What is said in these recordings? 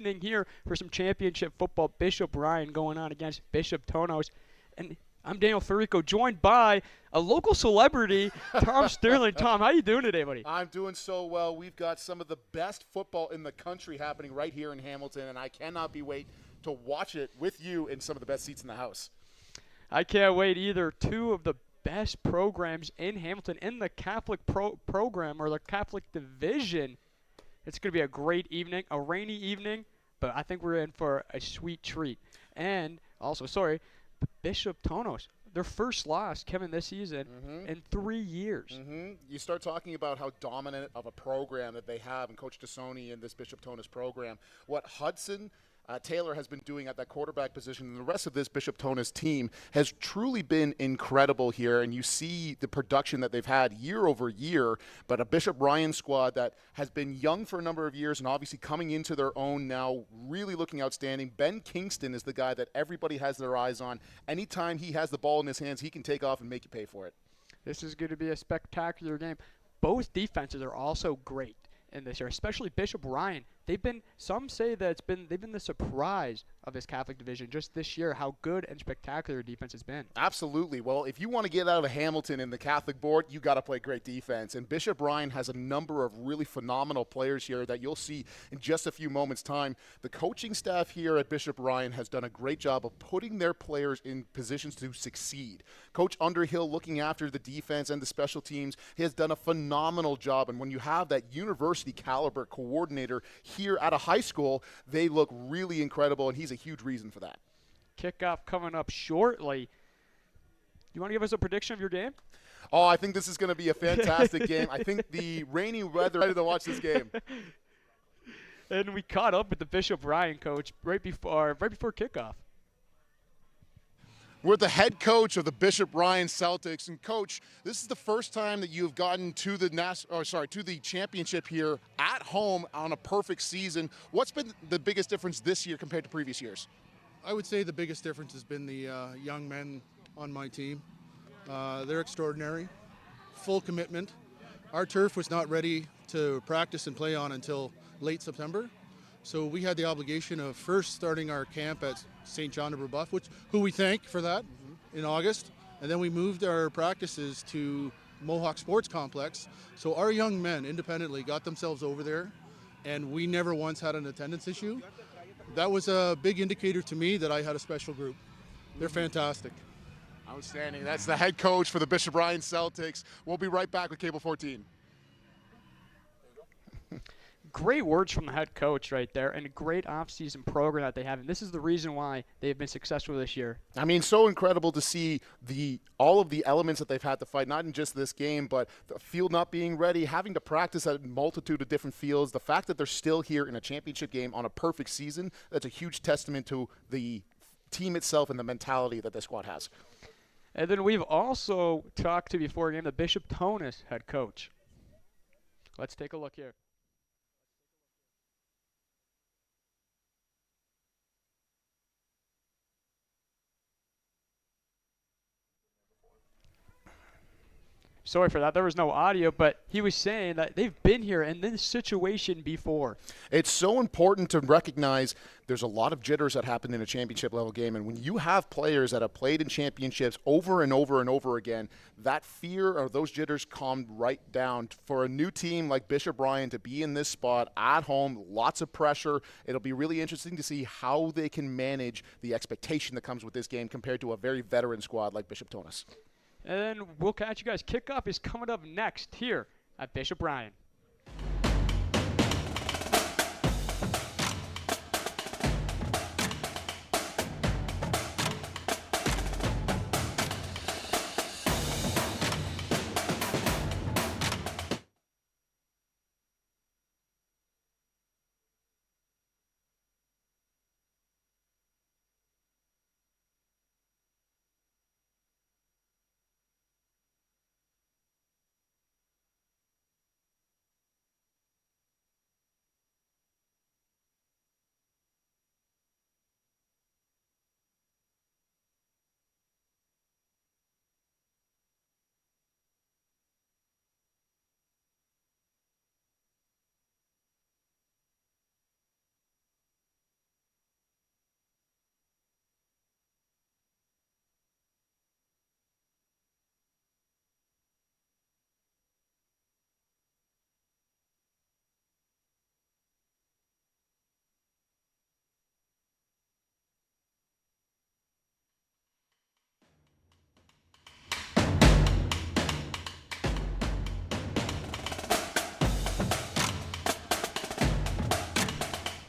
evening here for some championship football. Bishop Ryan going on against Bishop Tonnos. And I'm Daniel Ferico, joined by a local celebrity, Tom Sterling. Tom, how you doing today, buddy? I'm doing so well. We've got some of the best football in the country happening right here in Hamilton, and I cannot wait to watch it with you in some of the best seats in the house. I can't wait either. Two of the best programs in Hamilton in the Catholic program or the Catholic division. It's going to be a great evening, a rainy evening, but I think we're in for a sweet treat. And also, Bishop Tonnos, their first loss, Kevin, this season in 3 years. You start talking about how dominant of a program that they have, and Coach DeSoni in this Bishop Tonnos program. What Hudson Taylor has been doing at that quarterback position, and the rest of this Bishop Tonnos team has truly been incredible here, and you see the production that they've had year over year. But a Bishop Ryan squad that has been young for a number of years and obviously coming into their own now, really looking outstanding. Ben Kingston is the guy that everybody has their eyes on. Anytime he has the ball in his hands, he can take off and make you pay for it. This is going to be a spectacular game. Both defenses are also great in this year, especially Bishop Ryan. Some say that they've been the surprise of this Catholic division just this year, how good and spectacular defense has been. Absolutely. Well, if you want to get out of Hamilton in the Catholic board, you got to play great defense. And Bishop Ryan has a number of really phenomenal players here that you'll see in just a few moments' time. The coaching staff here at Bishop Ryan has done a great job of putting their players in positions to succeed. Coach Underhill looking after the defense and the special teams. He has done a phenomenal job. And when you have that university caliber coordinator here at a high school, they look really incredible, and he's a huge reason for that. Kickoff coming up shortly. You want to give us a prediction of your game? Oh, I think this is going to be a fantastic game. I think the rainy weather, ready to watch this game. And we caught up with the Bishop Ryan coach right before kickoff. We're the head coach of the Bishop Ryan Celtics, and Coach, this is the first time that you've gotten to the championship here at home on a perfect season. What's been the biggest difference this year compared to previous years? I would say the biggest difference has been the young men on my team. They're extraordinary, full commitment. Our turf was not ready to practice and play on until late September. So we had the obligation of first starting our camp at St. John de Brebeuf, who we thank for that in August. And then we moved our practices to Mohawk Sports Complex. So our young men independently got themselves over there, and we never once had an attendance issue. That was a big indicator to me that I had a special group. They're fantastic. Outstanding. That's the head coach for the Bishop Ryan Celtics. We'll be right back with Cable 14. Great words from the head coach right there, and a great offseason program that they have. And this is the reason why they've been successful this year. I mean, so incredible to see all of the elements that they've had to fight, not in just this game, but the field not being ready, having to practice at a multitude of different fields. The fact that they're still here in a championship game on a perfect season, that's a huge testament to the team itself and the mentality that this squad has. And then we've also talked to before game the Bishop Tonnos head coach. Let's take a look here. Sorry for that. There was no audio, but he was saying that they've been here in this situation before. It's so important to recognize there's a lot of jitters that happen in a championship level game, and when you have players that have played in championships over and over and over again, that fear or those jitters calm right down. For a new team like Bishop Ryan to be in this spot at home, lots of pressure, it'll be really interesting to see how they can manage the expectation that comes with this game compared to a very veteran squad like Bishop Tonnos. And then we'll catch you guys. Kickoff is coming up next here at Bishop Ryan.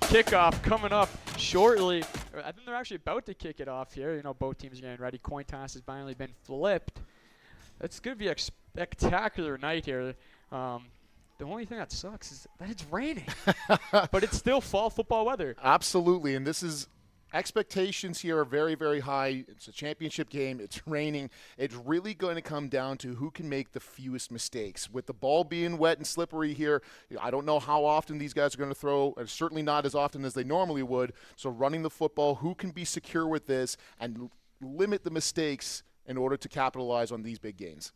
kickoff coming up shortly. I think they're actually about to kick it off here. You know, both teams are getting ready. Coin toss has finally been flipped. It's going to be a spectacular night here. The only thing that sucks is that it's raining, but it's still fall football weather. Absolutely, and this is expectations here are very, very high. It's a championship game. It's raining. It's really going to come down to who can make the fewest mistakes. With the ball being wet and slippery here, I don't know how often these guys are going to throw, and certainly not as often as they normally would. So running the football, who can be secure with this and limit the mistakes in order to capitalize on these big gains?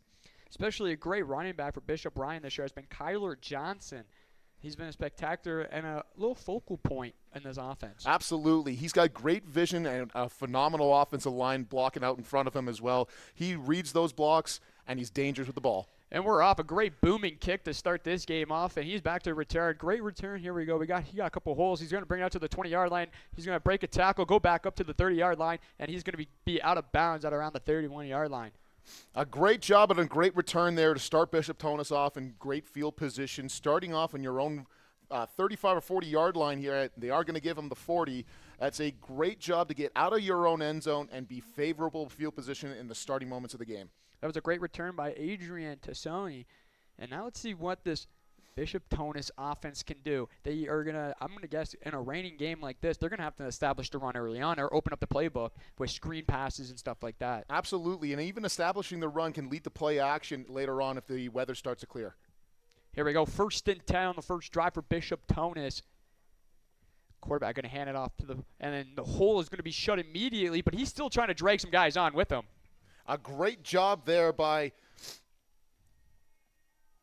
Especially a great running back for Bishop Ryan this year has been Kyler Johnson. He's been a spectacular and a little focal point in this offense. Absolutely. He's got great vision and a phenomenal offensive line blocking out in front of him as well. He reads those blocks, and he's dangerous with the ball. And we're off. A great booming kick to start this game off, and he's back to return. Great return. Here we go. He got a couple holes. He's going to bring it out to the 20-yard line. He's going to break a tackle, go back up to the 30-yard line, and he's going to be out of bounds at around the 31-yard line. A great job and a great return there to start Bishop Tonnos off in great field position, starting off on your own 35 or 40-yard line here. They are going to give him the 40. That's a great job to get out of your own end zone and be favorable field position in the starting moments of the game. That was a great return by Adrian Tassoni. And now let's see what this Bishop Tonnos offense can do. They are going to, I'm going to guess, in a raining game like this, they're going to have to establish the run early on or open up the playbook with screen passes and stuff like that. Absolutely, and even establishing the run can lead to play action later on if the weather starts to clear. Here we go, 1st and 10 on the first drive for Bishop Tonnos. Quarterback going to hand it off to and then the hole is going to be shut immediately, but he's still trying to drag some guys on with him. A great job there by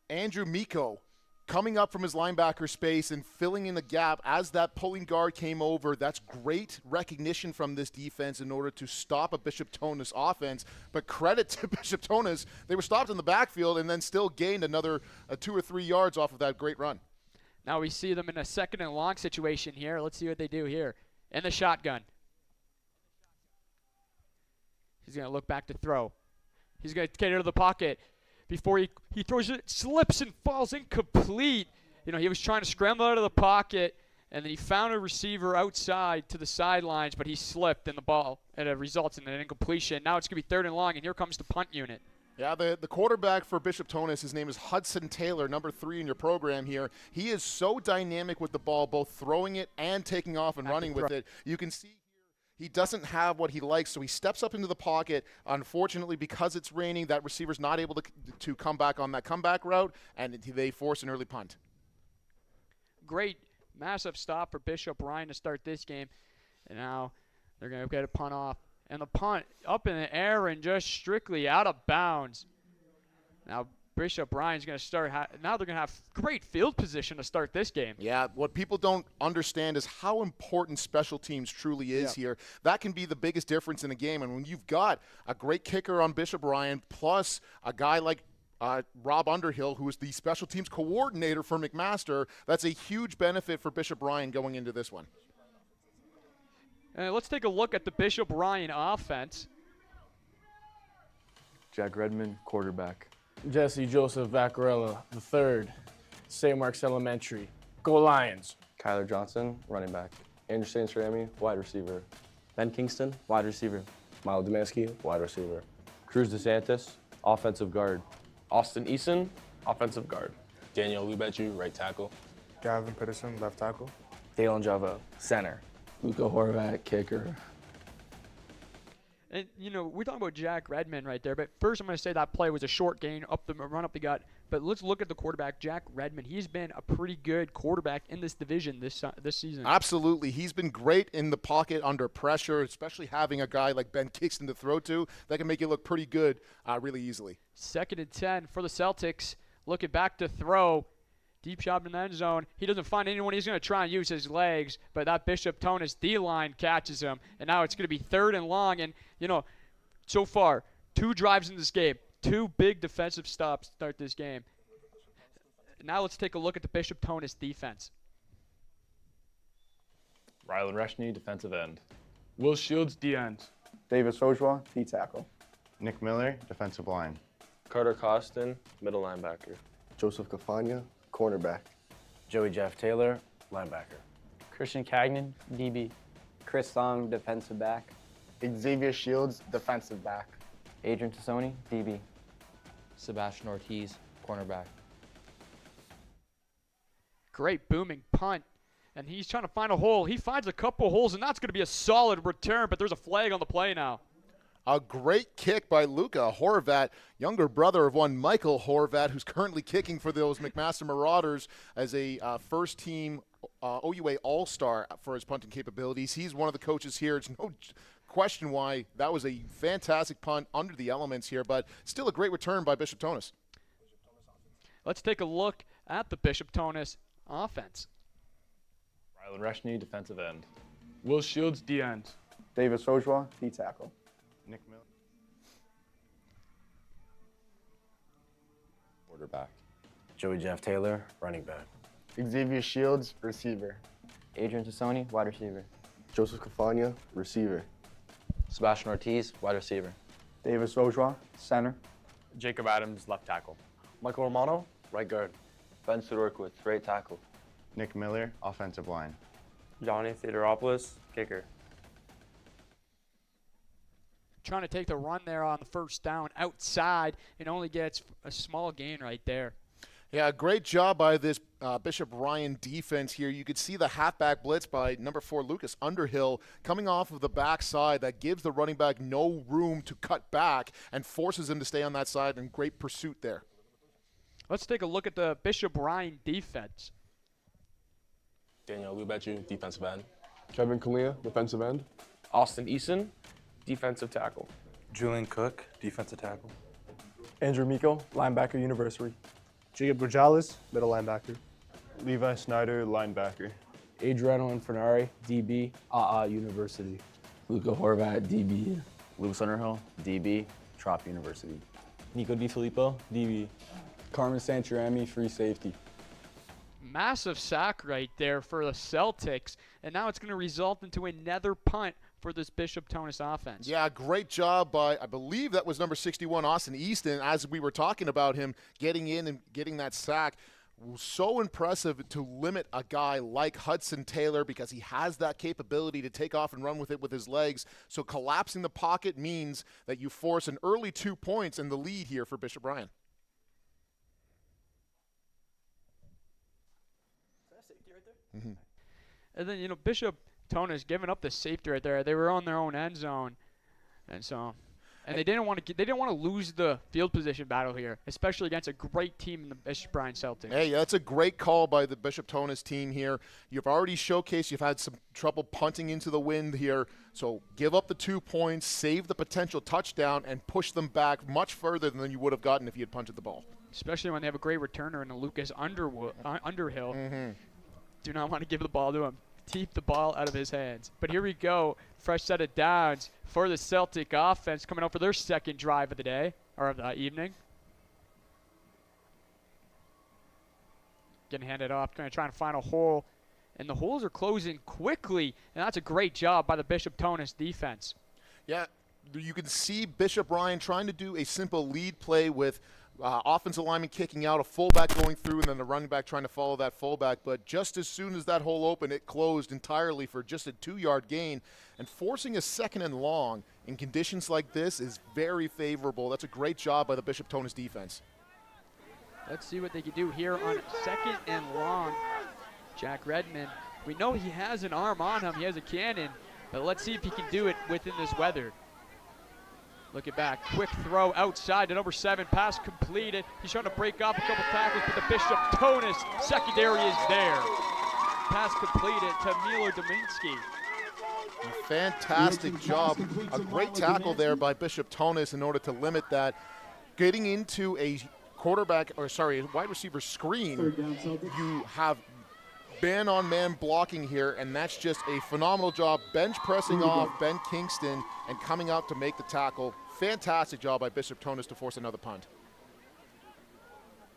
Andrew Miko, coming up from his linebacker space and filling in the gap as that pulling guard came over. That's great recognition from this defense in order to stop a Bishop Tonnos offense. But credit to Bishop Tonnos, they were stopped in the backfield and then still gained another 2 or 3 yards off of that great run. Now we see them in a 2nd and long situation here. Let's see what they do here. In the shotgun. He's going to look back to throw. He's going to get out of the pocket. Before he throws it, slips and falls incomplete. You know, he was trying to scramble out of the pocket, and then he found a receiver outside to the sidelines, but he slipped, and the ball, and it results in an incompletion. Now it's going to be 3rd and long, and here comes the punt unit. Yeah, the quarterback for Bishop Tonnos, his name is Hudson Taylor, number 3 in your program here. He is so dynamic with the ball, both throwing it and taking off and running with it. You can see he doesn't have what he likes, so he steps up into the pocket. Unfortunately, because it's raining, that receiver's not able to come back on that comeback route, and they force an early punt. Great, massive stop for Bishop Ryan to start this game. And now they're going to get a punt off. And the punt up in the air and just strictly out of bounds. Now Bishop Ryan's going to start. Now they're going to have great field position to start this game. Yeah, what people don't understand is how important special teams truly is here. That can be the biggest difference in a game. And when you've got a great kicker on Bishop Ryan, plus a guy like Rob Underhill, who is the special teams coordinator for McMaster, that's a huge benefit for Bishop Ryan going into this one. Let's take a look at the Bishop Ryan offense. Jack Redmond, quarterback. Jesse Joseph Vaccarella, the 3rd, St. Mark's Elementary. Go Lions. Kyler Johnson, running back. Andrew St. Ramy, wide receiver. Ben Kingston, wide receiver. Milo Demansky, wide receiver. Cruz DeSantis, offensive guard. Austin Eason, offensive guard. Daniel Lubetu, right tackle. Gavin Peterson, left tackle. Dalen Java, center. Luca Horvat, kicker. And, you know, we're talking about Jack Redmond right there, but first I'm going to say that play was a short gain, run up the gut. But let's look at the quarterback, Jack Redmond. He's been a pretty good quarterback in this division this season. Absolutely. He's been great in the pocket under pressure, especially having a guy like Ben Kingston to throw to. That can make you look pretty good really easily. 2nd and 10 for the Celtics. Looking back to throw. Deep shot in the end zone. He doesn't find anyone. He's going to try and use his legs, but that Bishop Tonnos D-line catches him. And now it's going to be 3rd and long. And, you know, so far, 2 drives in this game. 2 big defensive stops to start this game. Now let's take a look at the Bishop Tonnos defense. Rylan Reshny, defensive end. Will Shields, D-end. David Sojwa, D-tackle. Nick Miller, defensive line. Carter Costin, middle linebacker. Joseph Cafagna, cornerback. Joey Jeff Taylor, linebacker. Christian Cagnon, DB. Chris Song, defensive back. Xavier Shields, defensive back. Adrian Tassoni, DB. Sebastian Ortiz, cornerback. Great booming punt. And he's trying to find a hole. He finds a couple holes, and that's going to be a solid return, but there's a flag on the play now. A great kick by Luca Horvat, younger brother of one Michael Horvat, who's currently kicking for those McMaster Marauders as a first-team OUA All-Star for his punting capabilities. He's one of the coaches here. It's no question why that was a fantastic punt under the elements here, but still a great return by Bishop Tonnos. Let's take a look at the Bishop Tonnos offense. Rylan Reshny, defensive end. Will Shields, D end. David Sojwa, D tackle. Nick Miller. Quarterback. Joey Jeff Taylor, running back. Xavier Shields, receiver. Adrian Tassoni, wide receiver. Joseph Cafagna, receiver. Sebastian Ortiz, wide receiver. David Sojwa, center. Jacob Adams, left tackle. Michael Romano, right guard. Ben Sidorquith, right tackle. Nick Miller, offensive line. Johnny Theodoropoulos, kicker. Trying to take the run there on the first down outside and only gets a small gain right there. Yeah, great job by this Bishop Ryan defense here. You could see the halfback blitz by number 4 Lucas Underhill coming off of the backside. That gives the running back no room to cut back and forces him to stay on that side, and great pursuit there. Let's take a look at the Bishop Ryan defense. Daniel Lubetu, defensive end. Kevin Kalia, defensive end. Austin Eason, defensive tackle. Julian Cook, defensive tackle. Andrew Miko, linebacker, University. Jacob Rojales, middle linebacker. Levi Snyder, linebacker. Adriano Infernari, DB, University. Luca Horvat, DB. Lucas Underhill, DB, Trop University. Nico DiFilippo, DB. Carmen Santarami, free safety. Massive sack right there for the Celtics, and now it's going to result into another punt for this Bishop Tonnos offense. Yeah, great job by, I believe that was number 61, Austin Easton, as we were talking about him getting in and getting that sack. So impressive to limit a guy like Hudson Taylor because he has that capability to take off and run with it with his legs. So collapsing the pocket means that you force an early 2 points in the lead here for Bishop Ryan. Mm-hmm. And then, Bishop Tonnos giving up the safety right there. They were on their own end zone, and they didn't want to lose the field position battle here, especially against a great team in the Bishop Ryan Celtics. Hey, that's a great call by the Bishop Tonnos team here. You've already showcased you've had some trouble punting into the wind here, so give up the 2 points, save the potential touchdown, and push them back much further than you would have gotten if you had punted the ball. Especially when they have a great returner in the Lucas Underhill. Mm-hmm. Do not want to give the ball to him. Keep the ball out of his hands. But here we go. Fresh set of downs for the Celtic offense coming out for their second drive of the day, or of the evening. Getting handed off, going to try and find a hole. And the holes are closing quickly, and that's a great job by the Bishop Tonnos defense. Yeah, you can see Bishop Ryan trying to do a simple lead play with offensive lineman kicking out, a fullback going through, and then the running back trying to follow that fullback. But just as soon as that hole opened, it closed entirely for just a 2-yard gain. And forcing a second and long in conditions like this is very favorable. That's a great job by the Bishop Tonnos defense. Let's see what they can do here on second and long. Jack Redmond, we know he has an arm on him. He has a cannon. But let's see if he can do it within this weather. Looking back, quick throw outside to number 7, pass completed. He's trying to break off a couple tackles, but the Bishop Tonnos secondary is there. Pass completed to Milo Dominski. A fantastic job, a great tackle there by Bishop Tonnos in order to limit that. Getting into a wide receiver screen, you have man-on-man blocking here, and that's just a phenomenal job. Bench pressing off Ben Kingston and coming out to make the tackle. Fantastic job by Bishop Tonnos to force another punt.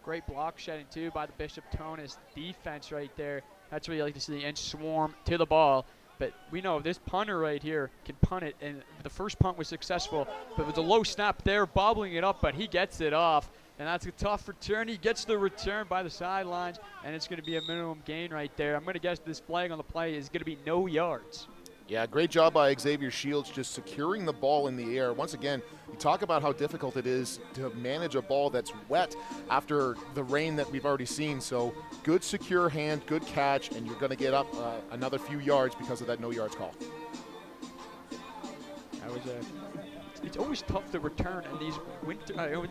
Great block shedding, too, by the Bishop Tonnos defense right there. That's what you like to see, and swarm to the ball. But we know this punter right here can punt it, and the first punt was successful, but it was a low snap there, bobbling it up, but he gets it off. And that's a tough return. He gets the return by the sidelines, and it's going to be a minimum gain right there. I'm going to guess this flag on the play is going to be no yards. Yeah, great job by Xavier Shields just securing the ball in the air. Once again, you talk about how difficult it is to manage a ball that's wet after the rain that we've already seen. So good secure hand, good catch, and you're going to get up another few yards because of that no yards call. That was it's always tough to return in these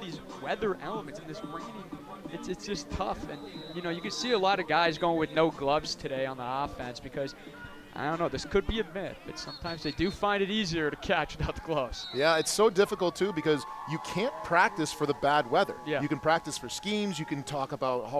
these weather elements in this raining. It's just tough, and you know you can see a lot of guys going with no gloves today on the offense because I don't know, this could be a myth, but sometimes they do find it easier to catch without the gloves. Yeah, it's so difficult too because you can't practice for the bad weather. Yeah. You can practice for schemes, you can talk about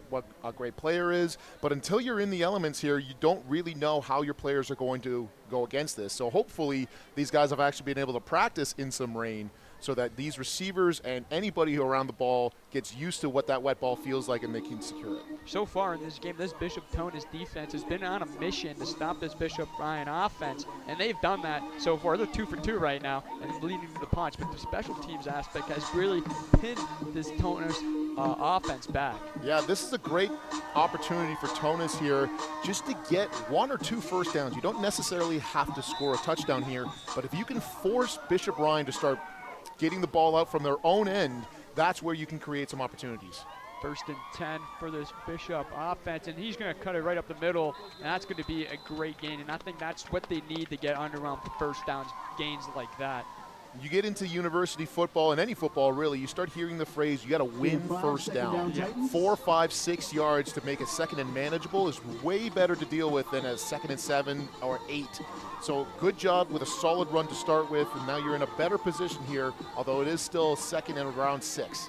what a great player is, but until you're in the elements here, you don't really know how your players are going to go against this. So hopefully these guys have actually been able to practice in some rain so that these receivers and anybody who around the ball gets used to what that wet ball feels like and they can secure it. So far in this game, this Bishop Tonnos defense has been on a mission to stop this Bishop Bryan offense, and they've done that so far. They're 2 for 2 right now and leading to the punch, but the special teams aspect has really pinned this Tonnos offense back. Yeah, this is a great opportunity for Tonnos here just to get 1 or 2 first downs. You don't necessarily have to score a touchdown here, but if you can force Bishop Bryan to start getting the ball out from their own end, that's where you can create some opportunities. 1st and 10 for this Bishop offense, and he's going to cut it right up the middle, and that's going to be a great gain, and I think that's what they need to get underwhelmed for first downs gains like that. You get into university football and any football really, you start hearing the phrase, you got to win first down. 4, 5, 6 yards to make a second and manageable is way better to deal with than a 2nd and 7 or 8. So good job with a solid run to start with, and now you're in a better position here, although it is still 2nd and around 6.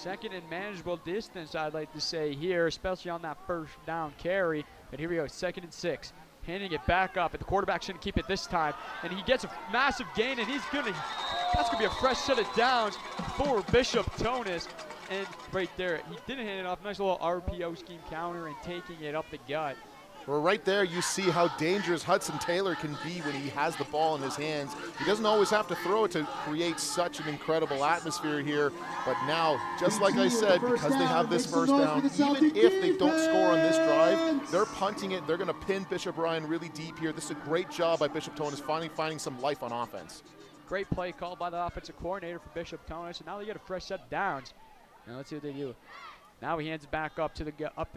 2nd and manageable distance, I'd like to say here, especially on that first down carry. But here we go, 2nd and 6. Handing it back up, and the quarterback shouldn't keep it this time. And he gets a massive gain, and that's gonna be a fresh set of downs for Bishop Tonnos. And right there, he didn't hand it off. Nice little RPO scheme counter and taking it up the gut. Well, right there you see how dangerous Hudson Taylor can be when he has the ball in his hands. He doesn't always have to throw it to create such an incredible atmosphere here, but now, just like I said, because they have this first down, even if they don't score on this drive, they're punting it. They're going to pin Bishop Bryan really deep here. This is a great job by Bishop Tonnos finally finding some life on offense. Great play called by the offensive coordinator for Bishop Tonnos, and now they get a fresh set of downs. Now let's see what they do. Now he hands it back up to the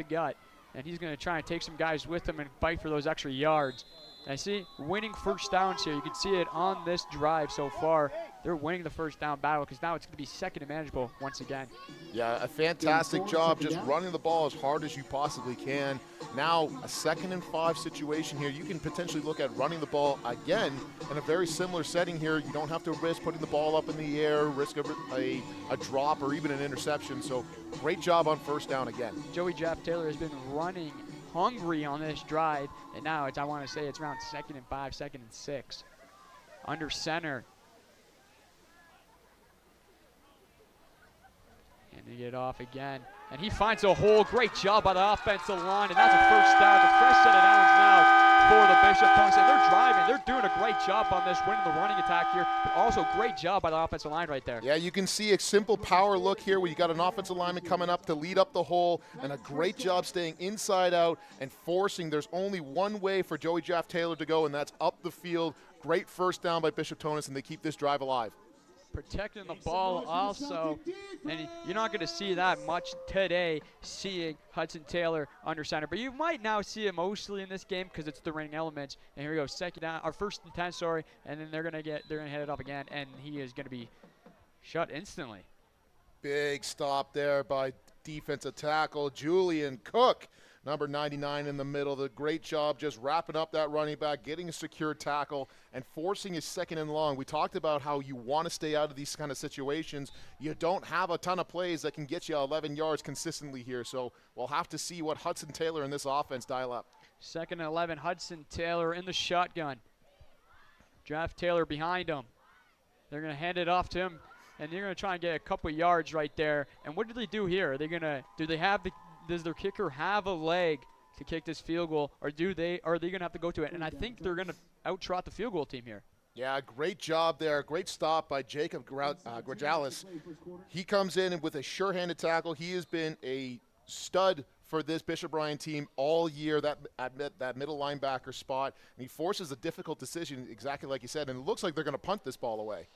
gut. And he's going to try and take some guys with him and fight for those extra yards. And see, winning first downs here. You can see it on this drive so far. They're winning the first down battle because now it's going to be 2nd and manageable once again. Yeah, a fantastic job just running the ball as hard as you possibly can. Now, a 2nd and 5 situation here. You can potentially look at running the ball again in a very similar setting here. You don't have to risk putting the ball up in the air, risk a drop or even an interception. So great job on first down again. Joey Jeff Taylor has been running hungry on this drive, and now I want to say it's around 2nd and 5, 2nd and 6. Under center. Handing it off again. And he finds a hole. Great job by the offensive line, and that's a first down. The fresh set of downs now for the Bishop Tonnos. And they're driving. They're doing a great job on this, winning the running attack here, but also great job by the offensive line right there. Yeah, you can see a simple power look here where you got an offensive lineman coming up to lead up the hole, and a great job staying inside out and forcing. There's only one way for Joey Jeff Taylor to go, and that's up the field. Great first down by Bishop Tonnos, and they keep this drive alive. Protecting the ball also, and you're not going to see that much today, seeing Hudson Taylor under center, but you might now see it mostly in this game because it's the raining elements. And here we go, 2nd down, or 1st and 10, sorry, and then they're going to head it up again, and he is going to be shut instantly. Big stop there by defensive tackle Julian Cook. Number 99 in the middle. The great job just wrapping up that running back, getting a secure tackle, and forcing his 2nd and long. We talked about how you want to stay out of these kind of situations. You don't have a ton of plays that can get you 11 yards consistently here, so we'll have to see what Hudson Taylor and this offense dial up. 2nd and 11, Hudson Taylor in the shotgun. Jeff Taylor behind him. They're going to hand it off to him, and they're going to try and get a couple yards right there. And what do they do here? Are they going to does their kicker have a leg to kick this field goal, or are they going to have to go to it? And I think they're going to out-trot the field goal team here. Yeah, great job there. Great stop by Jacob Grajalis. He comes in with a sure-handed tackle. He has been a stud for this Bishop Bryan team all year, that middle linebacker spot. And he forces a difficult decision, exactly like you said, and it looks like they're going to punt this ball away.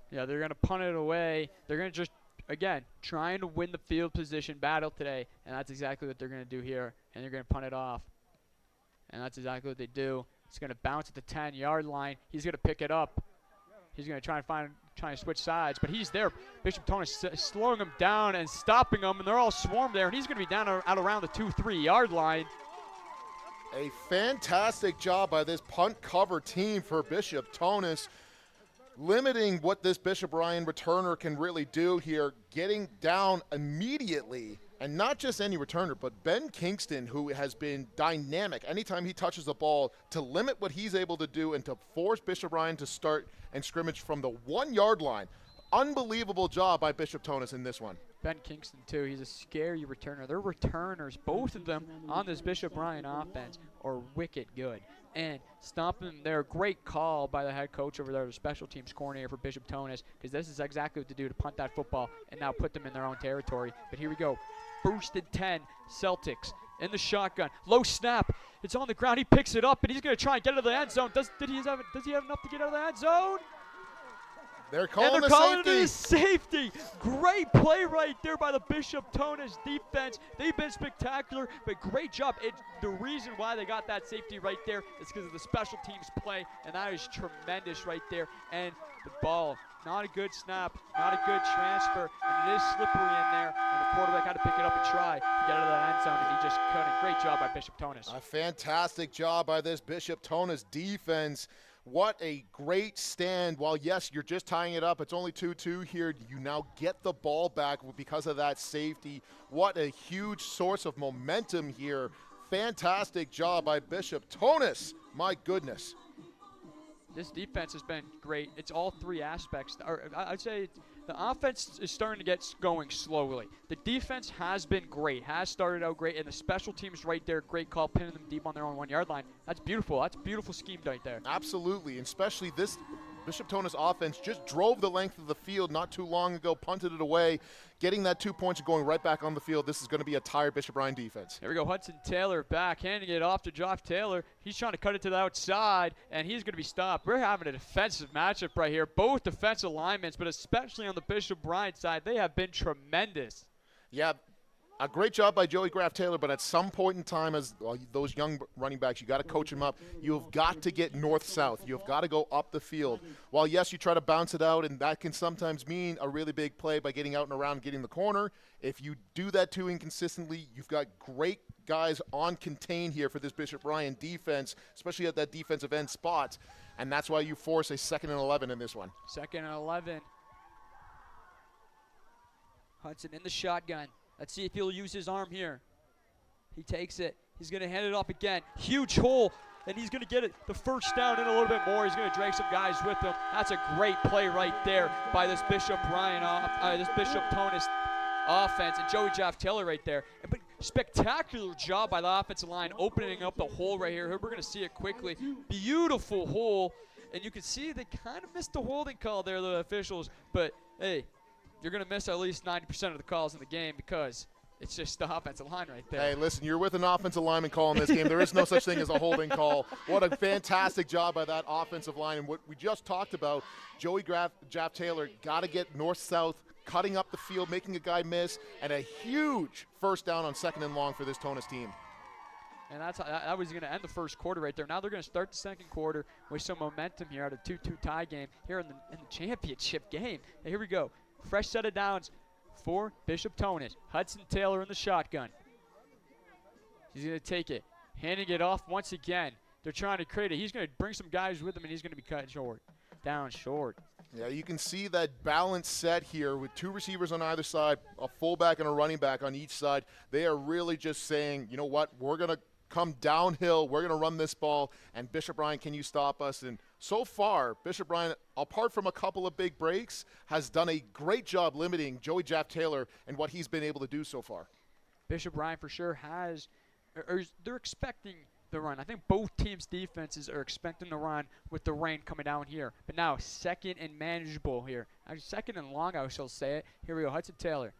Yeah, they're going to punt it away. They're going to just, again, trying to win the field position battle today, and that's exactly what they're going to do here, and they're going to punt it off. And that's exactly what they do. It's going to bounce at the 10-yard line. He's going to pick it up. He's going to try and switch sides, but he's there. Bishop Tonnos slowing him down and stopping him, and they're all swarmed there, and he's going to be down out around the 2-3 yard line. A fantastic job by this punt cover team for Bishop Tonnos, limiting what this Bishop Bryan returner can really do here, getting down immediately. And not just any returner, but Ben Kingston, who has been dynamic anytime he touches the ball to limit what he's able to do and to force Bishop Bryan to start and scrimmage from the 1 yard line. Unbelievable job by Bishop Tonnos in this one. Ben Kingston, too. He's a scary returner. Their returners, both of them on this Bishop Bryan offense, are wicked good. And stopping them there, great call by the head coach over there, the special teams coordinator for Bishop Tonnos, because this is exactly what to do to punt that football and now put them in their own territory. But here we go. Boosted 10, Celtics in the shotgun. Low snap. It's on the ground. He picks it up, and he's going to try and get it to the end zone. Does he have enough to get out of the end zone? They're calling it a safety. Great play right there by the Bishop Tonnos defense. They've been spectacular, but great job. The reason why they got that safety right there is because of the special teams play, and that is tremendous right there. And the ball, not a good snap, not a good transfer, and it is slippery in there, and the quarterback had to pick it up and try to get out of the end zone, and he just couldn't. Great job by Bishop Tonnos. A fantastic job by this Bishop Tonnos defense. What a great stand. While, yes, you're just tying it up, it's only 2-2 here. You now get the ball back because of that safety. What a huge source of momentum here. Fantastic job by Bishop Tonnos. My goodness. This defense has been great. It's all three aspects. I'd say the offense is starting to get going slowly. The defense has been great, has started out great, and the special teams right there, great call, pinning them deep on their own 1 yard line. That's beautiful. That's a beautiful scheme right there. Absolutely, and especially this Bishop Tonnos offense just drove the length of the field not too long ago, punted it away, getting that 2 points and going right back on the field. This is going to be a tired Bishop Bryan defense. Here we go, Hudson Taylor back, handing it off to Josh Taylor. He's trying to cut it to the outside, and he's going to be stopped. We're having a defensive matchup right here. Both defensive linemen, but especially on the Bishop Bryan side, they have been tremendous. Yeah, a great job by Joey Graff Taylor, but at some point in time, as those young running backs, you got to coach them up. You've got to get north-south. You've got to go up the field. While, yes, you try to bounce it out, and that can sometimes mean a really big play by getting out and around, getting the corner. If you do that too inconsistently, you've got great guys on contain here for this Bishop Bryan defense, especially at that defensive end spot, and that's why you force a 2nd and 11 in this one. 2nd and 11. Hudson in the shotgun. Let's see if he'll use his arm here. He takes it. He's going to hand it off again. Huge hole, and he's going to get it the first down in a little bit more. He's going to drag some guys with him. That's a great play right there by this Bishop Tonnos offense, and Joey Jeff Taylor right there. But spectacular job by the offensive line opening up the hole right here. We're going to see it quickly. Beautiful hole, and you can see they kind of missed the holding call there, the officials, but hey, you're going to miss at least 90% of the calls in the game because it's just the offensive line right there. Hey, listen, you're with an offensive lineman calling this game. There is no such thing as a holding call. What a fantastic job by that offensive line. And what we just talked about, Joey Jeff Taylor got to get north-south, cutting up the field, making a guy miss, and a huge first down on 2nd and long for this Tonnos team. And that was going to end the first quarter right there. Now they're going to start the second quarter with some momentum here out of a 2-2 tie game here in the championship game. Hey, here we go. Fresh set of downs for Bishop Tonnos. Hudson Taylor in the shotgun. He's going to take it, handing it off once again. They're trying to create it. He's going to bring some guys with him, and he's going to be cut short. Down short. Yeah, you can see that balance set here with 2 receivers on either side, a fullback and a running back on each side. They are really just saying, you know what, we're going to come downhill, we're going to run this ball, and Bishop Bryan, can you stop us? And so far, Bishop Bryan, apart from a couple of big breaks, has done a great job limiting Joey Jeff Taylor and what he's been able to do so far. Bishop Bryan for sure has, or they're expecting the run. I think both teams' defenses are expecting the run with the rain coming down here. But now second and manageable here. Actually, second and long, I shall say it. Here we go, Hudson Taylor.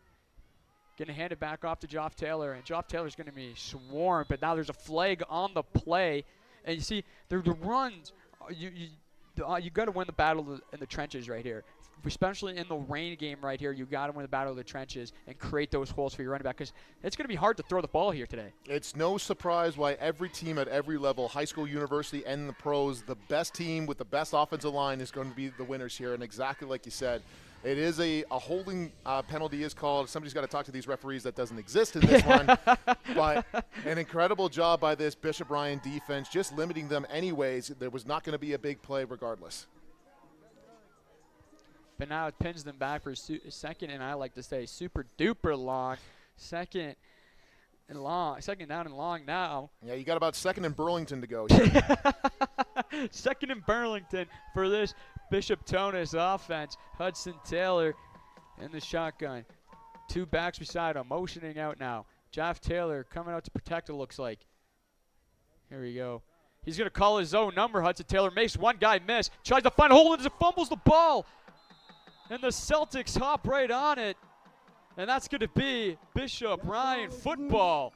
Going to hand it back off to Joff Taylor, and Joff Taylor's going to be swarmed. But now there's a flag on the play, and you see the runs. You got to win the battle in the trenches right here, especially in the rain game right here. You got to win the battle of the trenches and create those holes for your running back, because it's going to be hard to throw the ball here today. It's no surprise why every team at every level, high school, university, and the pros, the best team with the best offensive line is going to be the winners here. And exactly like you said, it is a holding penalty is called. Somebody's got to talk to these referees. That doesn't exist in this one. But an incredible job by this Bishop Ryan defense, just limiting them anyways. There was not going to be a big play regardless. But now it pins them back for second, and I like to say super duper long. Second down and long now. Yeah, you got about second in Burlington to go. Second in Burlington for this Bishop Tonnos offense. Hudson Taylor in the shotgun. Two backs beside him, motioning out now. Joff Taylor coming out to protect, it looks like. Here we go. He's going to call his own number. Hudson Taylor makes one guy miss. Tries to find a hole and fumbles the ball. And the Celtics hop right on it. And that's going to be Bishop Ryan football.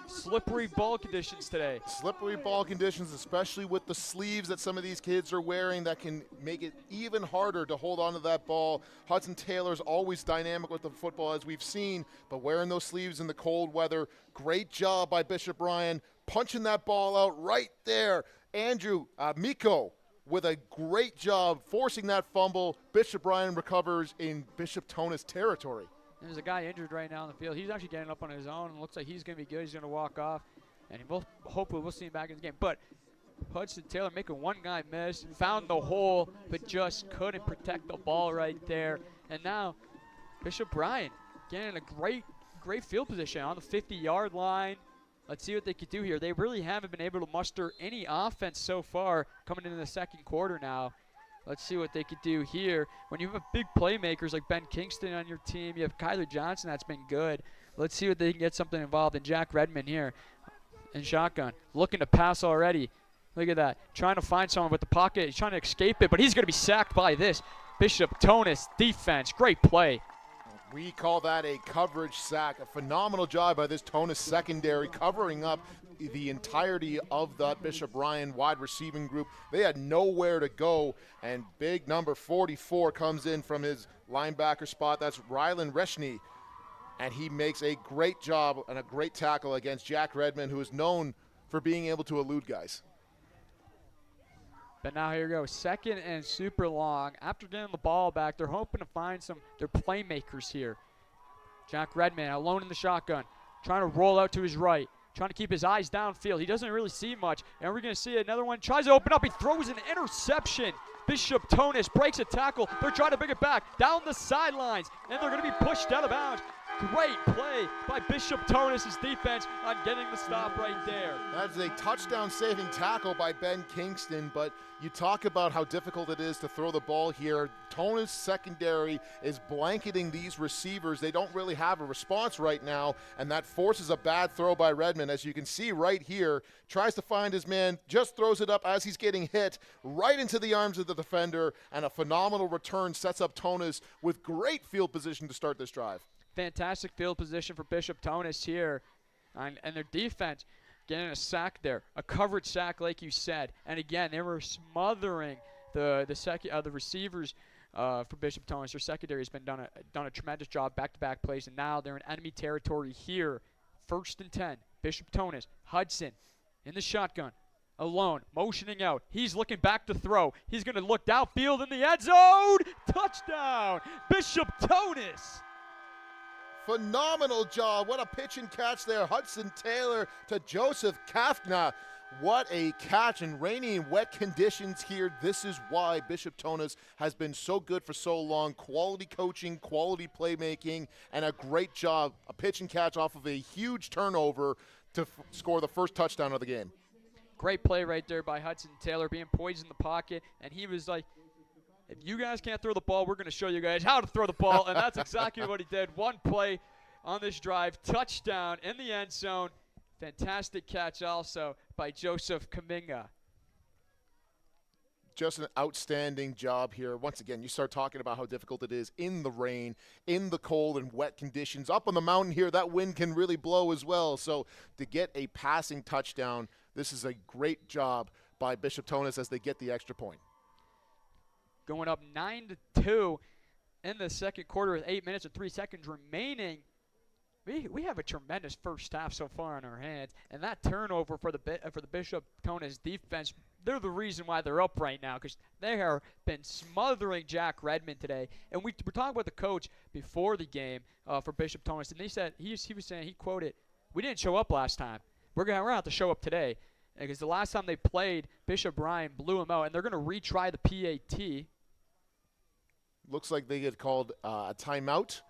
Slippery ball conditions today. Slippery ball conditions, especially with the sleeves that some of these kids are wearing, that can make it even harder to hold on to that ball. Hudson Taylor's always dynamic with the football, as we've seen, but wearing those sleeves in the cold weather, great job by Bishop Ryan, punching that ball out right there. Andrew Miko with a great job forcing that fumble. Bishop Ryan recovers in Bishop Tonnos territory. There's a guy injured right now in the field. He's actually getting up on his own, and looks like he's going to be good. He's going to walk off, and hopefully we'll see him back in the game. But Hudson Taylor making one guy miss, found the hole, but just couldn't protect the ball right there. And now Bishop Ryan getting a great field position on the 50-yard line. Let's see what they could do here. They really haven't been able to muster any offense so far coming into the second quarter now. Let's see what they could do here. When you have big playmakers like Ben Kingston on your team, you have Kyler Johnson that's been good. Let's see what they can get something involved in. Jack Redmond here in shotgun, looking to pass already. Look at that, trying to find someone with the pocket. He's trying to escape it, but he's going to be sacked by this Bishop Tonnos defense. Great play. We call that a coverage sack. A phenomenal job by this Tonnos secondary, covering up the entirety of that Bishop Ryan wide receiving group. They had nowhere to go, and big number 44 comes in from his linebacker spot. That's Rylan Reshny, and he makes a great job and a great tackle against Jack Redmond, who is known for being able to elude guys. But now here we go, second and super long. After getting the ball back, they're hoping to find their playmakers here. Jack Redmond alone in the shotgun, trying to roll out to his right, trying to keep his eyes downfield. He doesn't really see much, and we're going to see another one. Tries to open up, he throws an interception. Bishop Tonnos breaks a tackle. They're trying to bring it back down the sidelines, and they're going to be pushed out of bounds. Great play by Bishop Tonnos' defense on getting the stop right there. That's a touchdown-saving tackle by Ben Kingston, but you talk about how difficult it is to throw the ball here. Tonnos secondary is blanketing these receivers. They don't really have a response right now, and that forces a bad throw by Redmond. As you can see right here, tries to find his man, just throws it up as he's getting hit right into the arms of the defender, and a phenomenal return sets up Tonnos with great field position to start this drive. Fantastic field position for Bishop Tonnos here, and their defense getting a sack there, a coverage sack like you said. And again, they were smothering the receivers for Bishop Tonnos. Their secondary has been done a tremendous job, back-to-back plays, and now they're in enemy territory here. 1st and 10, Bishop Tonnos, Hudson in the shotgun, alone, motioning out. He's looking back to throw. He's going to look downfield in the end zone. Touchdown, Bishop Tonnos. Phenomenal job. What a pitch and catch there. Hudson Taylor to Joseph Kafna. What a catch in rainy and wet conditions here. This is why Bishop Tonnos has been so good for so long. Quality coaching, quality playmaking, and a great job. A pitch and catch off of a huge turnover to score the first touchdown of the game. Great play right there by Hudson Taylor, being poised in the pocket, and he was like, if you guys can't throw the ball, we're going to show you guys how to throw the ball, and that's exactly what he did. One play on this drive, touchdown in the end zone. Fantastic catch also by Joseph Kaminga. Just an outstanding job here. Once again, you start talking about how difficult it is in the rain, in the cold and wet conditions. Up on the mountain here, that wind can really blow as well. So to get a passing touchdown, this is a great job by Bishop Tonnos as they get the extra point. Going up 9-2 in the second quarter with 8 minutes and 3 seconds remaining. We have a tremendous first half so far on our hands, and that turnover for the Bishop Tonnos defense, they're the reason why they're up right now, because they have been smothering Jack Redmond today. And we were talking with the coach before the game for Bishop Tonnos, and he said he was saying, he quoted, "We didn't show up last time. We're gonna have to show up today, because the last time they played, Bishop Bryan blew them out, and they're gonna retry the PAT." Looks like they get called a timeout.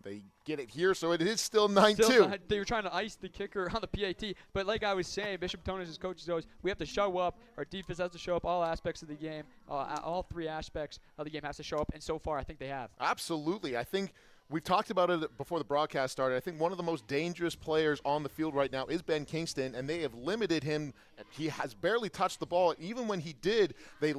They get it here, so it is still 9-2. They were trying to ice the kicker on the PAT. But like I was saying, Bishop Tonnos' coaches always, we have to show up. Our defense has to show up. All aspects of the game, all three aspects of the game has to show up. And so far, I think they have. Absolutely. I think we've talked about it before the broadcast started. I think one of the most dangerous players on the field right now is Ben Kingston, and they have limited him. He has barely touched the ball. Even when he did, they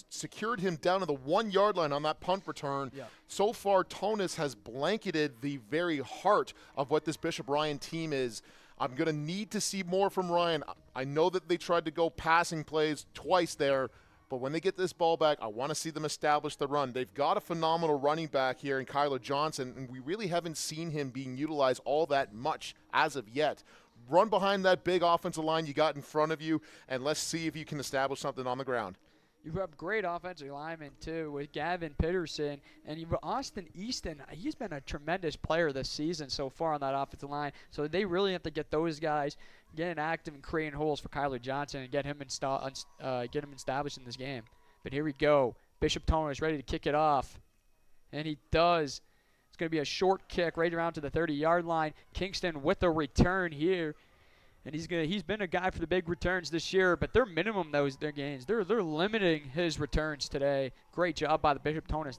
secured him down to the 1 yard line on that punt return. Yeah. So far, Tonnos has blanketed the very heart of what this Bishop Ryan team is. I'm going to need to see more from Ryan. I know that they tried to go passing plays twice there, but when they get this ball back, I want to see them establish the run. They've got a phenomenal running back here in Kyler Johnson, and we really haven't seen him being utilized all that much as of yet. Run behind that big offensive line you got in front of you, and let's see if you can establish something on the ground. You have great offensive linemen, too, with Gavin Peterson. And you've Austin Easton. He's been a tremendous player this season so far on that offensive line. So they really have to get those guys getting active and creating holes for Kyler Johnson and get him established in this game. But here we go. Bishop Tonnos is ready to kick it off. And he does. It's going to be a short kick right around to the 30-yard line. Kingston with a return here. And he's been a guy for the big returns this year, but they're minimum their gains. They're limiting his returns today. Great job by the Bishop Tonnos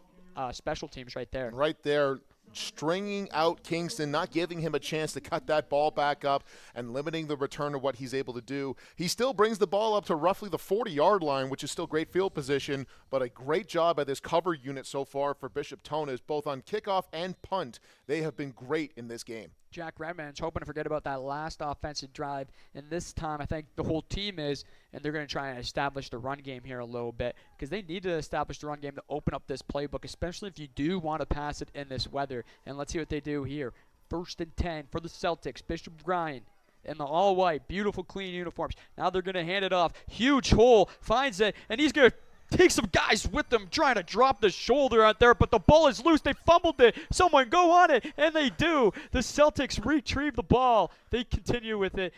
special teams right there. Right there, stringing out Kingston, not giving him a chance to cut that ball back up and limiting the return of what he's able to do. He still brings the ball up to roughly the 40-yard line, which is still great field position, but a great job by this cover unit so far for Bishop Tonnos, both on kickoff and punt. They have been great in this game. Jack Redmond's hoping to forget about that last offensive drive, and this time I think the whole team is, and they're going to try and establish the run game here a little bit, because they need to establish the run game to open up this playbook, especially if you do want to pass it in this weather. And let's see what they do here. 1st and 10 for the Celtics. Bishop Bryan in the all-white, beautiful, clean uniforms. Now they're going to hand it off. Huge hole, finds it, and he's going to take some guys with them trying to drop the shoulder out there, but the ball is loose. They fumbled it. Someone go on it, and they do. The Celtics retrieve the ball. They continue with it.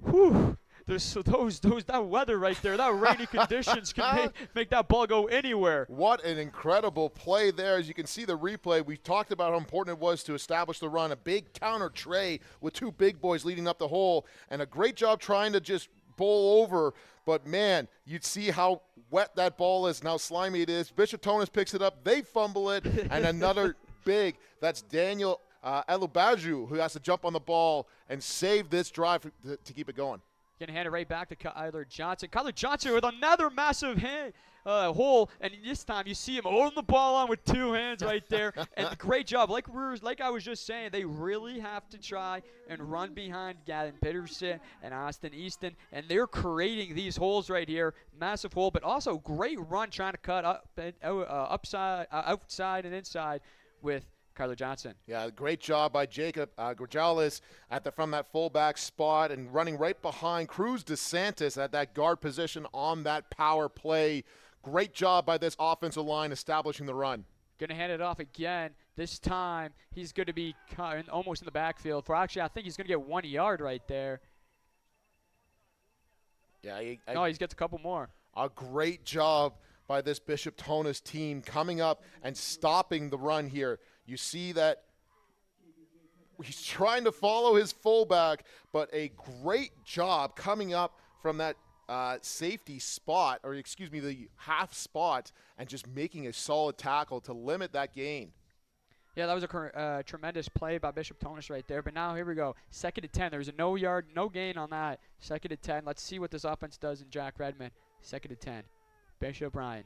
Whew. That weather right there, that rainy conditions can make that ball go anywhere. What an incredible play there. As you can see the replay, we talked about how important it was to establish the run. A big counter tray with two big boys leading up the hole, and a great job trying to just bowl over. But, man, you'd see how wet that ball is and how slimy it is. Bishop Tonnos picks it up. They fumble it. And another big, that's Daniel Elubaju, who has to jump on the ball and save this drive to keep it going. Going to hand it right back to Kyler Johnson. Kyler Johnson with another massive hole, and this time you see him holding the ball on with two hands right there. And great job. Like I was just saying, they really have to try and run behind Gavin Peterson and Austin Easton, and they're creating these holes right here. Massive hole, but also great run trying to cut outside and inside with Kyler Johnson. Yeah, great job by Jacob Grajales from that fullback spot and running right behind Cruz DeSantis at that guard position on that power play. Great job by this offensive line establishing the run. Going to hand it off again. This time he's going to be almost in the backfield. I think he's going to get 1 yard right there. Yeah, he gets a couple more. A great job by this Bishop Tonnos team coming up and stopping the run here. You see that he's trying to follow his fullback, but a great job coming up from that safety spot, or excuse me, the half spot, and just making a solid tackle to limit that gain. Yeah, that was a tremendous play by Bishop Tonnos right there. But now here we go. 2nd and 10. There's a no gain on that. 2nd and 10. Let's see what this offense does in Jack Redmond. 2nd and 10. Bishop Ryan.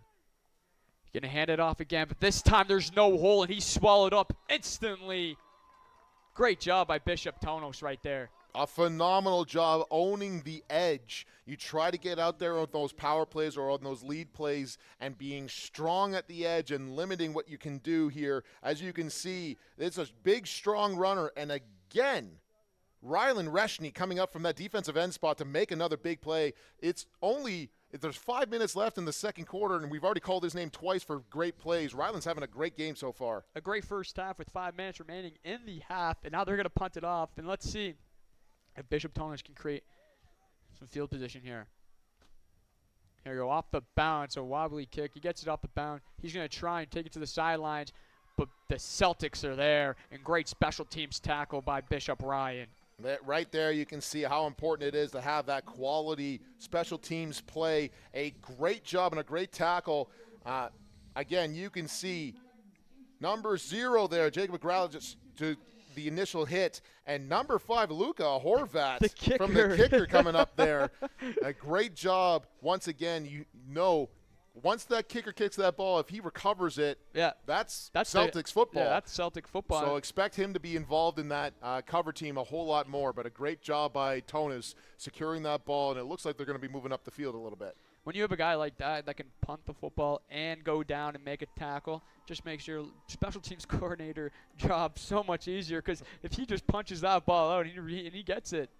Going to hand it off again, but this time there's no hole, and he's swallowed up instantly. Great job by Bishop Tonnos right there. A phenomenal job owning the edge. You try to get out there on those power plays or on those lead plays and being strong at the edge and limiting what you can do here. As you can see, it's a big, strong runner. And again, Rylan Reshny coming up from that defensive end spot to make another big play. There's 5 minutes left in the second quarter, and we've already called his name twice for great plays. Rylan's having a great game so far. A great first half with 5 minutes remaining in the half, and now they're going to punt it off. And let's see if Bishop Tonnos can create some field position here. Here we go, off the bounce, a wobbly kick. He gets it off the bounce. He's going to try and take it to the sidelines, but the Celtics are there, and great special teams tackle by Bishop Ryan. Right there, you can see how important it is to have that quality special teams play. A great job and a great tackle. Again, you can see number 0 there, Jacob McGrath, just to the initial hit, and number 5, Luka Horvat from the kicker coming up there. A great job once again. Once that kicker kicks that ball, if he recovers it, that's Celtics football. Yeah, that's Celtic football. So expect him to be involved in that cover team a whole lot more. But a great job by Tonnos securing that ball, and it looks like they're going to be moving up the field a little bit. When you have a guy like that can punt the football and go down and make a tackle, just makes your special teams coordinator job so much easier, because if he just punches that ball out and he gets it.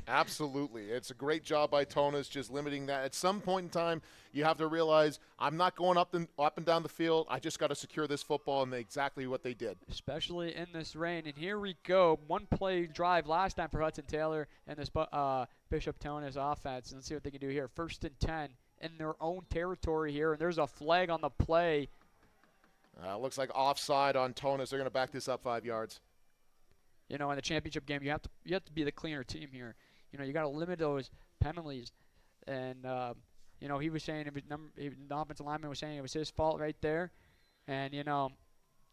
Absolutely. It's a great job by Tonnos just limiting that. At some point in time, you have to realize I'm not going up and down the field. I just got to secure this football, and exactly what they did. Especially in this rain. And here we go. One play drive last time for Hudson Taylor and this Bishop Tonnos offense. And let's see what they can do here. 1st and 10 in their own territory here, and there's a flag on the play. Looks like offside on Tonnos. They're going to back this up 5 yards. In the championship game, you have to be the cleaner team here. You got to limit those penalties. And he was saying the offensive lineman was saying it was his fault right there, and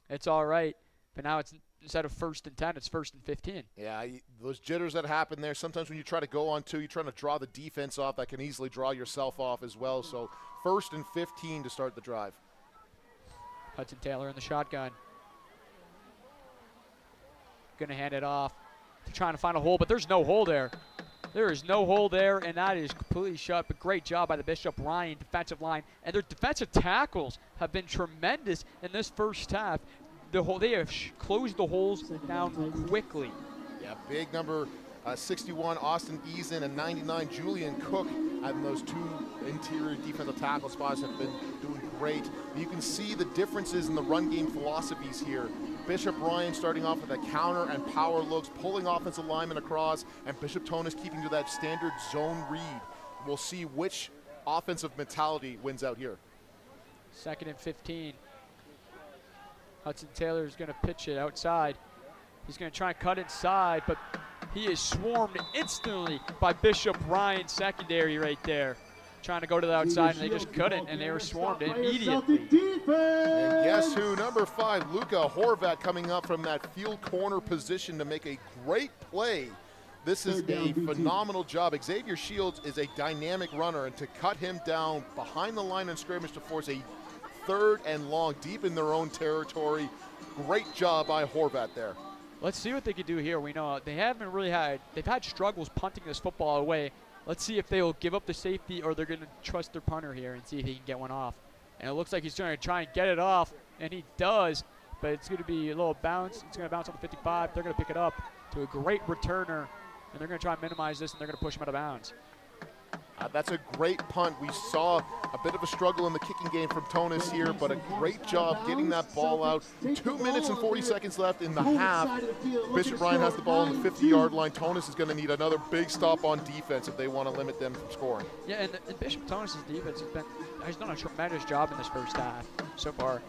it's all right. But now it's instead of 1st and 10, it's 1st and 15. Yeah, those jitters that happen there. Sometimes when you try to go on 2, you're trying to draw the defense off. That can easily draw yourself off as well. So 1st and 15 to start the drive. Hudson Taylor in the shotgun. Going to hand it off. They're trying to find a hole, but there's no hole there. There is no hole there, and that is completely shut. But great job by the Bishop Ryan defensive line. And their defensive tackles have been tremendous in this first half. They have closed the holes down quickly. Yeah, big number 61, Austin Eason, and 99, Julian Cook, and those 2 interior defensive tackle spots have been doing great. You can see the differences in the run game philosophies here. Bishop Ryan starting off with a counter and power looks, pulling offensive linemen across, and Bishop Tonnos keeping to that standard zone read. We'll see which offensive mentality wins out here. 2nd and 15. Hudson Taylor is going to pitch it outside. He's going to try and cut inside, but he is swarmed instantly by Bishop Ryan secondary right there. Trying to go to the outside, and they just couldn't, and they were swarmed immediately. And guess who? Number 5, Luka Horvat, coming up from that field corner position to make a great play. This is a phenomenal job. Xavier Shields is a dynamic runner, and to cut him down behind the line of scrimmage to force a 3rd and long deep in their own territory. Great job by Horvat there. Let's see what they can do here. We know they've had struggles punting this football away. Let's see if they will give up the safety or they're going to trust their punter here and see if he can get one off. And it looks like he's going to try and get it off, and he does, but it's going to be a little bounce. It's going to bounce on the 55. They're going to pick it up to a great returner, and they're going to try and minimize this, and they're going to push him out of bounds. That's a great punt. We saw a bit of a struggle in the kicking game from Tonnos here, but a great job getting that ball out. 2 minutes and 40 seconds left in the half. Bishop Ryan has the ball on the 50-yard line. Tonnos is going to need another big stop on defense if they want to limit them from scoring. Yeah, and Bishop Tonnos' defense has done a tremendous job in this first half so far.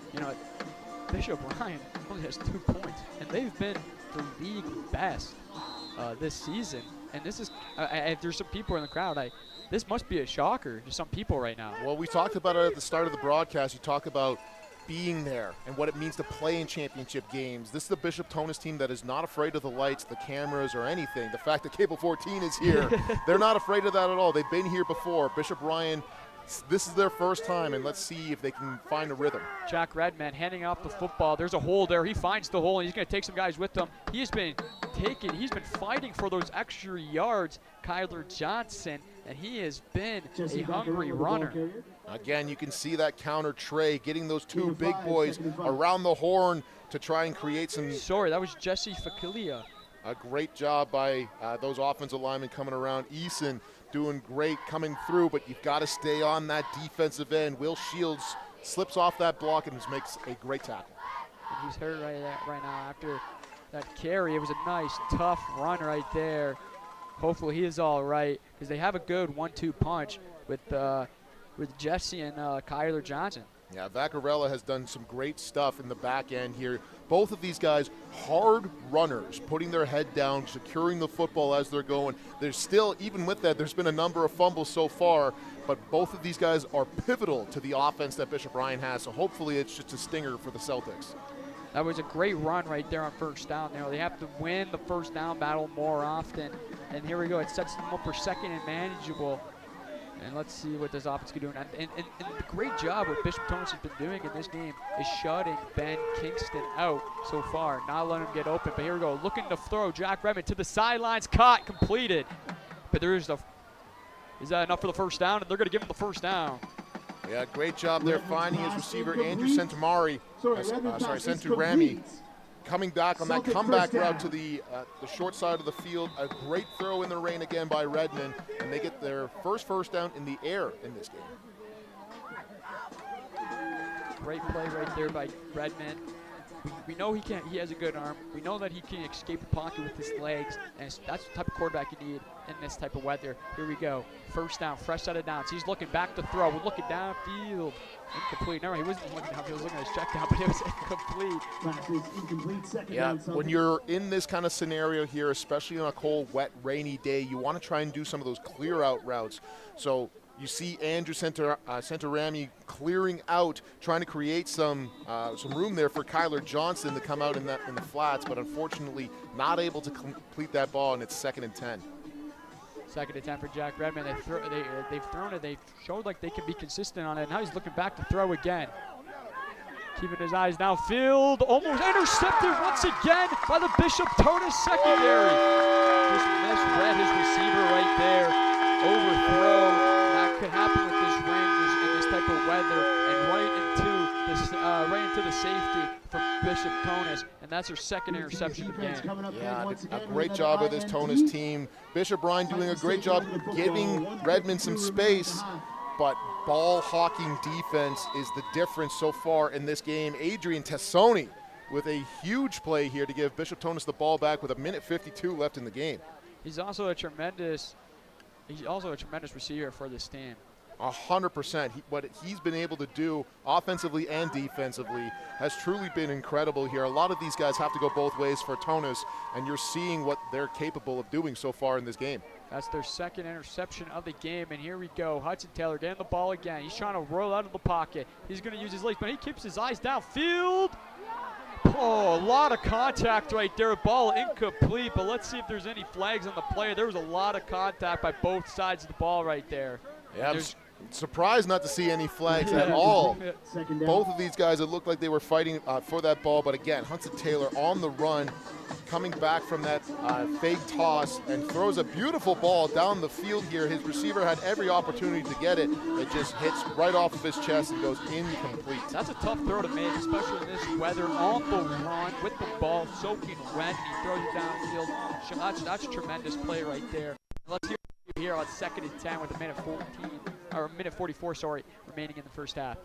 Bishop Ryan only has 2 points, and they've been the league best this season. And this is, if there's some people in the crowd, this must be a shocker to some people right now. Well, we talked about it at the start of the broadcast. You talk about being there and what it means to play in championship games. This is the Bishop Tonnos team that is not afraid of the lights, the cameras, or anything. The fact that Cable 14 is here, they're not afraid of that at all. They've been here before. Bishop Ryan, this is their first time, and let's see if they can find a rhythm. Jack Redman handing off the football. There's a hole there. He finds the hole, and he's going to take some guys with him. He's been fighting for those extra yards, Kyler Johnson, and he has been a hungry runner. Again, you can see that counter Trey getting those two big boys around the horn to try and create some. Sorry, that was Jesse Fakilia. A great job by those offensive linemen coming around. Eason doing great coming through, but you've got to stay on that defensive end. Will Shields slips off that block and makes a great tackle. And he's hurt right now after that carry. It was a nice, tough run right there. Hopefully he is all right because they have a good 1-2 punch with Jesse and Kyler Johnson. Yeah, Vaccarella has done some great stuff in the back end here. Both of these guys, hard runners, putting their head down, securing the football as they're going. There's still, even with that, there's been a number of fumbles so far, but both of these guys are pivotal to the offense that Bishop Ryan has, so hopefully it's just a stinger for the Celtics. That was a great run right there on first down. They have to win the first down battle more often. And here we go. It sets them up for second and manageable. And let's see what this offense can do. And the great job what Bishop Tonnos has been doing in this game is shutting Ben Kingston out so far, not letting him get open. But here we go, looking to throw. Jack Redmond to the sidelines, caught, completed. But is that enough for the first down? And they're going to give him the first down. Yeah, great job there finding his receiver, Andrew Centurami, coming back on that comeback route to the short side of the field. A great throw in the rain again by Redmond, and they get their first down in the air in this game. Great play right there by Redmond. We know he has a good arm. We know that he can escape the pocket with his legs, and that's the type of quarterback you need in this type of weather. Here we go. First down, fresh set of downs. He's looking back to throw. We're looking downfield. Incomplete. No, he wasn't looking downfield. He was looking at his check down, but it was incomplete. Yeah, when you're in this kind of scenario here, especially on a cold, wet, rainy day, you want to try and do some of those clear out routes. So you see Andrew Centurami clearing out, trying to create some room there for Kyler Johnson to come out in the flats, but unfortunately not able to complete that ball, and it's 2nd and 10. 2nd and 10 for Jack Redmond. They've thrown it. They've showed like they can be consistent on it. Now he's looking back to throw again. Keeping his eyes downfield. Almost intercepted once again by the Bishop Tonnos secondary. Just misread his receiver right there. Overthrow. That could happen with this rain in this type of weather, and right into the safety from Bishop Tonnos, and that's her second interception of the game. Yeah, a great job of this Tonnos team. Bishop Ryan doing a great job giving Redmond some space, but ball hawking defense is the difference so far in this game. Adrian Tassoni with a huge play here to give Bishop Tonnos the ball back with 1:52 left in the game. He's also a tremendous receiver for this team. 100%. What he's been able to do offensively and defensively has truly been incredible here. A lot of these guys have to go both ways for Tonnos, and you're seeing what they're capable of doing so far in this game. That's their second interception of the game, and here we go. Hudson Taylor getting the ball again. He's trying to roll out of the pocket. He's going to use his legs, but he keeps his eyes downfield. Oh, a lot of contact right there. Ball incomplete, but let's see if there's any flags on the play. There was a lot of contact by both sides of the ball right there. Yeah, I'm surprised not to see any flags at all. Both of these guys, it looked like they were fighting for that ball, but again, Hudson Taylor on the run, coming back from that fake toss, and throws a beautiful ball down the field here. His receiver had every opportunity to get it. It just hits right off of his chest and goes incomplete. That's a tough throw to make, especially in this weather. On the run with the ball, soaking wet, and he throws it downfield. That's a tremendous play right there. Let's hear here on 2nd and 10 with a minute 44, remaining in the first half.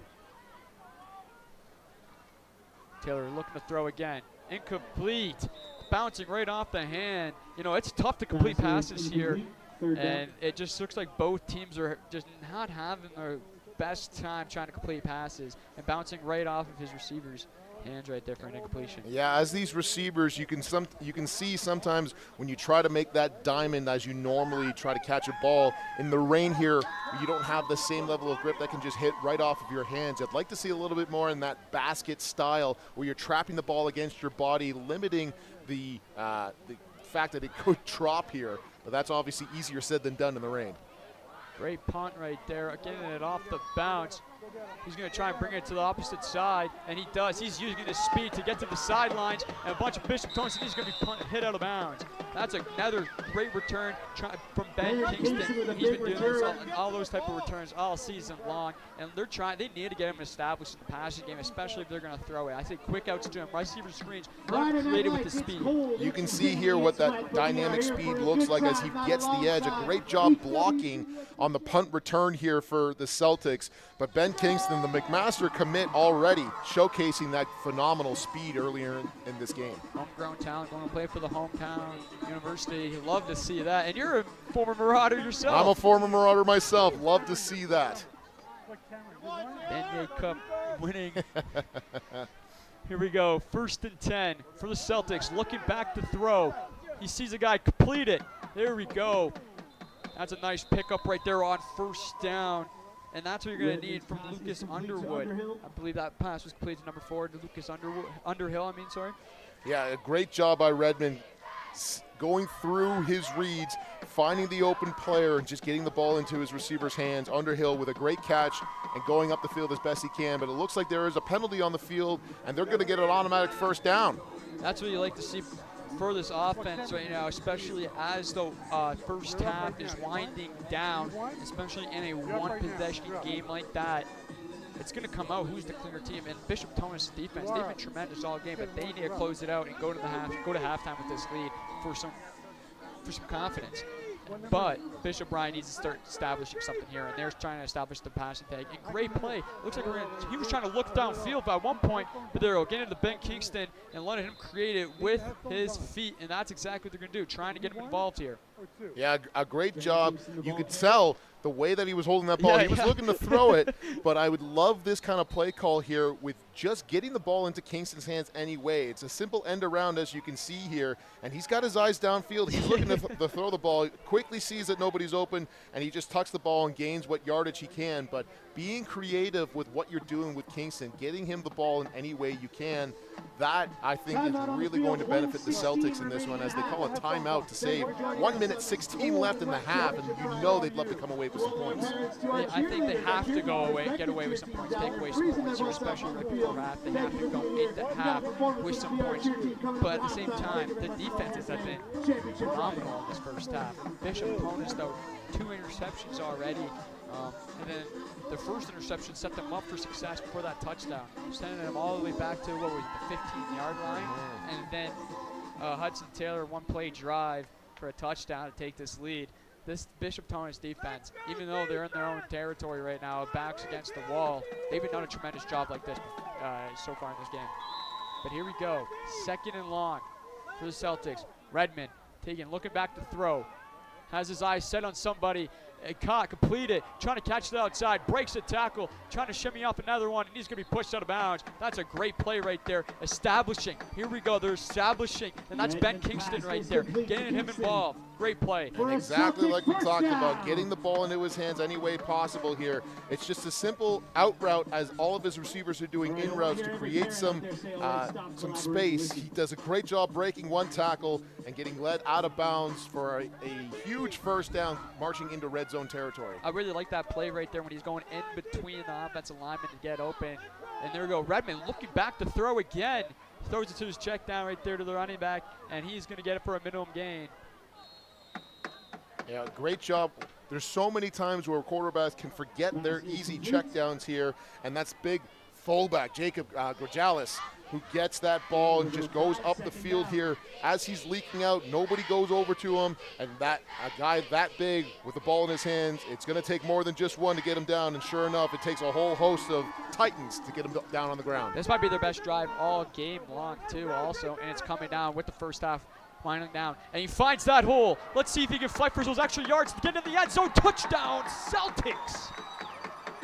Taylor looking to throw again. Incomplete. Bouncing right off the hand. You know, it's tough to complete passes here, and it just looks like both teams are just not having their best time trying to complete passes and bouncing right off of his receivers. Hands right there for an incompletion. Yeah, as these receivers, you can see sometimes when you try to make that diamond as you normally try to catch a ball in the rain here, you don't have the same level of grip that can just hit right off of your hands. I'd like to see a little bit more in that basket style where you're trapping the ball against your body, limiting the fact that it could drop here. But that's obviously easier said than done in the rain. Great punt right there, getting it off the bounce. He's going to try and bring it to the opposite side, and he does. He's using his speed to get to the sidelines, and a bunch of Bishop Tonnos, and he's going to be hit out of bounds. That's another great return from Ben Kingston. He's been doing this all those type of returns all season long, and they need to get him established in the passing game, especially if they're going to throw it. I think quick outs to him, receiver screens, created with the speed. You can see here what that dynamic speed looks like as he gets the edge. A great job blocking on the punt return here for the Celtics, but Ben Kingston, the McMaster commit already, showcasing that phenomenal speed earlier in this game. Homegrown talent going to play for the hometown university. You love to see that. And you're a former Marauder yourself. I'm a former Marauder myself. Love to see that. Ben Cup winning. Here we go. 1st and 10 for the Celtics. Looking back to throw. He sees a guy complete it. There we go. That's a nice pickup right there on 1st down. And that's what you're going to need from Lucas Underwood. I believe that pass was completed to number 4 to Lucas Underhill. Yeah, a great job by Redmond going through his reads, finding the open player, and just getting the ball into his receiver's hands. Underhill with a great catch and going up the field as best he can. But it looks like there is a penalty on the field, and they're going to get an automatic 1st down. That's what you like to see for this offense right now, especially as the first half is winding down, especially in a one-possession game like that. It's going to come out who's the cleaner team. And Bishop Tonnos' defense, they've been tremendous all game, but they need to close it out and go to halftime with this lead for some confidence. But Bishop Bryan needs to start establishing something here, and they're trying to establish the passing tag. And great play. Looks like he was trying to look downfield by one point, but they're getting to Ben Kingston and letting him create it with his feet, and that's exactly what they're going to do, trying to get him involved here. Yeah, a great job. You could tell the way that he was holding that ball. He was looking to throw it, but I would love this kind of play call here with just getting the ball into Kingston's hands anyway. It's a simple end around, as you can see here, and he's got his eyes downfield. He's looking to throw the ball, quickly sees that nobody's open, and he just tucks the ball and gains what yardage he can. But being creative with what you're doing with Kingston, getting him the ball in any way you can, that, I think, is really going to benefit the Celtics in this one, as they call a timeout to save 1 minute 16 left in the half, and you know they'd love to come away with some points. I think they have to get away with some points, take away some points here, especially right before half. They have to go into half with some points. But at the same time, the defenses have been phenomenal in this first half. Bishop Tonnos, though, 2 interceptions already. And then the first interception set them up for success before that touchdown, sending them all the way back to, what was it, the 15-yard line? And then Hudson Taylor, 1-play drive for a touchdown to take this lead. This Bishop Tonnos defense, even though they're in their own territory right now, backs against the wall, they've done a tremendous job like this so far in this game. But here we go, 2nd and long for the Celtics. Redmond looking back to throw, has his eyes set on somebody. Caught, completed, trying to catch it outside, breaks a tackle, trying to shimmy up another one, and he's going to be pushed out of bounds. That's a great play right there, establishing. Here we go, they're establishing, and that's Ben Kingston right there, getting him involved. Great play. And exactly like we talked about, getting the ball into his hands any way possible here. It's just a simple out route, as all of his receivers are doing in routes to create some space. He does a great job breaking one tackle and getting led out of bounds for a huge 1st down, marching into red zone territory. I really like that play right there when he's going in between the offensive linemen to get open. And there we go, Redmond looking back to throw again. Throws it to his check down right there to the running back, and he's going to get it for a minimum gain. Yeah, great job. There's so many times where quarterbacks can forget their easy checkdowns here, and that's big fullback Jacob Grajalis, who gets that ball and just goes up the field here as he's leaking out. Nobody goes over to him, and a guy that big with the ball in his hands, it's going to take more than just one to get him down, and sure enough, it takes a whole host of Titans to get him down on the ground. This might be their best drive all game long, too, also, and it's coming down with the first half winding down, and he finds that hole. Let's see if he can fight for those extra yards to get in the end zone. Touchdown, Celtics!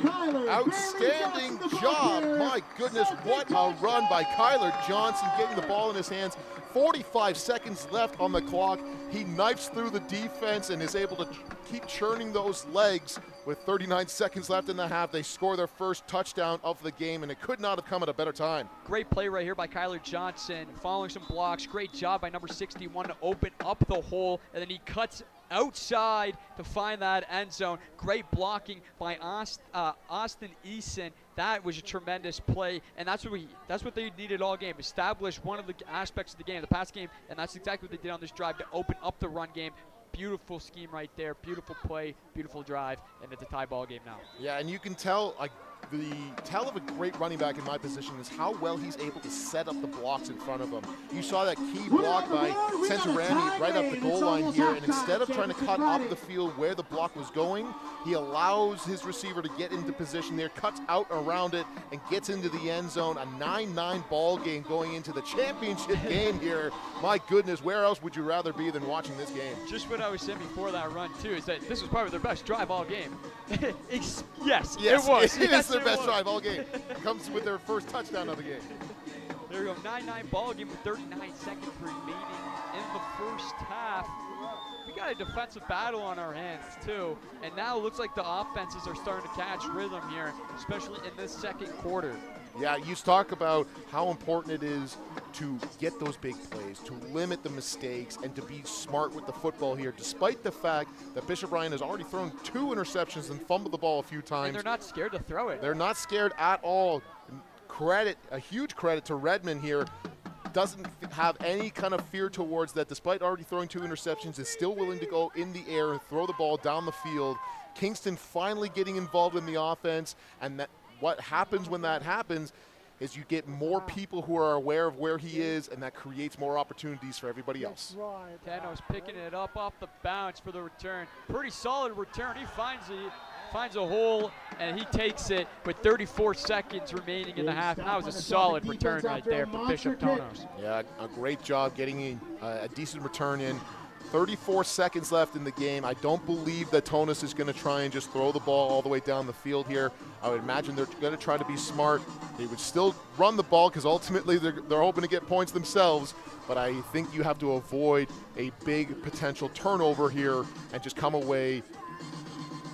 Outstanding job. My goodness, what a run by Kyler Johnson, getting the ball in his hands. 45 seconds left on the clock. He knifes through the defense and is able to keep churning those legs. With 39 seconds left in the half, they score their first touchdown of the game, and it could not have come at a better time. Great play right here by Kyler Johnson, following some blocks. Great job by number 61 to open up the hole, and then he cuts outside to find that end zone. Great blocking by Austin Eason. That was a tremendous play, and that's what they needed all game. Establish one of the aspects of the game, the pass game, and that's exactly what they did on this drive to open up the run game. Beautiful scheme right there, beautiful play, beautiful drive, and it's a tie ball game now. Yeah, and you can tell, like, the tell of a great running back in my position is how well he's able to set up the blocks in front of him. You saw that key block by Centurani right up the goal line here, and instead of trying to cut up the field where the block was going, he allows his receiver to get into position there, cuts out around it, and gets into the end zone. A 9-9 ball game going into the championship game here. My goodness, where else would you rather be than watching this game? Just what I was saying before that run, too, is that this was probably their best drive all game. Yes, it was. It is their best drive all game. Comes with their first touchdown of the game. There we go, 9-9 ball game with 39 seconds remaining in the first half. We got a defensive battle on our hands, too. And now it looks like the offenses are starting to catch rhythm here, especially in this second quarter. Yeah, you talk about how important it is to get those big plays, to limit the mistakes, and to be smart with the football here, despite the fact that Bishop Ryan has already thrown 2 interceptions and fumbled the ball a few times. And they're not scared to throw it. They're not scared at all. A huge credit to Redmond here. Doesn't have any kind of fear towards that, despite already throwing 2 interceptions, is still willing to go in the air and throw the ball down the field. Kingston finally getting involved in the offense, and what happens when that happens is you get more people who are aware of where he is, and that creates more opportunities for everybody else. Tonnos picking it up off the bounce for the return. Pretty solid return. He finds a hole, and he takes it with 34 seconds remaining in the half. And that was a solid return right there for Bishop Tonnos. Yeah, a great job getting a decent return in. 34 seconds left in the game. I don't believe that Tonnos is going to try and just throw the ball all the way down the field here. I would imagine they're going to try to be smart. They would still run the ball because ultimately they're hoping to get points themselves. But I think you have to avoid a big potential turnover here and just come away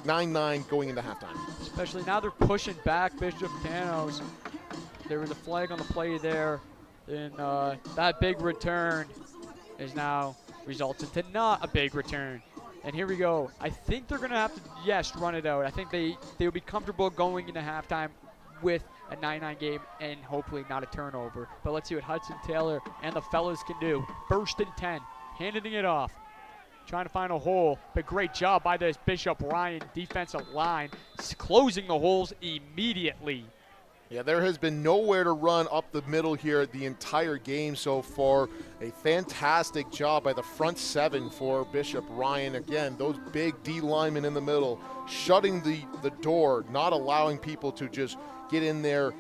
9-9 going into halftime. Especially now they're pushing back Bishop Tonnos. There was a flag on the play there. And that big return is now results into not a big return. And here we go. I think they're going to have to, yes, run it out. I think they will be comfortable going into halftime with a 9-9 game and hopefully not a turnover. But let's see what Hudson Taylor and the fellas can do. 1st and 10, handing it off. Trying to find a hole, but great job by this Bishop Ryan defensive line, closing the holes immediately. Yeah, there has been nowhere to run up the middle here the entire game so far. A fantastic job by the front 7 for Bishop Ryan. Again, those big D linemen in the middle, shutting the door, not allowing people to just get in there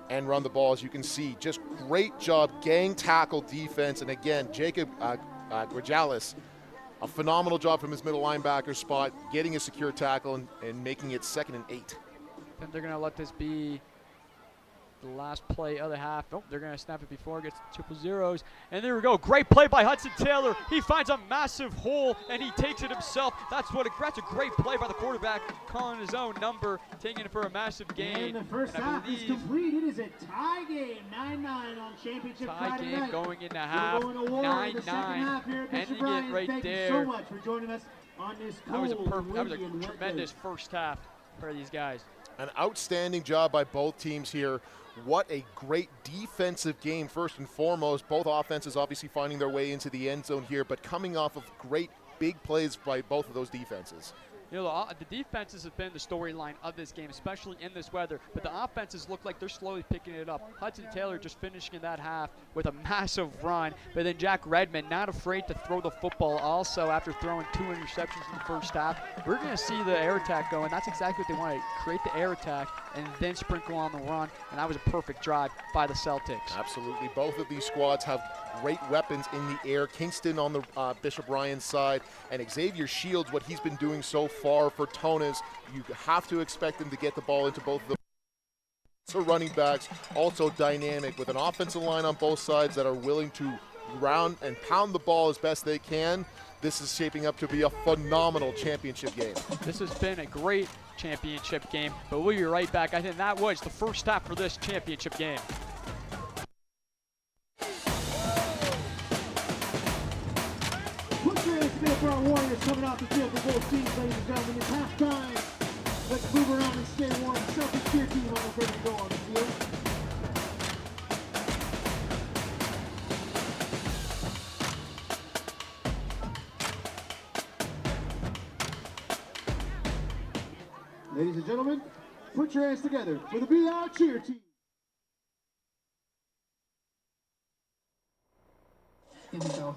and run the ball. As you can see, just great job, gang tackle defense. And again, Jacob Grajalis, a phenomenal job from his middle linebacker spot, getting a secure tackle and making it 2nd and 8. Then they're going to let this be the last play of the half. Nope, they're going to snap it before it gets triple zeros. And there we go. Great play by Hudson Taylor. He finds a massive hole, and he takes it himself. That's a great play by the quarterback, calling his own number, taking it for a massive gain. And the first half is complete. It is a tie game, 9-9 on championship tie Friday game night. going into half, 9-9. Ending it right Thank there. you so much for joining us on this That was a windy and wet tremendous day. first half for these guys. An outstanding job by both teams here. What a great defensive game, first and foremost. Both offenses obviously finding their way into the end zone here, but coming off of great big plays by both of those defenses. You know, the defenses have been the storyline of this game, especially in this weather. But the offenses look like they're slowly picking it up. Hudson Taylor just finishing that half with a massive run. But then Jack Redmond not afraid to throw the football also after throwing 2 interceptions in the first half. We're going to see the air attack going. That's exactly what they want, to create the air attack and then sprinkle on the run. And that was a perfect drive by the Celtics. Absolutely. Both of these squads have great weapons in the air. Kingston on the Bishop Ryan side, and Xavier Shields, what he's been doing so far for Tonnos. You have to expect them to get the ball into both of the running backs, also dynamic with an offensive line on both sides that are willing to round and pound the ball as best they can. This is shaping up to be a phenomenal championship game. This has been a great championship game, but we'll be right back. I think that was the first stop for this championship game. Put your hands together for our Warriors coming off the field for both teams, ladies and gentlemen. It's halftime. Let's move around and stay warm. Celtics cheer team almost ready to go on the field. Ladies and gentlemen, put your hands together for the Be Our Cheer team. Here we go.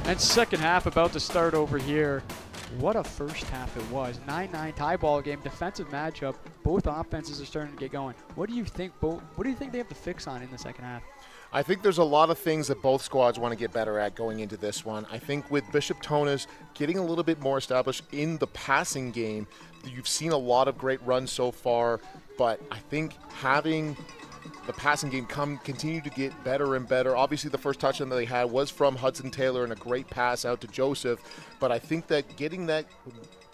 And second half about to start over here. What a first half it was. 9-9 tie ball game, defensive matchup. Both offenses are starting to get going. What do you think they have to fix on in the second half? I think there's a lot of things that both squads want to get better at going into this one. I think with Bishop Tonnos getting a little bit more established in the passing game, you've seen a lot of great runs so far, but I think having the passing game continue to get better and better. Obviously, the first touchdown that they had was from Hudson Taylor and a great pass out to Joseph, but I think that getting that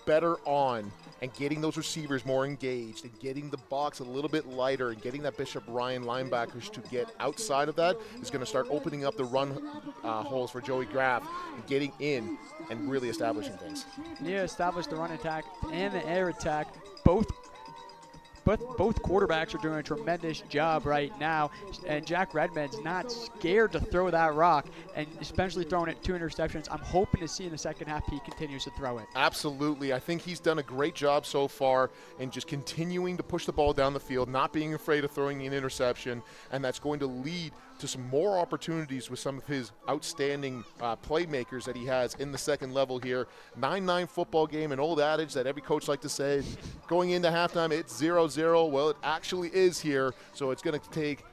better on and getting those receivers more engaged and getting the box a little bit lighter and getting that Bishop Ryan linebackers to get outside of that is going to start opening up the run holes for Joey Graff and getting in and really establishing things. Yeah, establish the run attack and the air attack. Both quarterbacks are doing a tremendous job right now, and Jack Redmond's not scared to throw that rock, and especially throwing it 2 interceptions. I'm hoping to see in the second half he continues to throw it. Absolutely. I think he's done a great job so far in just continuing to push the ball down the field, not being afraid of throwing an interception, and that's going to lead to some more opportunities with some of his outstanding playmakers that he has in the second level here. 9-9 football game, an old adage that every coach likes to say, going into halftime, it's 0-0. Well, it actually is here, so it's going to take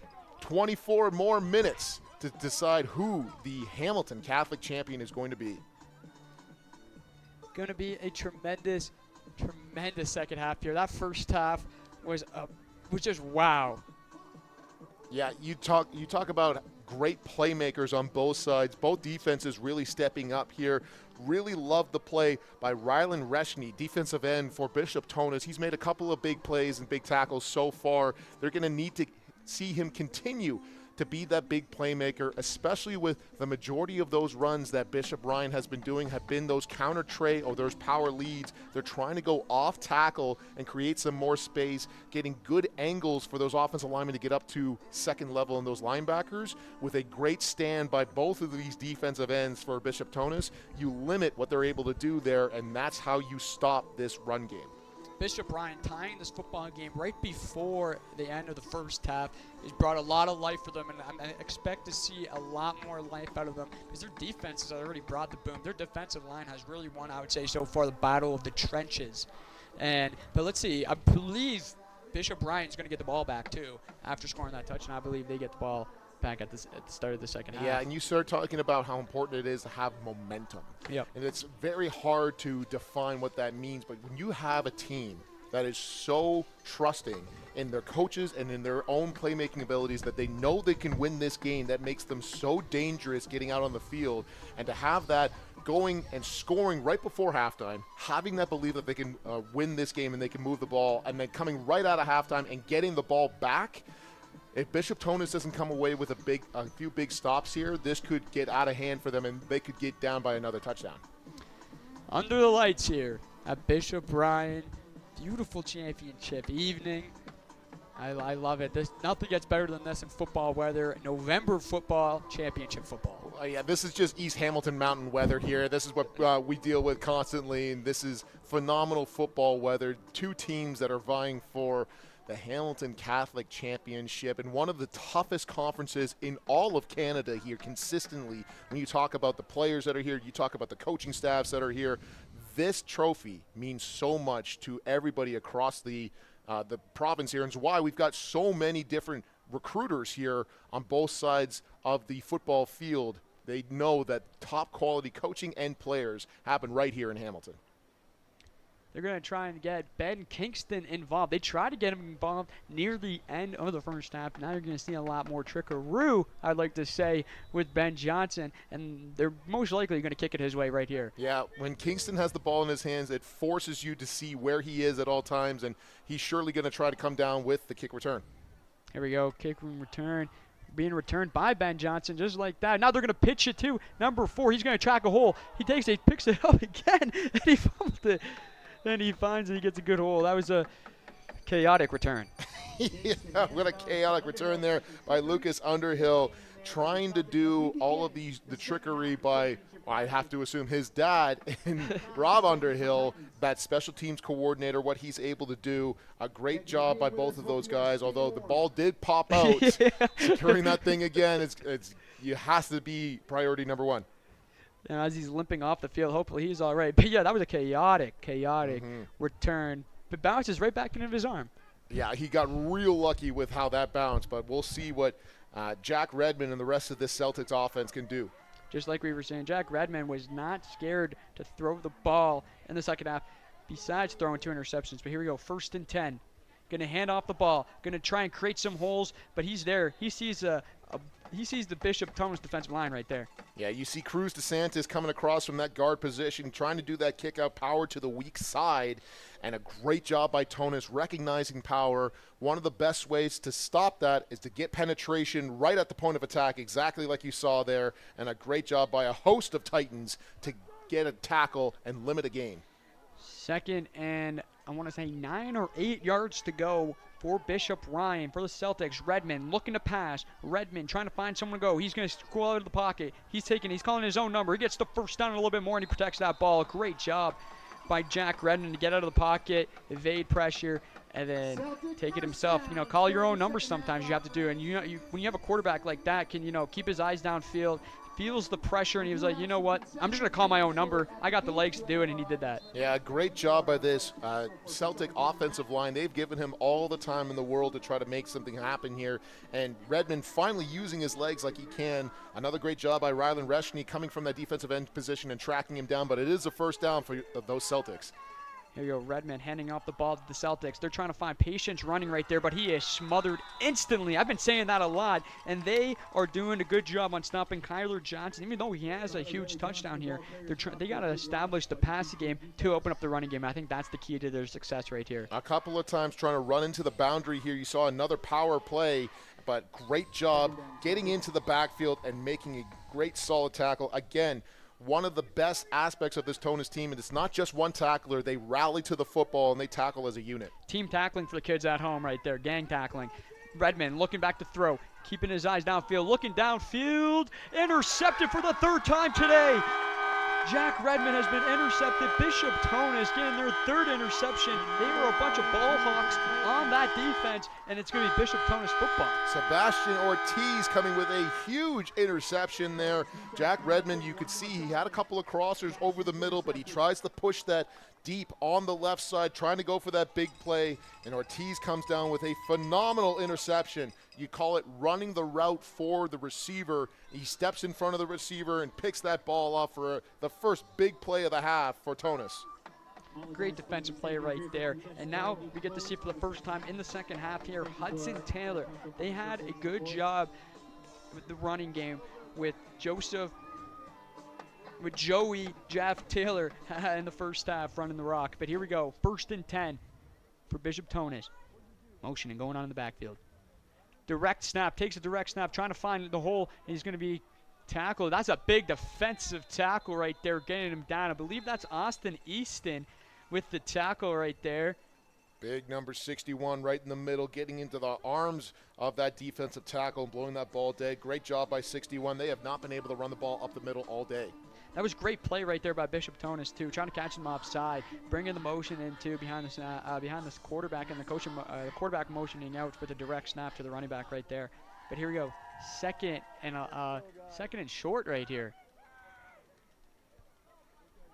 24 more minutes to decide who the Hamilton Catholic champion is going to be. Going to be a tremendous second half here. That first half was just wow. Yeah, you talk about great playmakers on both sides. Both defenses really stepping up here. Really love the play by Rylan Reshny, defensive end for Bishop Tonnos. He's made a couple of big plays and big tackles so far. They're going to need to see him continue to be that big playmaker, especially with the majority of those runs that Bishop Ryan has been doing have been those counter tray or those power leads. They're trying to go off tackle and create some more space, getting good angles for those offensive linemen to get up to second level in those linebackers. With a great stand by both of these defensive ends for Bishop Tonnos, you limit what they're able to do there, and that's how you stop this run game. Bishop Ryan tying this football game right before the end of the first half has brought a lot of life for them, and I expect to see a lot more life out of them because their defense has already brought the boom. Their defensive line has really won, I would say, so far the battle of the trenches. But let's see, I believe Bishop Ryan's going to get the ball back too after scoring that touchdown. I believe they get the ball back at the start of the second half. Yeah, and you start talking about how important it is to have momentum. Yep. And it's very hard to define what that means, but when you have a team that is so trusting in their coaches and in their own playmaking abilities that they know they can win this game, that makes them so dangerous getting out on the field, and to have that going and scoring right before halftime, having that belief that they can win this game and they can move the ball, and then coming right out of halftime and getting the ball back. If Bishop Tonnos doesn't come away with a few big stops here, this could get out of hand for them and they could get down by another touchdown. Under the lights here at Bishop Ryan, beautiful championship evening. I love it. Nothing gets better than this in football weather. November football, championship football. Yeah, this is just East Hamilton mountain weather here. This is what we deal with constantly, and this is phenomenal football weather. Two teams that are vying for the Hamilton Catholic Championship and one of the toughest conferences in all of Canada here consistently. When you talk about the players that are here, you talk about the coaching staffs that are here. This trophy means so much to everybody across the province here, and it's why we've got so many different recruiters here on both sides of the football field. They know that top quality coaching and players happen right here in Hamilton. They're going to try and get Ben Kingston involved. They tried to get him involved near the end of the first half. Now you're going to see a lot more trickaroo, I'd like to say, with Ben Johnson, and they're most likely going to kick it his way right here. Yeah, when Kingston has the ball in his hands, it forces you to see where he is at all times, and he's surely going to try to come down with the kick return. Here we go, kick return. Being returned by Ben Johnson, just like that. Now they're going to pitch it to number 4. He's going to track a hole. He picks it up again, and he fumbled it. Then he finds it. He gets a good hole. That was a chaotic return. Yeah, what a chaotic return there by Lucas Underhill, trying to do all of the trickery by, I have to assume, his dad and Rob Underhill, that special teams coordinator, what he's able to do. A great job by both of those guys, although the ball did pop out. Yeah. Securing that thing again, it has to be priority number 1. And as he's limping off the field, hopefully he's all right. But yeah, that was a chaotic return. But bounces right back into his arm. Yeah, he got real lucky with how that bounced, but we'll see what Jack Redmond and the rest of this Celtics offense can do. Just like we were saying, Jack Redmond was not scared to throw the ball in the second half, besides throwing 2 interceptions. But here we go, 1st and 10. Going to hand off the ball, going to try and create some holes, but he's there. He sees the Bishop Tonnos defensive line right there. Yeah, you see Cruz DeSantis coming across from that guard position, trying to do that kick out power to the weak side, and a great job by Tonnos recognizing power. One of the best ways to stop that is to get penetration right at the point of attack, exactly like you saw there, and a great job by a host of Titans to get a tackle and limit a gain. 2nd and I want to say 9 or 8 yards to go for Bishop Ryan for the Celtics. Redmond looking to pass. Redmond trying to find someone to go. He's going to scroll out of the pocket. He's calling his own number. He gets the first down a little bit more, and he protects that ball. Great job by Jack Redmond to get out of the pocket, evade pressure, and then take it himself. Call your own number sometimes you have to do. And when you have a quarterback like that, can keep his eyes downfield, feels the pressure, and he was like, you know what, I'm just going to call my own number. I got the legs to do it, and he did that. Yeah, great job by this Celtic offensive line. They've given him all the time in the world to try to make something happen here, and Redmond finally using his legs like he can. Another great job by Rylan Reshny coming from that defensive end position and tracking him down, but it is a first down for those Celtics. Here you go, Redmond handing off the ball to the Celtics. They're trying to find patience running right there, but he is smothered instantly. I've been saying that a lot, and they are doing a good job on stopping Kyler Johnson. Even though he has a huge touchdown here, they got to establish the passing game to open up the running game. I think that's the key to their success right here. A couple of times trying to run into the boundary here. You saw another power play, but great job getting into the backfield and making a great solid tackle. Again, one of the best aspects of this Tonnos team, and it's not just one tackler. They rally to the football, and they tackle as a unit. Team tackling for the kids at home right there, gang tackling. Redmond looking back to throw, keeping his eyes downfield, looking downfield, intercepted for the 3rd time today. Jack Redmond has been intercepted. Bishop Tonnos getting their 3rd interception. They were a bunch of ball hawks on that defense, and it's going to be Bishop Tonnos football. Sebastian Ortiz coming with a huge interception there. Jack Redmond, you could see he had a couple of crossers over the middle, but he tries to push that deep on the left side, trying to go for that big play, and Ortiz comes down with a phenomenal interception. You call it running the route for the receiver. He steps in front of the receiver and picks that ball off for the first big play of the half for Tonnos. Great defensive play right there. And now we get to see for the first time in the second half here, Hudson Taylor. They had a good job with the running game with Joey Jeff Taylor in the first half running the rock. But here we go, 1st and 10 for Bishop Tonnos. Motioning going on in the backfield. Direct snap, takes a direct snap, trying to find the hole, and he's going to be tackled. That's a big defensive tackle right there, getting him down. I believe that's Austin Easton with the tackle right there. Big number 61 right in the middle, getting into the arms of that defensive tackle and blowing that ball dead. Great job by 61. They have not been able to run the ball up the middle all day. That was great play right there by Bishop Tonnos too, trying to catch him offside, bringing the motion into behind this quarterback, and the quarterback motioning out with a direct snap to the running back right there. But here we go, second and short right here.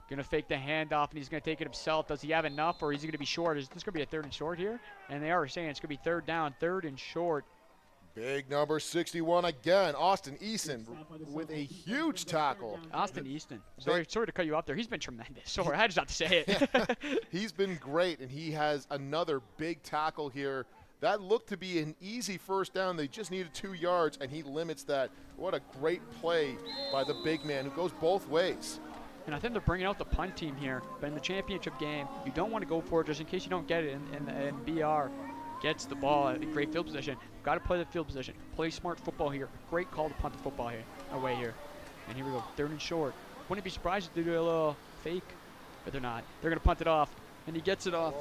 Gonna fake the handoff, and he's gonna take it himself. Does he have enough, or is he gonna be short? Is this gonna be a 3rd and short here? And they are saying it's gonna be 3rd down, 3rd and short. Big number 61 again, Austin Easton with a huge tackle. Austin Easton. Sorry to cut you off there. He's been tremendous. Sorry, I just have to say it. Yeah. He's been great, and he has another big tackle here. That looked to be an easy first down. They just needed 2 yards, and he limits that. What a great play by the big man who goes both ways. And I think they're bringing out the punt team here. But in the championship game, you don't want to go for it just in case you don't get it. And BR gets the ball at a great field position. Got to play the field position. Play smart football here. Great call to punt the football here, away here. And here we go, 3rd and short. Wouldn't be surprised if they do a little fake, but they're not. They're going to punt it off, and he gets it off.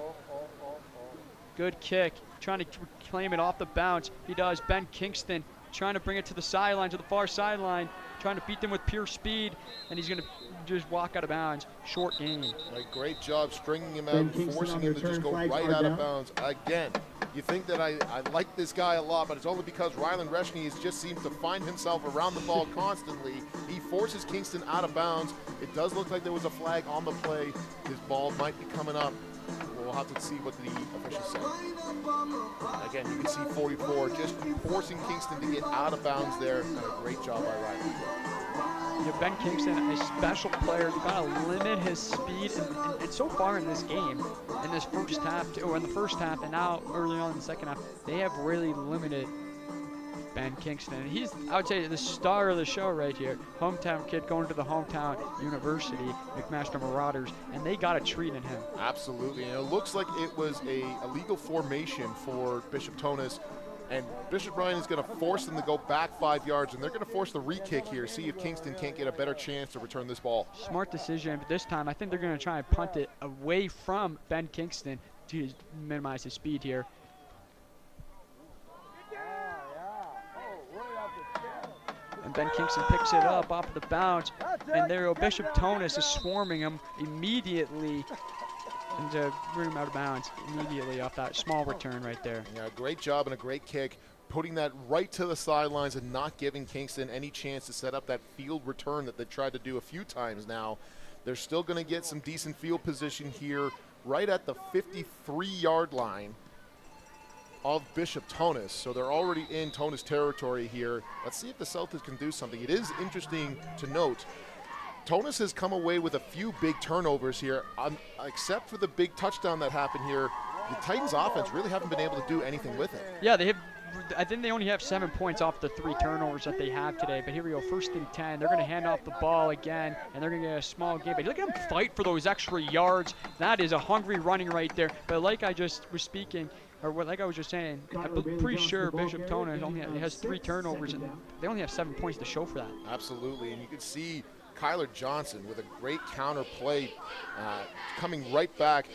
Good kick, trying to claim it off the bounce. He does. Ben Kingston trying to bring it to the sideline, to the far sideline, trying to beat them with pure speed, and he's going to just walk out of bounds. Short gain. Great job stringing him out and forcing him to just go right out of bounds. Again, you think that I like this guy a lot, but it's only because Rylan Reshny just seems to find himself around the ball constantly. He forces Kingston out of bounds. It does look like there was a flag on the play. His ball might be coming up. We'll have to see what the officials say. Again, you can see 44 just forcing Kingston to get out of bounds there. And a great job by Rylan. Yeah, Ben Kingston, a special player, got to limit his speed, and so far in this game, in this first half, or in the first half, and now early on in the second half, they have really limited Ben Kingston. And he's, I would say, the star of the show right here. Hometown kid going to the hometown university, McMaster Marauders, and they got a treat in him. Absolutely, and it looks like it was a illegal formation for Bishop Tonnos. And Bishop Ryan is going to force them to go back 5 yards, and they're going to force the re-kick here, see if Kingston can't get a better chance to return this ball. Smart decision, but this time I think they're going to try and punt it away from Ben Kingston to minimize his speed here. And Ben Kingston picks it up off of the bounce, and there Bishop Tonnos is swarming him immediately. And to bring him out of bounds immediately off that small return right there. Yeah, great job and a great kick, putting that right to the sidelines and not giving Kingston any chance to set up that field return that they tried to do a few times now. They're still going to get some decent field position here right at the 53-yard line of Bishop Tonnos. So they're already in Tonnos territory here. Let's see if the Celtics can do something. It is interesting to note Tonnos has come away with a few big turnovers here. Except for the big touchdown that happened here, the Titans offense really haven't been able to do anything with it. Yeah, they have. I think they only have 7 points off the 3 turnovers that they have today. But here we go, 1st and 10. They're going to hand off the ball again, and they're going to get a small gain. But look at them fight for those extra yards. That is a hungry running right there. But like I just was speaking, or like I was just saying, I'm pretty sure Bishop Tonnos only has 3 turnovers, and they only have 7 points to show for that. Absolutely, and you can see Kyler Johnson with a great counter play, coming right back.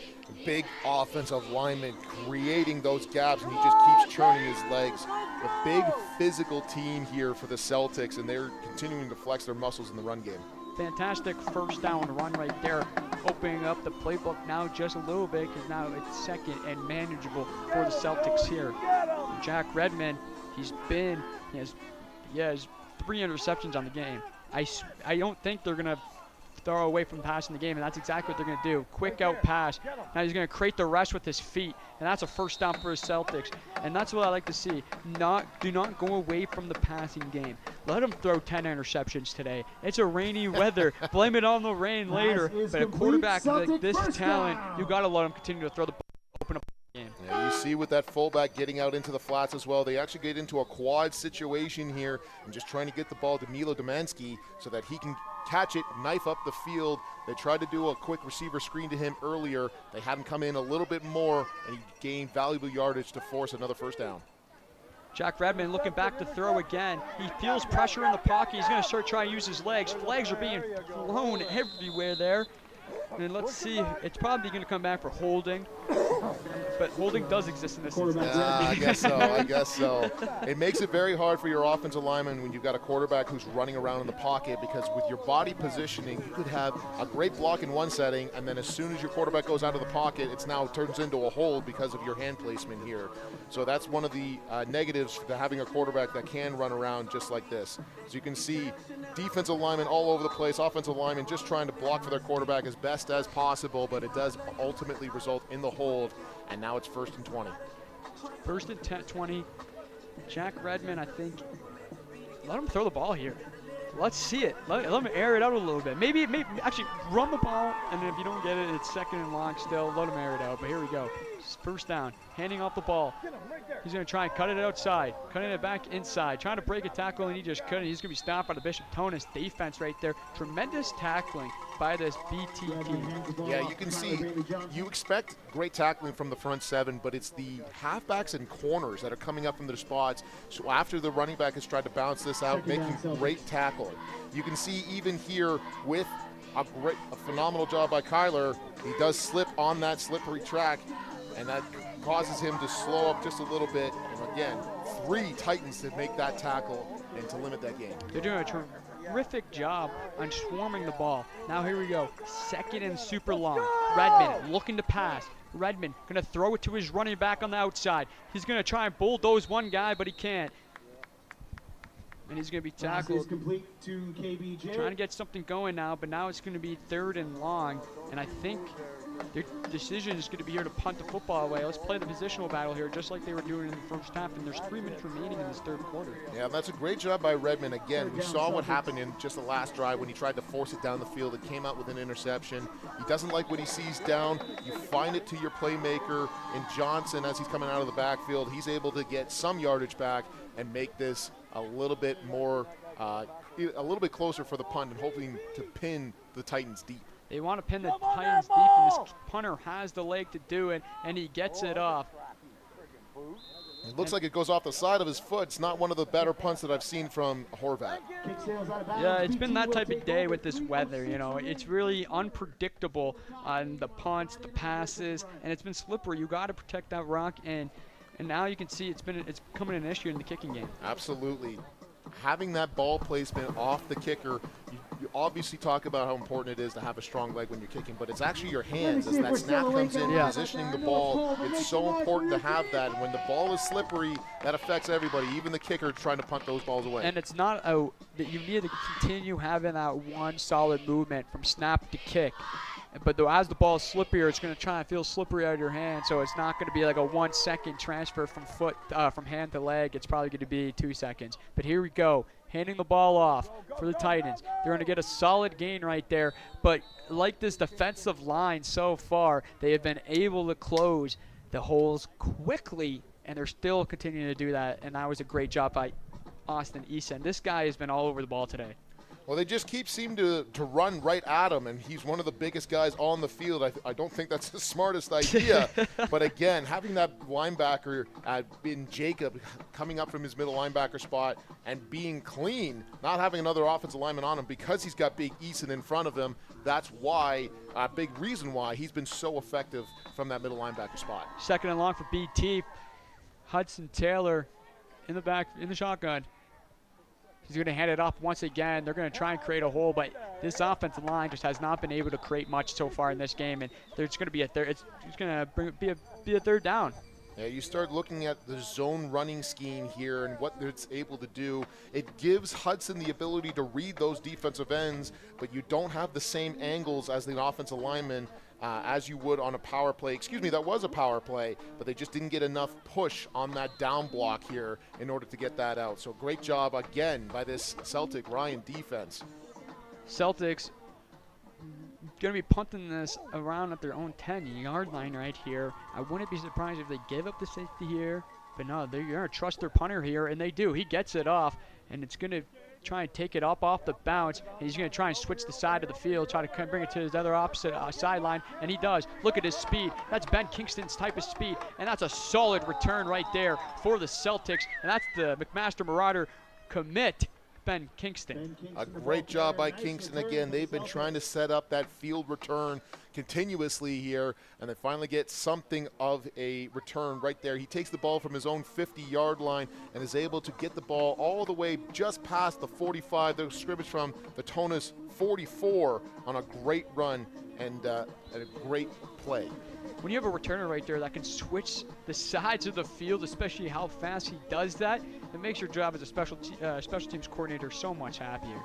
Big offensive lineman creating those gaps, and he just keeps churning his legs. A big physical team here for the Celtics, and they're continuing to flex their muscles in the run game. Fantastic 1st down run right there, opening up the playbook now just a little bit, because now it's second and manageable for the Celtics here. Jack Redmond, he has 3 interceptions on the game. I don't think they're going to throw away from passing the game, and that's exactly what they're going to do. Quick out pass. Now he's going to create the rush with his feet, and that's a 1st down for the Celtics. And that's what I like to see. Do not go away from the passing game. Let them throw 10 interceptions today. It's a rainy weather. Blame it on the rain later. But a quarterback like this talent, you got to let him continue to throw the ball, open up the game. Yeah, you see with that fullback getting out into the flats as well, they actually get into a quad situation here and just trying to get the ball to Milo Domanski so that he can catch it, knife up the field. They tried to do a quick receiver screen to him earlier. They had him come in a little bit more, and he gained valuable yardage to force another 1st down. Jack Redmond looking back to throw again. He feels pressure in the pocket. He's going to start trying to use his legs. Flags are being thrown everywhere there. And let's see, it's probably going to come back for holding. But holding does exist in this instance. I guess so. It makes it very hard for your offensive lineman when you've got a quarterback who's running around in the pocket, because with your body positioning, you could have a great block in one setting, and then as soon as your quarterback goes out of the pocket, it now turns into a hold because of your hand placement here. So that's one of the negatives to having a quarterback that can run around just like this. So you can see defensive linemen all over the place, offensive linemen just trying to block for their quarterback as best as possible, but it does ultimately result in the hold, and now it's 1st and 20. 1st and 20. Jack Redmond, I think, let him throw the ball here. Let's see it. Let him air it out a little bit. Maybe actually run the ball, and then if you don't get it, it's 2nd and long still. Let him air it out. But here we go. 1st down. Handing off the ball. He's going to try and cut it outside. Cutting it back inside. Trying to break a tackle, and he just couldn't. He's going to be stopped by the Bishop Tonnos defense right there. Tremendous tackling by this BT team. Yeah, you can see, you expect great tackling from the front 7, but it's the halfbacks and corners that are coming up from their spots. So after the running back has tried to bounce this out, making great tackling. You can see even here with a phenomenal job by Kyler, he does slip on that slippery track, and that causes him to slow up just a little bit. And again, 3 Titans to make that tackle and to limit that game. They're doing a terrific job on swarming the ball. Now here we go. 2nd and super long. Redmond looking to pass. Redmond going to throw it to his running back on the outside. He's going to try and bulldoze one guy, but he can't. And he's going to be tackled. Complete to KBJ. Trying to get something going now, but now it's going to be 3rd and long. And I think their decision is going to be here to punt the football away. Let's play the positional battle here, just like they were doing in the first half. And there's 3 minutes remaining in this 3rd quarter. Yeah, that's a great job by Redmond. Again, we saw what happened in just the last drive when he tried to force it down the field. It came out with an interception. He doesn't like what he sees down. You find it to your playmaker in Johnson as he's coming out of the backfield. He's able to get some yardage back and make this a little bit more, a little bit closer for the punt and hoping to pin the Titans deep. They want to pin the Titans deep, and this punter has the leg to do it, and he gets it off. It looks like it goes off the side of his foot. It's not one of the better punts that I've seen from Horvat. Yeah, it's been that type of day with this weather, you know. It's really unpredictable on the punts, the passes, and it's been slippery. You got to protect that rock, and now you can see it's becoming an issue in the kicking game. Absolutely. Having that ball placement off the kicker, you obviously talk about how important it is to have a strong leg when you're kicking, but it's actually your hands as that snap comes in, positioning the ball. It's so important to have that. And when the ball is slippery, that affects everybody, even the kicker trying to punt those balls away. And it's not that you need to continue having that one solid movement from snap to kick. But as the ball is slippier, it's going to try and feel slippery out of your hand, so it's not going to be like a 1 second transfer from hand to leg. It's probably going to be 2 seconds. But here we go, handing the ball off for the Titans. They're going to get a solid gain right there. But like this defensive line so far, they have been able to close the holes quickly, and they're still continuing to do that. And that was a great job by Austin Eason. This guy has been all over the ball today. Well, they just seem to run right at him, and he's one of the biggest guys on the field. I don't think that's the smartest idea. But again, having that linebacker in Jacob coming up from his middle linebacker spot and being clean, not having another offensive lineman on him because he's got big Eason in front of him, that's why, a big reason why he's been so effective from that middle linebacker spot. 2nd and long for BT. Hudson Taylor in the shotgun. He's going to hand it off once again. They're going to try and create a hole, but this offensive line just has not been able to create much so far in this game, and there's going to be a third. It's going to be a 3rd down. Yeah, you start looking at the zone running scheme here and what it's able to do. It gives Hudson the ability to read those defensive ends, but you don't have the same angles as the offensive lineman as you would on a power play. Excuse me, that was a power play, but they just didn't get enough push on that down block here in order to get that out. So great job again by this Celtic Ryan defense. Celtics going to be punting this around at their own 10-yard line right here. I wouldn't be surprised if they gave up the safety here, but no, they're going to trust their punter here, and they do. He gets it off, and it's going to try and take it up off the bounce, and he's going to try and switch the side of the field, try to bring it to his other opposite sideline, and he does. Look at his speed. That's Ben Kingston's type of speed, and that's a solid return right there for the Celtics, and that's the McMaster Marauder commit, Ben Kingston. A great job by Kingston again. They've been trying to set up that field return continuously here, and they finally get something of a return right there. He takes the ball from his own 50-yard line and is able to get the ball all the way just past the 45, the scrimmage from the Tonnos 44 on a great run and a great play. When you have a returner right there that can switch the sides of the field, especially how fast he does that, it makes your job as a special teams coordinator so much happier.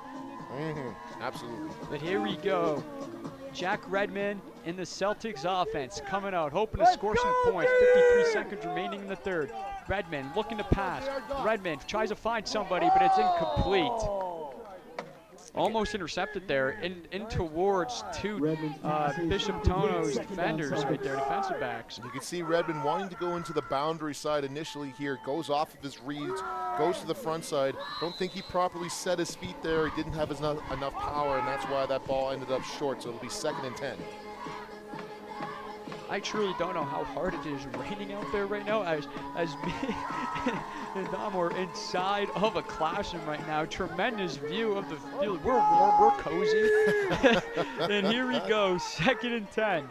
Absolutely. But here we go. Jack Redmond in the Celtics offense coming out, hoping to score some points. 53 seconds remaining in the 3rd. Redmond looking to pass. Redmond tries to find somebody, but it's incomplete. Almost intercepted there, in towards 2 Bishop Tonnos defenders right there, defensive backs. You can see Redmond wanting to go into the boundary side initially here, goes off of his reads, goes to the front side. Don't think he properly set his feet there. He didn't have enough power, and that's why that ball ended up short, so it'll be 2nd and 10. I truly don't know how hard it is raining out there right now. As me and Dom are inside of a classroom right now. Tremendous view of the field. We're warm, we're cozy. And here we go, 2nd and 10.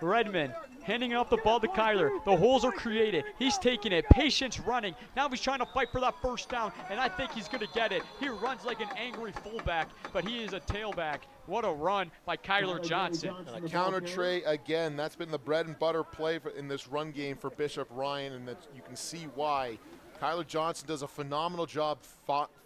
Redmond handing off the ball to Kyler. The holes are created. He's taking it. Patience running. Now he's trying to fight for that first down, and I think he's going to get it. He runs like an angry fullback, but he is a tailback. What a run by Kyler Johnson. And a counter tray again. That's been the bread and butter play in this run game for Bishop Ryan, and that you can see why. Kyler Johnson does a phenomenal job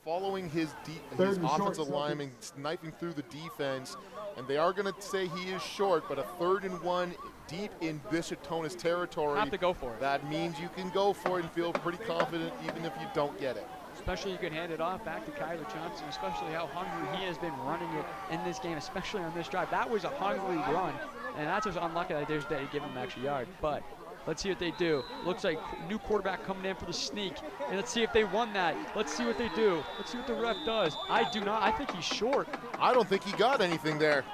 following his offensive lineman, sniping through the defense. And they are going to say he is short, but a 3rd and 1 deep in Bishop Tonnos territory. Have to go for it. That means you can go for it and feel pretty confident even if you don't get it. Especially you can hand it off back to Kyler Johnson, especially how hungry he has been running it in this game, especially on this drive. That was a hungry run, and that's just unlucky that they give him an extra yard. But let's see what they do. Looks like new quarterback coming in for the sneak. And let's see if they won that. Let's see what they do. Let's see what the ref does. I do not. I think he's short. I don't think he got anything there.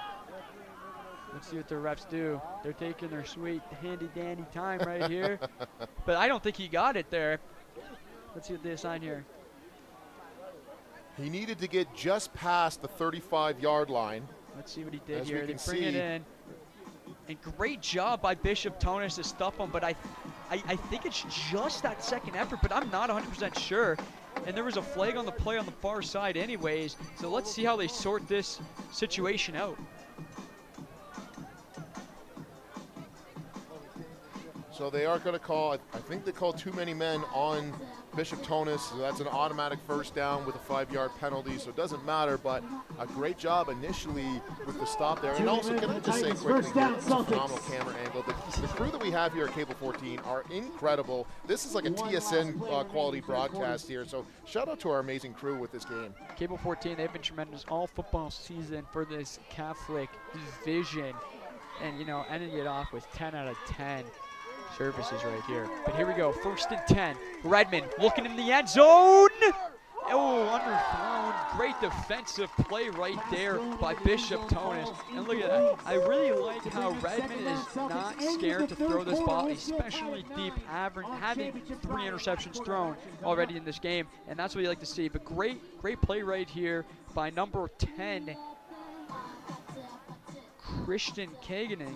Let's see what the refs do. They're taking their sweet handy-dandy time right here. But I don't think he got it there. Let's see what they assign here. He needed to get just past the 35-yard line. Let's see what he did here. They bring it in. And great job by Bishop Tonnos to stuff him, but I think it's just that second effort, but I'm not 100% sure. And there was a flag on the play on the far side anyways, so let's see how they sort this situation out. So they are going to call, I think they called too many men on Bishop Tonnos, so that's an automatic first down with a 5-yard penalty, so it doesn't matter, but a great job initially with the stop there. And also, can I just say quickly, it's a phenomenal camera angle. The crew that we have here at Cable 14 are incredible. This is like a TSN quality broadcast here, so shout out to our amazing crew with this game. Cable 14, they've been tremendous all football season for this Catholic division, and, you know, ending it off with 10 out of 10. Services right here. But here we go, 1st and 10. Redmond looking in the end zone. Oh, underthrown. Great defensive play right there by Bishop Tonnos. And look at that. I really like how Redmond is not scared to throw this ball, especially deep, having 3 interceptions thrown already in this game. And that's what you like to see. But great play right here by number 10, Christian Kagening.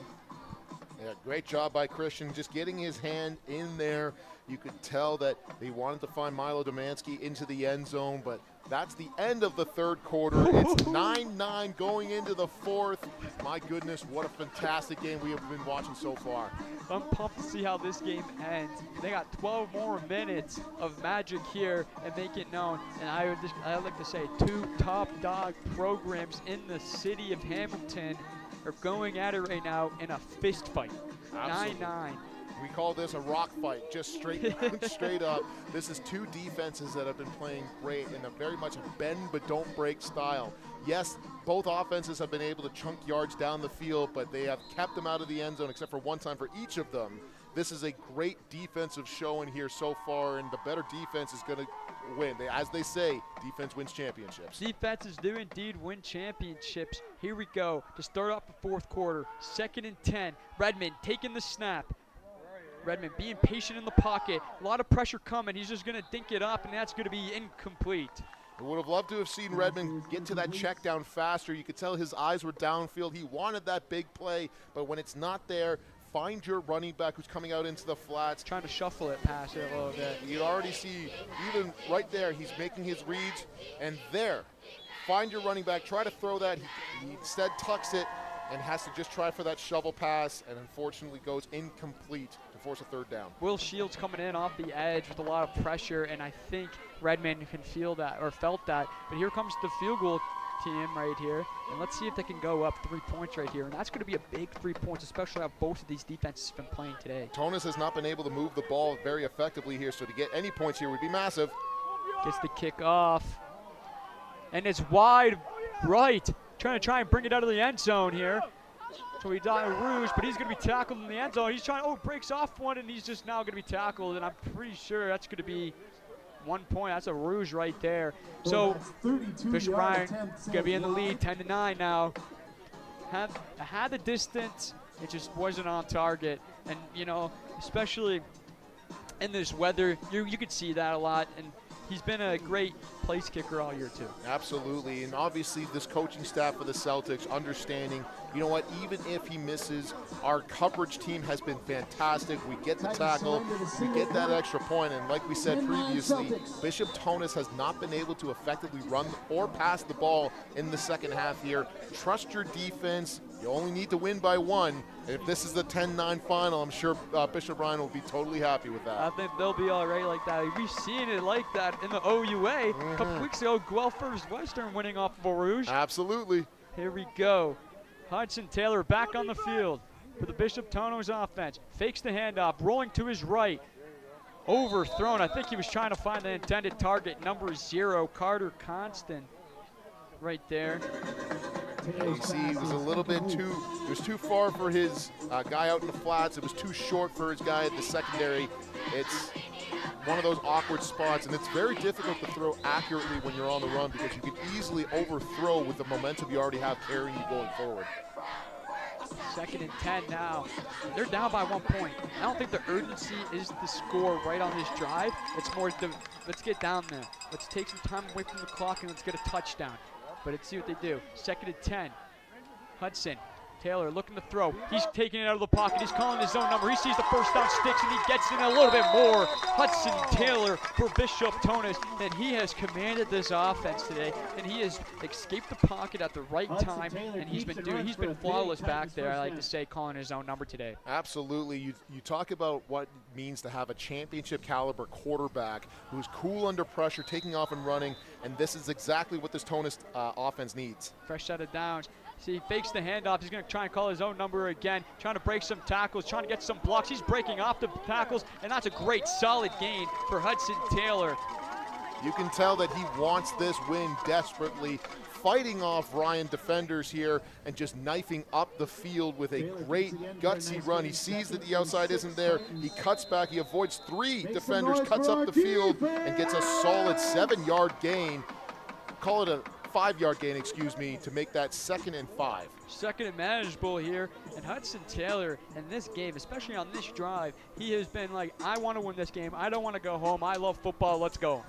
Yeah, great job by Christian, just getting his hand in there. You could tell that they wanted to find Milo Domanski into the end zone, but that's the end of the 3rd quarter. It's 9-9 going into the 4th. My goodness, what a fantastic game we have been watching so far. I'm pumped to see how this game ends. They got 12 more minutes of magic here and make it known. And I like to say 2 top dog programs in the city of Hamilton are going at it right now in a fist fight. 9-9. We call this a rock fight, just straight up. This is 2 defenses that have been playing great in a very much a bend but don't break style. Yes, both offenses have been able to chunk yards down the field, but they have kept them out of the end zone except for one time for each of them. This is a great defensive showing here so far, and the better defense is going to win. As they say, defense wins championships. Defenses do indeed win championships. Here we go to start off the 4th quarter. 2nd and 10. Redmond taking the snap. Redmond being patient in the pocket. A lot of pressure coming. He's just going to dink it up, and that's going to be incomplete. I would have loved to have seen Redmond get to that check down faster. You could tell his eyes were downfield. He wanted that big play, but when it's not there, find your running back who's coming out into the flats. Trying to shuffle it past it a little bit. You already see, even right there, he's making his reads, and there, find your running back, try to throw that. He instead tucks it and has to just try for that shovel pass, and unfortunately goes incomplete to force a 3rd down. Will Shields coming in off the edge with a lot of pressure, and I think Redmond can feel that, or felt that. But here comes the field goal team right here, and let's see if they can go up 3 points right here, and that's going to be a big 3 points, especially how both of these defenses have been playing today. Tonnos has not been able to move the ball very effectively here, so to get any points here would be massive. Gets the kick off, and it's wide right, trying to bring it out of the end zone here. So he got a Rouge, but he's going to be tackled in the end zone. He's trying, breaks off one, and he's just now going to be tackled, and I'm pretty sure that's going to be 1 point. That's a Rouge right there. So Bishop Ryan is going to be in the lead, 10-9 now. Had the distance, it just wasn't on target. And, you know, especially in this weather, you could see that a lot. And he's been a great place kicker all year too. Absolutely, and obviously this coaching staff for the Celtics understanding, you know what, even if he misses, our coverage team has been fantastic. We get the tackle, we get that extra point, and like we said previously, Bishop Tonnos has not been able to effectively run or pass the ball in the second half here. Trust your defense. You only need to win by 1. If this is the 10-9 final, I'm sure Bishop Ryan will be totally happy with that. I think they'll be all right like that. We've seen it like that in the OUA a couple weeks ago. Guelph First Western winning off of Rouge. Absolutely. Here we go. Hudson Taylor back on the field for the Bishop Tonnos offense. Fakes the handoff, rolling to his right. Overthrown. I think he was trying to find the intended target, number 0, Carter Constant. Right there. You see, it was a little bit it was too far for his guy out in the flats. It was too short for his guy at the secondary. It's one of those awkward spots, and it's very difficult to throw accurately when you're on the run because you can easily overthrow with the momentum you already have carrying you going forward. 2nd and 10 now. They're down by 1 point. I don't think the urgency is to score right on this drive. It's more, let's get down there. Let's take some time away from the clock and let's get a touchdown. But let's see what they do. 2nd and 10. Hudson Taylor looking to throw. He's taking it out of the pocket. He's calling his own number. He sees the first down sticks and he gets in a little bit more. Hudson Taylor for Bishop Tonnos, and he has commanded this offense today, and he has escaped the pocket at the right time, and he's been flawless back there, I like to say, calling his own number today. Absolutely. You talk about what it means to have a championship caliber quarterback who's cool under pressure, taking off and running, and this is exactly what this Tonnos offense needs. Fresh set of downs. See, he fakes the handoff. He's going to try and call his own number again, trying to break some tackles, trying to get some blocks. He's breaking off the tackles, and that's a great, solid gain for Hudson Taylor. You can tell that he wants this win desperately, fighting off Ryan defenders here and just knifing up the field with a great gutsy run. He sees that the outside isn't there. He cuts back. He avoids 3 defenders, cuts up the field, and gets a solid 7-yard gain. Call it a 5-yard gain, excuse me, to make that 2nd and 5. 2nd and manageable here, and Hudson Taylor in this game, especially on this drive, he has been like, I want to win this game. I don't want to go home. I love football. Let's go.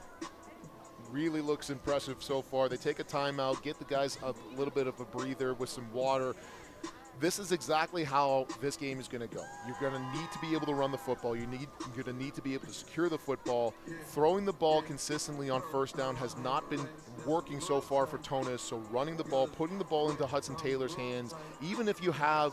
Really looks impressive so far. They take a timeout, get the guys a little bit of a breather with some water. This is exactly how this game is going to go. You're going to need to be able to run the football. You're going to need to be able to secure the football. Throwing the ball consistently on first down has not been working so far for Tonnos, so running the ball, putting the ball into Hudson Taylor's hands, even if you have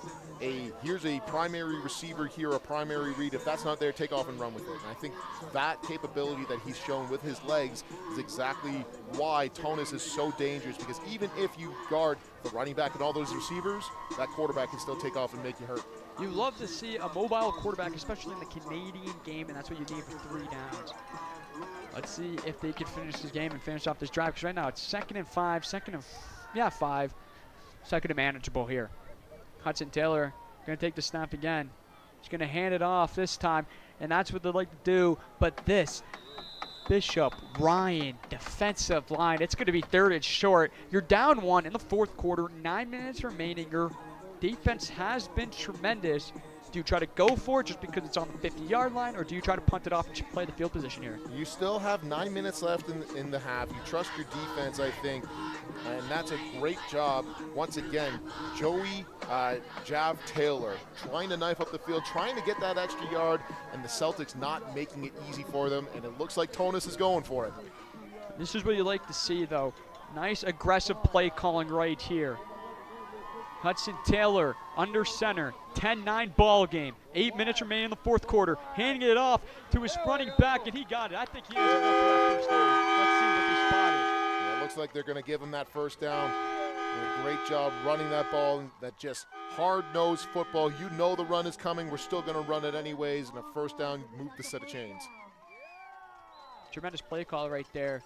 here's a primary receiver here, a primary read, if that's not there, take off and run with it. And I think that capability that he's shown with his legs is exactly why Tonnos is so dangerous, because even if you guard the running back and all those receivers, that quarterback can still take off and make you hurt. You love to see a mobile quarterback, especially in the Canadian game, and that's what you need for 3 downs. Let's see if they can finish this game and finish off this drive, because right now it's 2nd and 5, 2nd and 5, 2nd and manageable here. Hudson Taylor going to take the snap again. He's going to hand it off this time, and that's what they like to do. But this, Bishop, Ryan, defensive line, it's going to be 3rd and short. You're down 1 in the 4th quarter, 9 minutes remaining. Your defense has been tremendous. Do you try to go for it just because it's on the 50-yard line, or do you try to punt it off and play the field position here? You still have 9 minutes left in the half. You trust your defense, I think, and that's a great job. Once again, Joey Jav Taylor trying to knife up the field, trying to get that extra yard, and the Celtics not making it easy for them, and it looks like Tonnos is going for it. This is what you like to see, though. Nice aggressive play calling right here. Hudson Taylor under center, 10-9 ball game. 8 minutes remaining in the 4th quarter. Handing it off to his running back, and he got it. I think he has enough for that first down. Let's see what they spotted. Yeah, it looks like they're going to give him that first down. Did a great job running that ball. That just hard-nosed football. You know the run is coming. We're still going to run it anyways, and a first down, move the set of chains. Tremendous play call right there.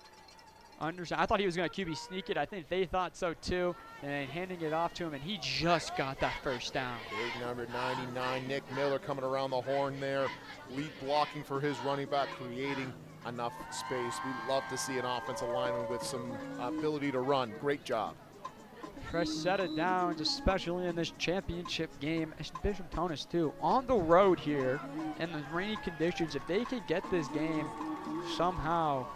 I thought he was going to QB sneak it. I think they thought so too. And handing it off to him, and he just got that first down. Big number 99, Nick Miller coming around the horn there. Lead blocking for his running back, creating enough space. We love to see an offensive lineman with some ability to run. Great job. Fresh set of downs, especially in this championship game. Bishop Tonnos too, on the road here in the rainy conditions. If they could get this game somehow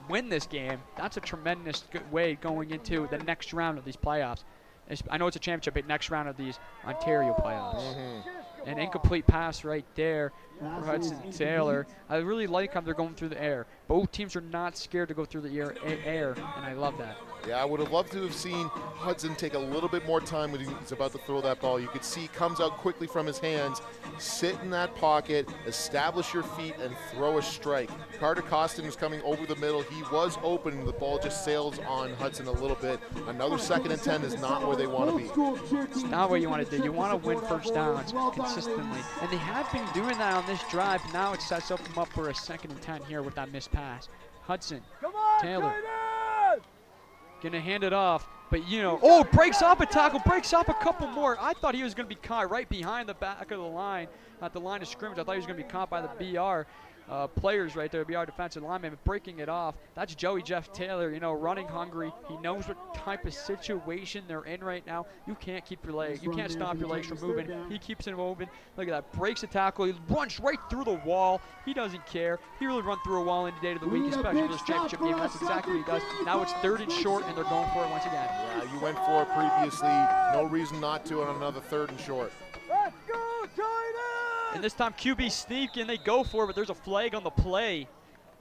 win this game, that's a tremendous good way going into the next round of these playoffs. I know it's a championship, but next round of these Ontario playoffs. An incomplete pass right there for Hudson Taylor. I really like how they're going through the air. Both teams are not scared to go through the air, and I love that. Yeah, I would have loved to have seen Hudson take a little bit more time when he's about to throw that ball. You could see comes out quickly from his hands, sit in that pocket, establish your feet, and throw a strike. Carter Costin was coming over the middle. He was open, and the ball just sails on Hudson a little bit. Another 2nd and 10 is not where they want to be. It's not what you want to do. You want to win first downs consistently. And they have been doing that on this drive. Now it sets them up for a 2nd and 10 here with that missed pass. Hudson, Taylor, gonna hand it off, but breaks off a tackle, breaks off a couple more. I thought he was gonna be caught right behind the back of the line, at the line of scrimmage. I thought he was gonna be caught by the BR players right there, BR defensive lineman, but breaking it off. That's Joey Jeff Taylor, running hungry. He knows what type of situation they're in right now. You can't keep your leg. You can't stop your legs from moving. He keeps it moving. Look at that. Breaks a tackle. He runs right through the wall. He doesn't care. He really run through a wall any day of the week, especially for this championship game. That's exactly what he does. Now it's 3rd and short, and they're going for it once again. Yeah, you went for it previously. No reason not to on another 3rd and short. Let's go, China! And this time QB sneak, and they go for it, but there's a flag on the play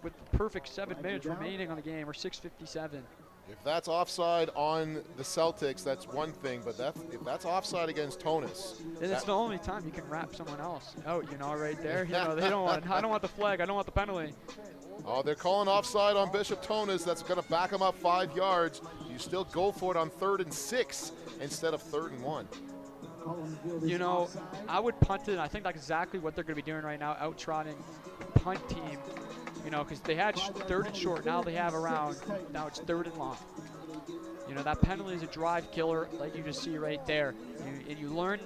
with the perfect 7 minutes remaining on the game, or 6:57. If that's offside on the Celtics, that's one thing, but if that's offside against Tonnos. And it's the only time you can wrap someone else out, right there. They don't want. I don't want the flag. I don't want the penalty. Oh, they're calling offside on Bishop Tonnos. That's going to back him up 5 yards. You still go for it on 3rd and 6 instead of 3rd and 1. I would punt it, and I think that's exactly what they're going to be doing right now, out-trotting the punt team, because they had 3rd and short. Now they have now it's 3rd and long. That penalty is a drive killer, like you just see right there. You learn,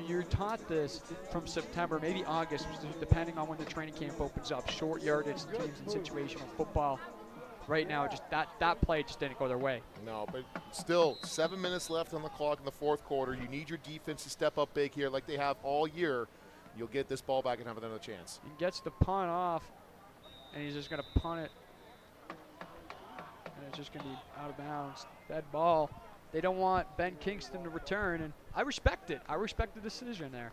you're taught this from September, maybe August, depending on when the training camp opens up. Short yardage teams in situational football. Right now, just that play just didn't go their way. No, but still, 7 minutes left on the clock in the 4th quarter. You need your defense to step up big here like they have all year. You'll get this ball back and have another chance. He gets the punt off, and he's just going to punt it. And it's just going to be out of bounds. Dead ball. They don't want Ben Kingston to return, and I respect it. I respect the decision there.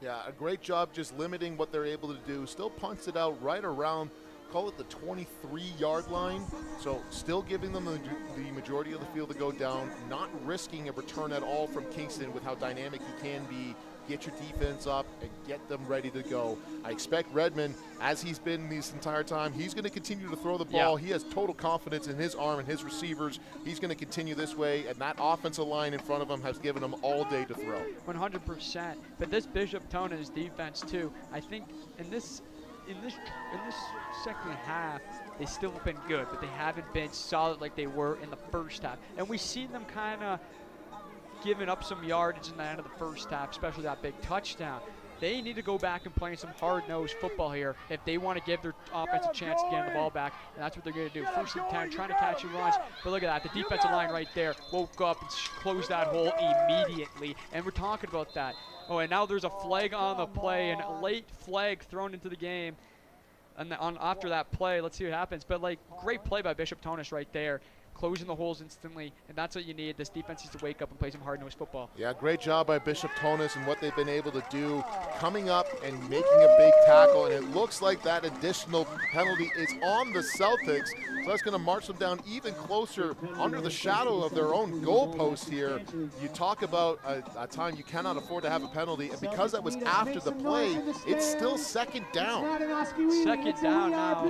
Yeah, a great job just limiting what they're able to do. Still punts it out right around, call it the 23-yard line. So still giving them the majority of the field to go down, not risking a return at all from Kingston with how dynamic he can be. Get your defense up and get them ready to go. I expect Redmond, as he's been this entire time, he's going to continue to throw the ball. Yeah. He has total confidence in his arm and his receivers. He's going to continue this way, and that offensive line in front of him has given him all day to throw. 100%. But this Bishop Tonnos defense too, I think in this second half, they still have been good, but they haven't been solid like they were in the first half. And we've seen them kind of giving up some yardage in the end of the first half, especially that big touchdown. They need to go back and play some hard-nosed football here if they want to give their offense a chance to get the ball back, and that's what they're going to do. 1st and 10, trying to catch and runs. But look at that. The defensive line right there woke up and closed that hole immediately, and we're talking about that. Oh, and now there's a flag on the play, and a late flag thrown into the game. And after that play, let's see what happens. But, great play by Bishop Tonnos right there, closing the holes instantly, and that's what you need. This defense needs to wake up and play some hard-nosed football. Yeah, great job by Bishop Tonnos and what they've been able to do, coming up and making a big tackle, and it looks like that additional penalty is on the Celtics, so that's going to march them down even closer under the shadow of their own goalpost here. You talk about a time you cannot afford to have a penalty, and because that was after the play, it's still 2nd down. 2nd down now,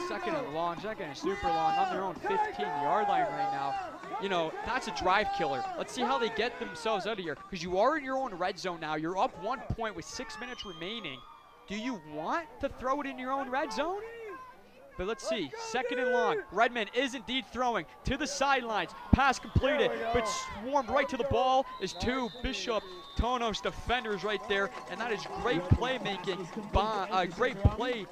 2nd and long, 2nd and super long, on their own 15-yard line right now. That's a drive killer. Let's see how they get themselves out of here, because you are in your own red zone now. You're up 1 point with 6 minutes remaining. Do you want to throw it in your own red zone? But let's see. 2nd and long. Redmond is indeed throwing to the sidelines. Pass completed, but swarmed right to the ball is 2 Bishop Tonnos defenders right there, and that is great playmaking. Great play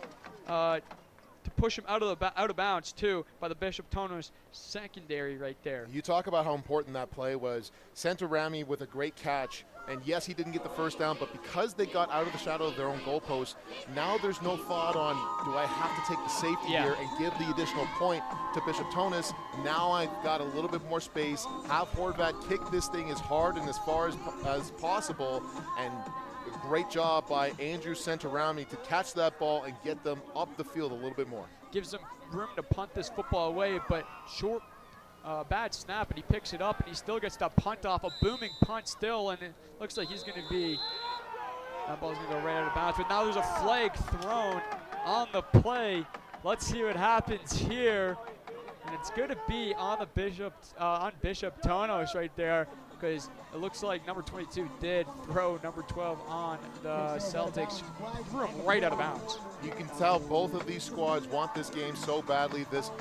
to push him out of bounds too by the Bishop Tonnos secondary right there. You talk about how important that play was. Santarami with a great catch And yes, he didn't get the first down, but because they got out of the shadow of their own goalpost, now there's no thought on, do I have to take the safety here and give the additional point to Bishop Tonnos? Now I've got a little bit more space, have Horvat kick this thing as hard and as far as possible, and a great job by Andrew Centorami to catch that ball and get them up the field a little bit more. Gives them room to punt this football away, but short. Bad snap, and he picks it up, and he still gets the punt off, a booming punt still, and it looks like he's going to be, that ball's going to go right out of bounds, but now there's a flag thrown on the play. Let's see what happens here, and it's going to be on the Bishop Tonnos right there, because it looks like number 22 did throw number 12 on the Celtics, threw him right out of bounds. You can tell both of these squads want this game so badly. This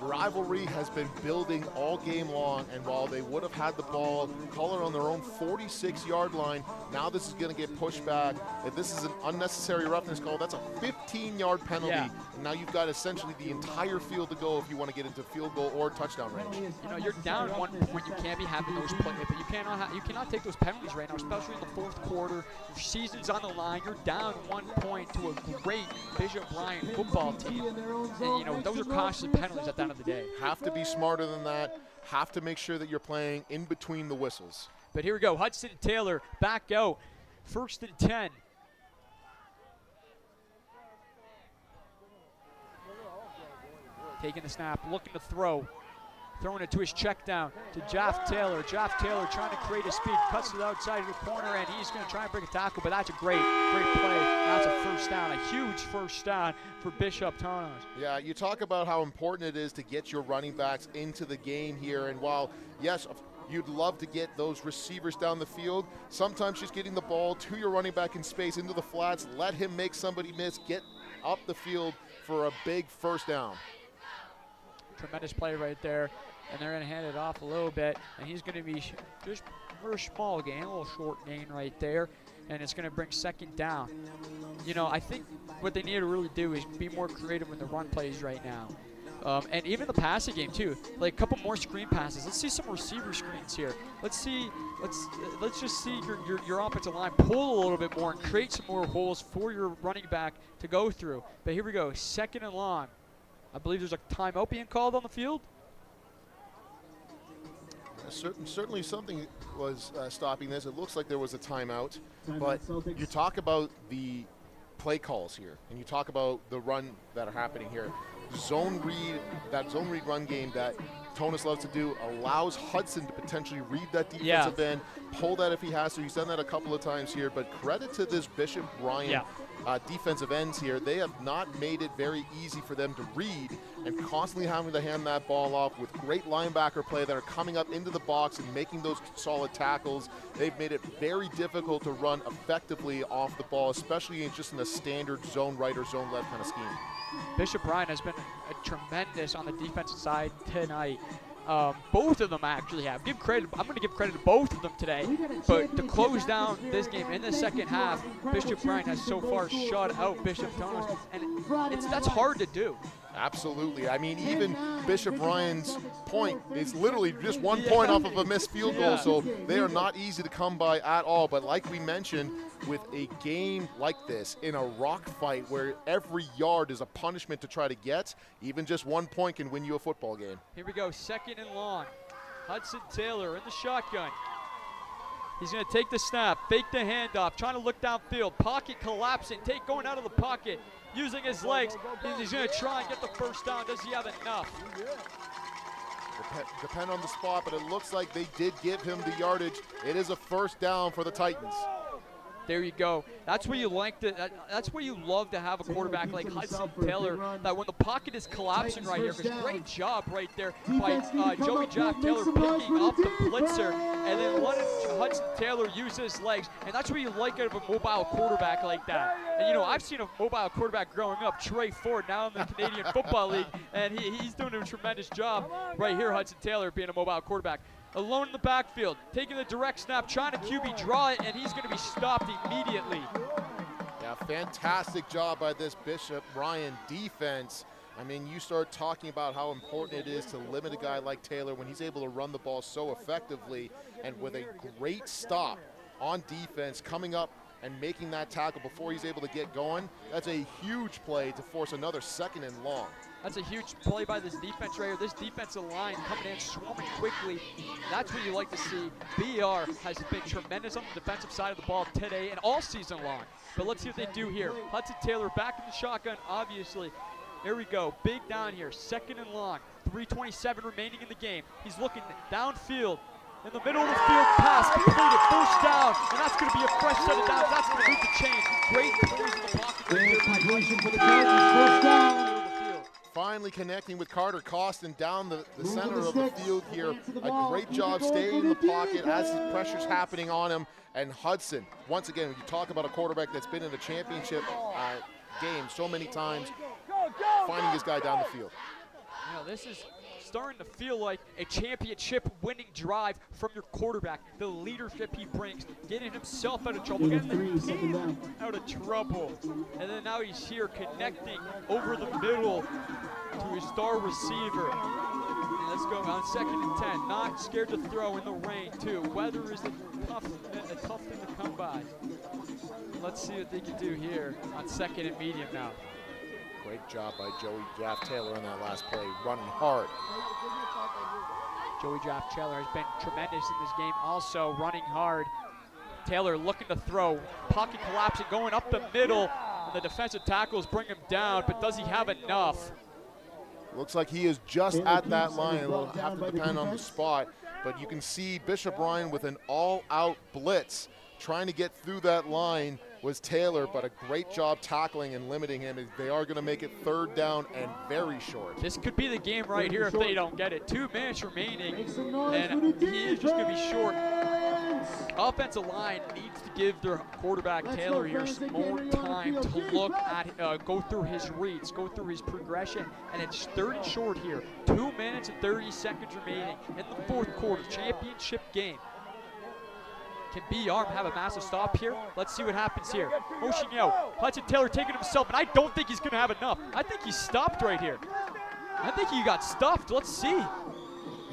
rivalry has been building all game long, and while they would have had the ball color on their own 46-yard line, now this is going to get pushed back. If this is an unnecessary roughness call, that's a 15-yard penalty. Yeah. And now you've got essentially the entire field to go if you want to get into field goal or touchdown range. You know, you're down 1 point. You can't be having those plays, but you cannot take those penalties right now, especially in the fourth quarter. Your season's on the line. You're down 1 point to a great Bishop Bryan football team, and you know those are costly penalties at the end of the day. Have to be smarter than that. Have to make sure that you're playing in between the whistles. But here we go. Hudson Taylor back out. 1st and 10. Taking the snap, looking to throw. Throwing it to his check down to Jaff Taylor. Jaff Taylor trying to create a speed, cuts to the outside of the corner, and he's going to try and break a tackle, but that's a great play. That's a first down, a huge first down for Bishop Tonnos. Yeah, you talk about how important it is to get your running backs into the game here, and while, yes, you'd love to get those receivers down the field, sometimes just getting the ball to your running back in space into the flats, let him make somebody miss, get up the field for a big first down. Tremendous play right there. And they're going to hand it off a little bit, and he's going to be just a very small gain, a little short gain right there, and it's going to bring 2nd down. You know, I think what they need to really do is be more creative with the run plays right now. And even the passing game too, like a couple more screen passes. Let's see some receiver screens here. Let's just see your offensive line pull a little bit more and create some more holes for your running back to go through. But here we go, 2nd and long. I believe there's a timeout being called on the field. Certainly something was stopping this. It looks like there was a timeout, but you talk about the play calls here, and you talk about the run that are happening here. Zone read run game that Tonnos loves to do allows Hudson to potentially read that defensive end, pull that if he has to. He's done that a couple of times here, but credit to this Bishop Bryan defensive ends here. They have not made it very easy for them to read, and constantly having to hand that ball off with great linebacker play that are coming up into the box and making those solid tackles. They've made it very difficult to run effectively off the ball, especially in a standard zone right or zone left kind of scheme. Bishop Bryan has been tremendous on the defensive side tonight. Both of them actually have. I'm going to give credit to both of them today. But to close down this game in the second half, Bishop Bryan has so far shut out Bishop Tonnos, and that's hard to do. Absolutely. I mean, even Bishop Bryan's point is literally just 1 point off of a missed field goal, so they are not easy to come by at all. But like we mentioned, with a game like this, in a rock fight where every yard is a punishment to try to get, even just 1 point can win you a football game. Here we go, 2nd and long. Hudson Taylor in the shotgun. He's going to take the snap, fake the handoff, trying to look downfield, pocket collapsing, going out of the pocket, using his legs. He's going to try and get the first down. Does he have enough? Depend on the spot, but it looks like they did give him the yardage. It is a first down for the Titans. There you go. That's where you that's where you love to have a quarterback like Hudson Taylor, that when the pocket is collapsing right here, because great job right there by Joey Jaff Taylor picking up the blitzer and then letting Hudson Taylor use his legs. And that's what you like out of a mobile quarterback like that. And you know, I've seen a mobile quarterback growing up, Trey Ford, now in the Canadian Football League, and he's doing a tremendous job right here, Hudson Taylor being a mobile quarterback. Alone in the backfield, taking the direct snap, trying to QB draw it, and he's going to be stopped immediately. Yeah, fantastic job by this Bishop Bryan defense. I mean, you start talking about how important it is to limit a guy like Taylor when he's able to run the ball so effectively, and with a great stop on defense, coming up and making that tackle before he's able to get going. That's a huge play to force another 2nd and long. That's a huge play by this defense right here. This defensive line coming in, swarming quickly. That's what you like to see. BR has been tremendous on the defensive side of the ball today and all season long. But let's see what they do here. Hudson Taylor back in the shotgun, obviously. Here we go, big down here, 2nd and long. 3:27 remaining in the game. He's looking downfield. In the middle of the field, pass completed, first down, and that's going to be a fresh set of downs. That's going to move the chain. Great poise in the pocket. And completion for the Cardinals, first down. Finally connecting with Carter Costin down the center of the field here. A great job staying in the pocket as the pressure's happening on him. And Hudson, once again, when you talk about a quarterback that's been in a championship game so many times, finding this guy down the field. You know, this is starting to feel like a championship winning drive from your quarterback. The leadership he brings, getting himself out of trouble, getting the team out of trouble. And then now he's here connecting over the middle to his star receiver. And let's go on 2nd and 10. Not scared to throw in the rain too. Weather is a tough thing to come by. Let's see what they can do here on 2nd and medium now. Great job by Joey Jaff-Taylor on that last play, running hard. Joey Jaff-Taylor has been tremendous in this game, also running hard. Taylor looking to throw, pocket collapsing, going up the middle, and the defensive tackles bring him down, but does he have enough? Looks like he is just at that line. It'll have to depend on the spot, but you can see Bishop Ryan with an all-out blitz trying to get through that line was Taylor, but a great job tackling and limiting him. They are going to make it 3rd down and very short. This could be the game right here if they don't get it. 2 minutes remaining, and he is just going to be short. Offensive line needs to give their quarterback Taylor here some more time to look at, go through his reads, go through his progression, and it's 3rd and short here. 2 minutes and 30 seconds remaining in the 4th quarter, championship game. Can BR have a massive stop here? Let's see what happens here. Motion out. Hudson Taylor taking himself, and I don't think he's going to have enough. I think he's stopped right here. I think he got stuffed. Let's see.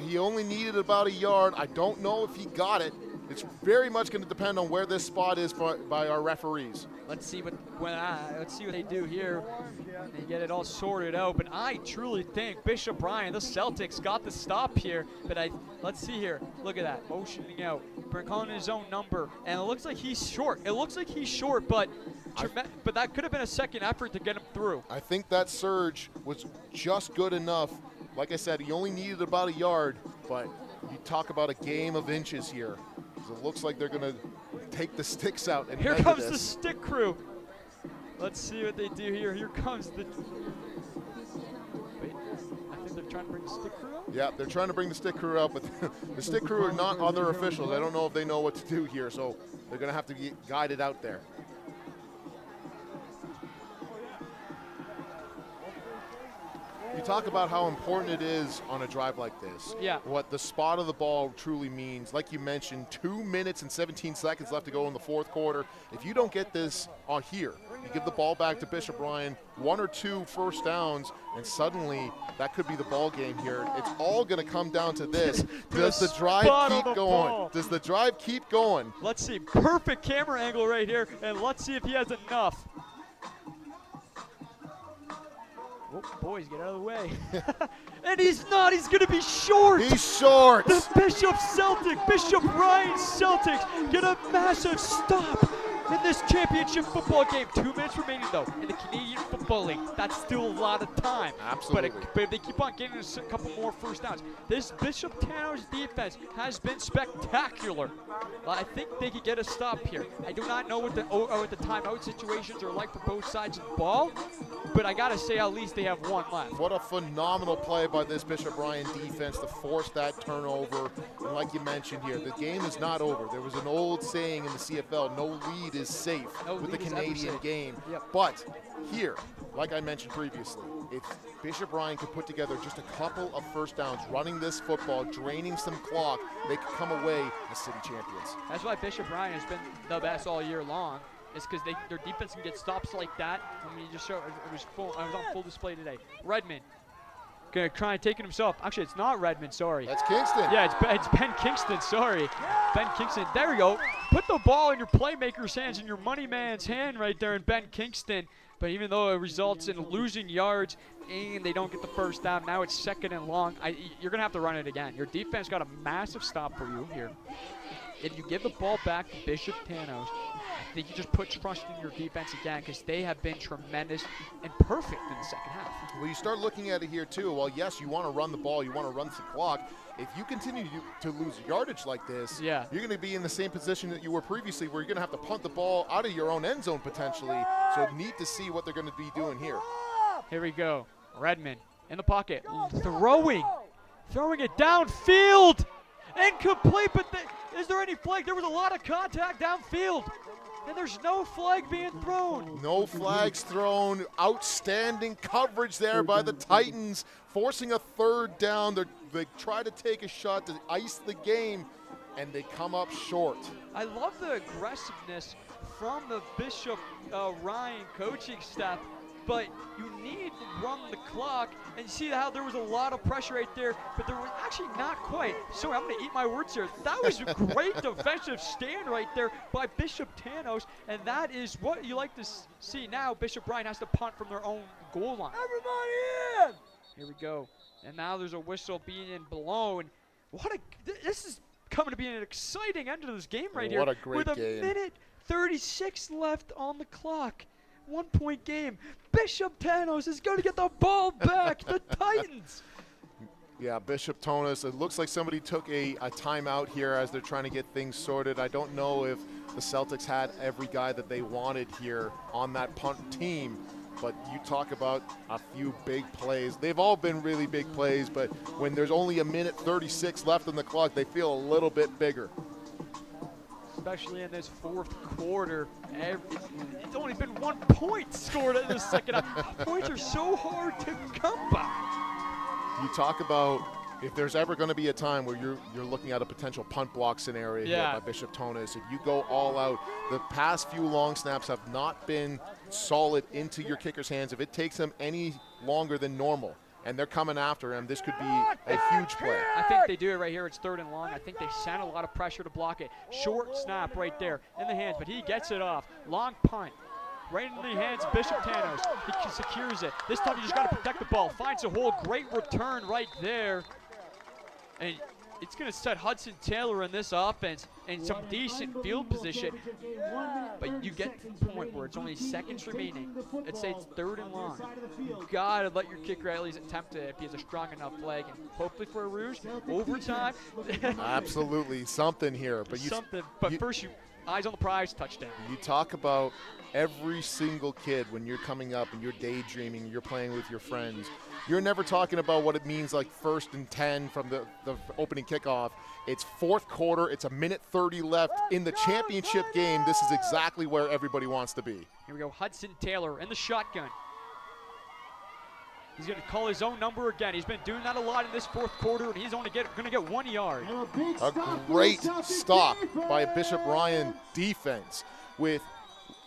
He only needed about a yard. I don't know if he got it. It's very much going to depend on where this spot is by our referees. Let's see what they do here. They get it all sorted out. But I truly think Bishop Ryan, the Celtics, got the stop here. But let's see here. Look at that, motioning out, calling his own number, and it looks like he's short. But that could have been a second effort to get him through. I think that surge was just good enough. Like I said, he only needed about a yard, but you talk about a game of inches here. It looks like they're going to take the sticks out. And here comes the stick crew. Let's see what they do here. Here comes the... Wait, I think they're trying to bring the stick crew out? Yeah, they're trying to bring the stick crew out, but the stick crew are not other officials. I don't know if they know what to do here, so they're going to have to get guided out there. You talk about how important it is on a drive like this. Yeah. What the spot of the ball truly means. Like you mentioned, 2 minutes and 17 seconds left to go in the 4th quarter. If you don't get this on here, you give the ball back to Bishop Ryan, 1 or 2 first downs, and suddenly that could be the ball game here. It's all going to come down to this. Does the drive keep going? Does the drive keep going? Let's see. Perfect camera angle right here, and let's see if he has enough. Oh, boys, get out of the way. And he's not. He's going to be short. He's short. The Bishop Ryan Celtics get a massive stop in this championship football game. 2 minutes remaining, though, in the Canadian Football League. That's still a lot of time. Absolutely. But if they keep on getting a couple more first downs, this Bishop Towers defense has been spectacular. I think they could get a stop here. I do not know what the timeout situations are like for both sides of the ball, but I got to say at least they have one left. What a phenomenal play by this Bishop Ryan defense to force that turnover. And like you mentioned here, the game is not over. There was an old saying in the CFL, no lead is safe with the Canadian game. Yep. But here, like I mentioned previously, if Bishop Ryan could put together just a couple of first downs, running this football, draining some clock, they could come away as city champions. That's why Bishop Ryan has been the best all year long. It's because their defense can get stops like that. I mean, you just show it was on full display today. Redmond Gonna try and take it himself. Actually, it's not Redmond, sorry. That's Kingston. Yeah, it's Ben Kingston, sorry. Ben Kingston, there we go. Put the ball in your playmaker's hands, in your money man's hand right there in Ben Kingston. But even though it results in losing yards and they don't get the first down, now it's 2nd and long. You're going to have to run it again. Your defense got a massive stop for you here. If you give the ball back to Bishop Tonnos, I think you just put trust in your defense again because they have been tremendous and perfect in the second half. Well, you start looking at it here too. Well, yes, you want to run the ball, you want to run the clock. If you continue to lose yardage like this, yeah, you're going to be in the same position that you were previously where you're going to have to punt the ball out of your own end zone potentially. So neat to see what they're going to be doing here. Here we go. Redmond in the pocket, throwing it downfield. Incomplete, but is there any flag? There was a lot of contact downfield, and there's no flag being thrown. No flags thrown. Outstanding coverage there by the Titans, forcing a 3rd down. They try to take a shot to ice the game, and they come up short. I love the aggressiveness from the Bishop Ryan coaching staff, but you need to run the clock, and you see how there was a lot of pressure right there, but there was actually not quite. Sorry, I'm going to eat my words here. That was a great defensive stand right there by Bishop Tonnos, and that is what you like to see now. Bishop Ryan has to punt from their own goal line. Everybody in! Here we go. And now there's a whistle being blown. This is coming to be an exciting end to this game right here. What a great game. With a minute 36 left on the clock. 1-point game. Bishop Tonnos is going to get the ball back. The Titans. Yeah, Bishop Tonnos. It looks like somebody took a timeout here as they're trying to get things sorted. I don't know if the Celtics had every guy that they wanted here on that punt team, but you talk about a few big plays. They've all been really big plays, but when there's only a minute 36 left on the clock, they feel a little bit bigger. Especially in this 4th quarter. It's only been 1 point scored in the second half. Points are so hard to come by. You talk about if there's ever going to be a time where you're looking at a potential punt block scenario here by Bishop Tonnos, if you go all out, the past few long snaps have not been solid into your kicker's hands. If it takes them any longer than normal, and they're coming after him, this could be a huge play. I think they do it right here. It's 3rd and long. I think they send a lot of pressure to block it. Short snap right there in the hands, but he gets it off. Long punt. Right in the hands of Bishop Tonnos. He secures it. This time you just got to protect the ball. Finds a hole. Great return right there. And it's going to set Hudson Taylor in this offense in some decent field position. But you get to the point where it's only seconds remaining. Let's say it's 3rd and long. You got to let your kicker at least attempt it if he has a strong enough leg. And hopefully for a Rouge, overtime. Absolutely. Something here. But first, eyes on the prize, touchdown. You talk about every single kid when you're coming up and you're daydreaming, you're playing with your friends. You're never talking about what it means like 1st and 10 from the opening kickoff. It's 4th quarter. It's a minute 30 left in the championship game. This is exactly where everybody wants to be. Here we go. Hudson Taylor in the shotgun. He's going to call his own number again. He's been doing that a lot in this 4th quarter, and he's only going to get 1 yard. A great stop by a Bishop Ryan defense with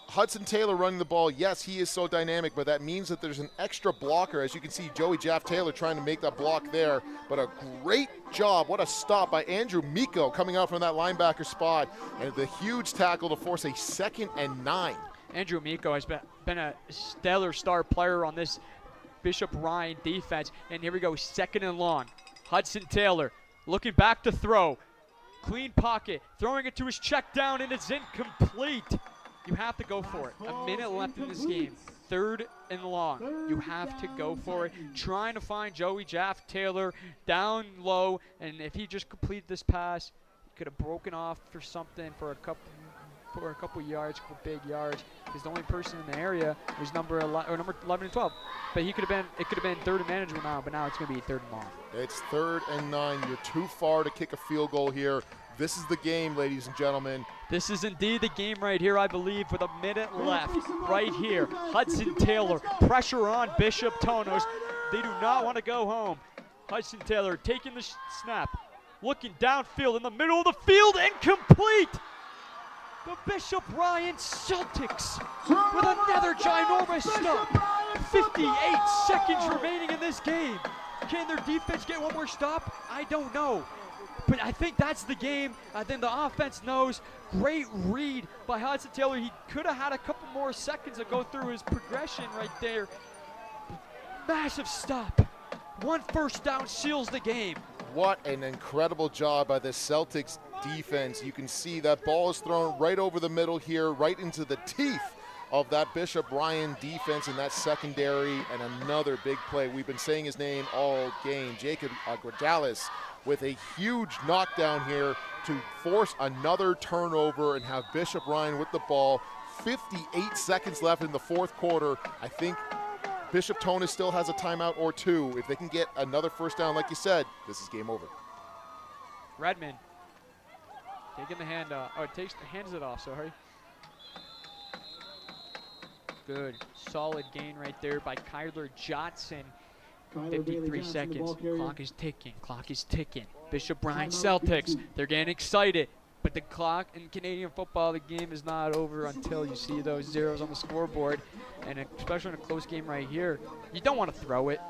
Hudson Taylor running the ball. Yes, he is so dynamic, but that means that there's an extra blocker. As you can see, Joey Jaff Taylor trying to make that block there, but a great job. What a stop by Andrew Miko coming out from that linebacker spot, and the huge tackle to force a 2nd and 9. Andrew Miko has been a stellar star player on this Bishop Ryan defense, and here we go, 2nd and long. Hudson Taylor looking back to throw. Clean pocket, throwing it to his check down, and it's incomplete. You have to go for it. A minute left in this game. 3rd and long. You have to go for it. Trying to find Joey Jaff Taylor down low, and if he just completed this pass, he could have broken off for something for a couple yards, couple big yards. Because the only person in the area was number 11 and 12. But it could have been 3rd and manageable now, but now it's going to be 3rd and long. It's 3rd and 9. You're too far to kick a field goal here. This is the game, ladies and gentlemen. This is indeed the game right here, I believe, with a minute left. Right here, Hudson Taylor, pressure on Bishop Tonnos. They do not want to go home. Hudson Taylor taking the snap, looking downfield in the middle of the field, incomplete. The Bishop Ryan Celtics with another ginormous stop. 58 seconds remaining in this game. Can their defense get one more stop? I don't know. But I think that's the game. I think the offense knows. Great read by Hudson Taylor. He could have had a couple more seconds to go through his progression right there. Massive stop. One first down seals the game. What an incredible job by the Celtics defense. You can see that ball is thrown right over the middle here, right into the teeth of that Bishop Ryan defense in that secondary, and another big play. We've been saying his name all game. Jacob Gradalis with a huge knockdown here to force another turnover and have Bishop Ryan with the ball. 58 seconds left in the fourth quarter. I think Bishop Tonnos still has a timeout or two. If they can get another first down, like you said, this is game over. Redmond taking the hand off. Oh, hands it off, sorry. Good, solid gain right there by Kyler Johnson. 53 seconds, clock is ticking. Bishop Ryan Celtics, they're getting excited. But the clock in Canadian football, the game is not over until you see those zeros on the scoreboard. And especially in a close game right here, you don't want to throw it.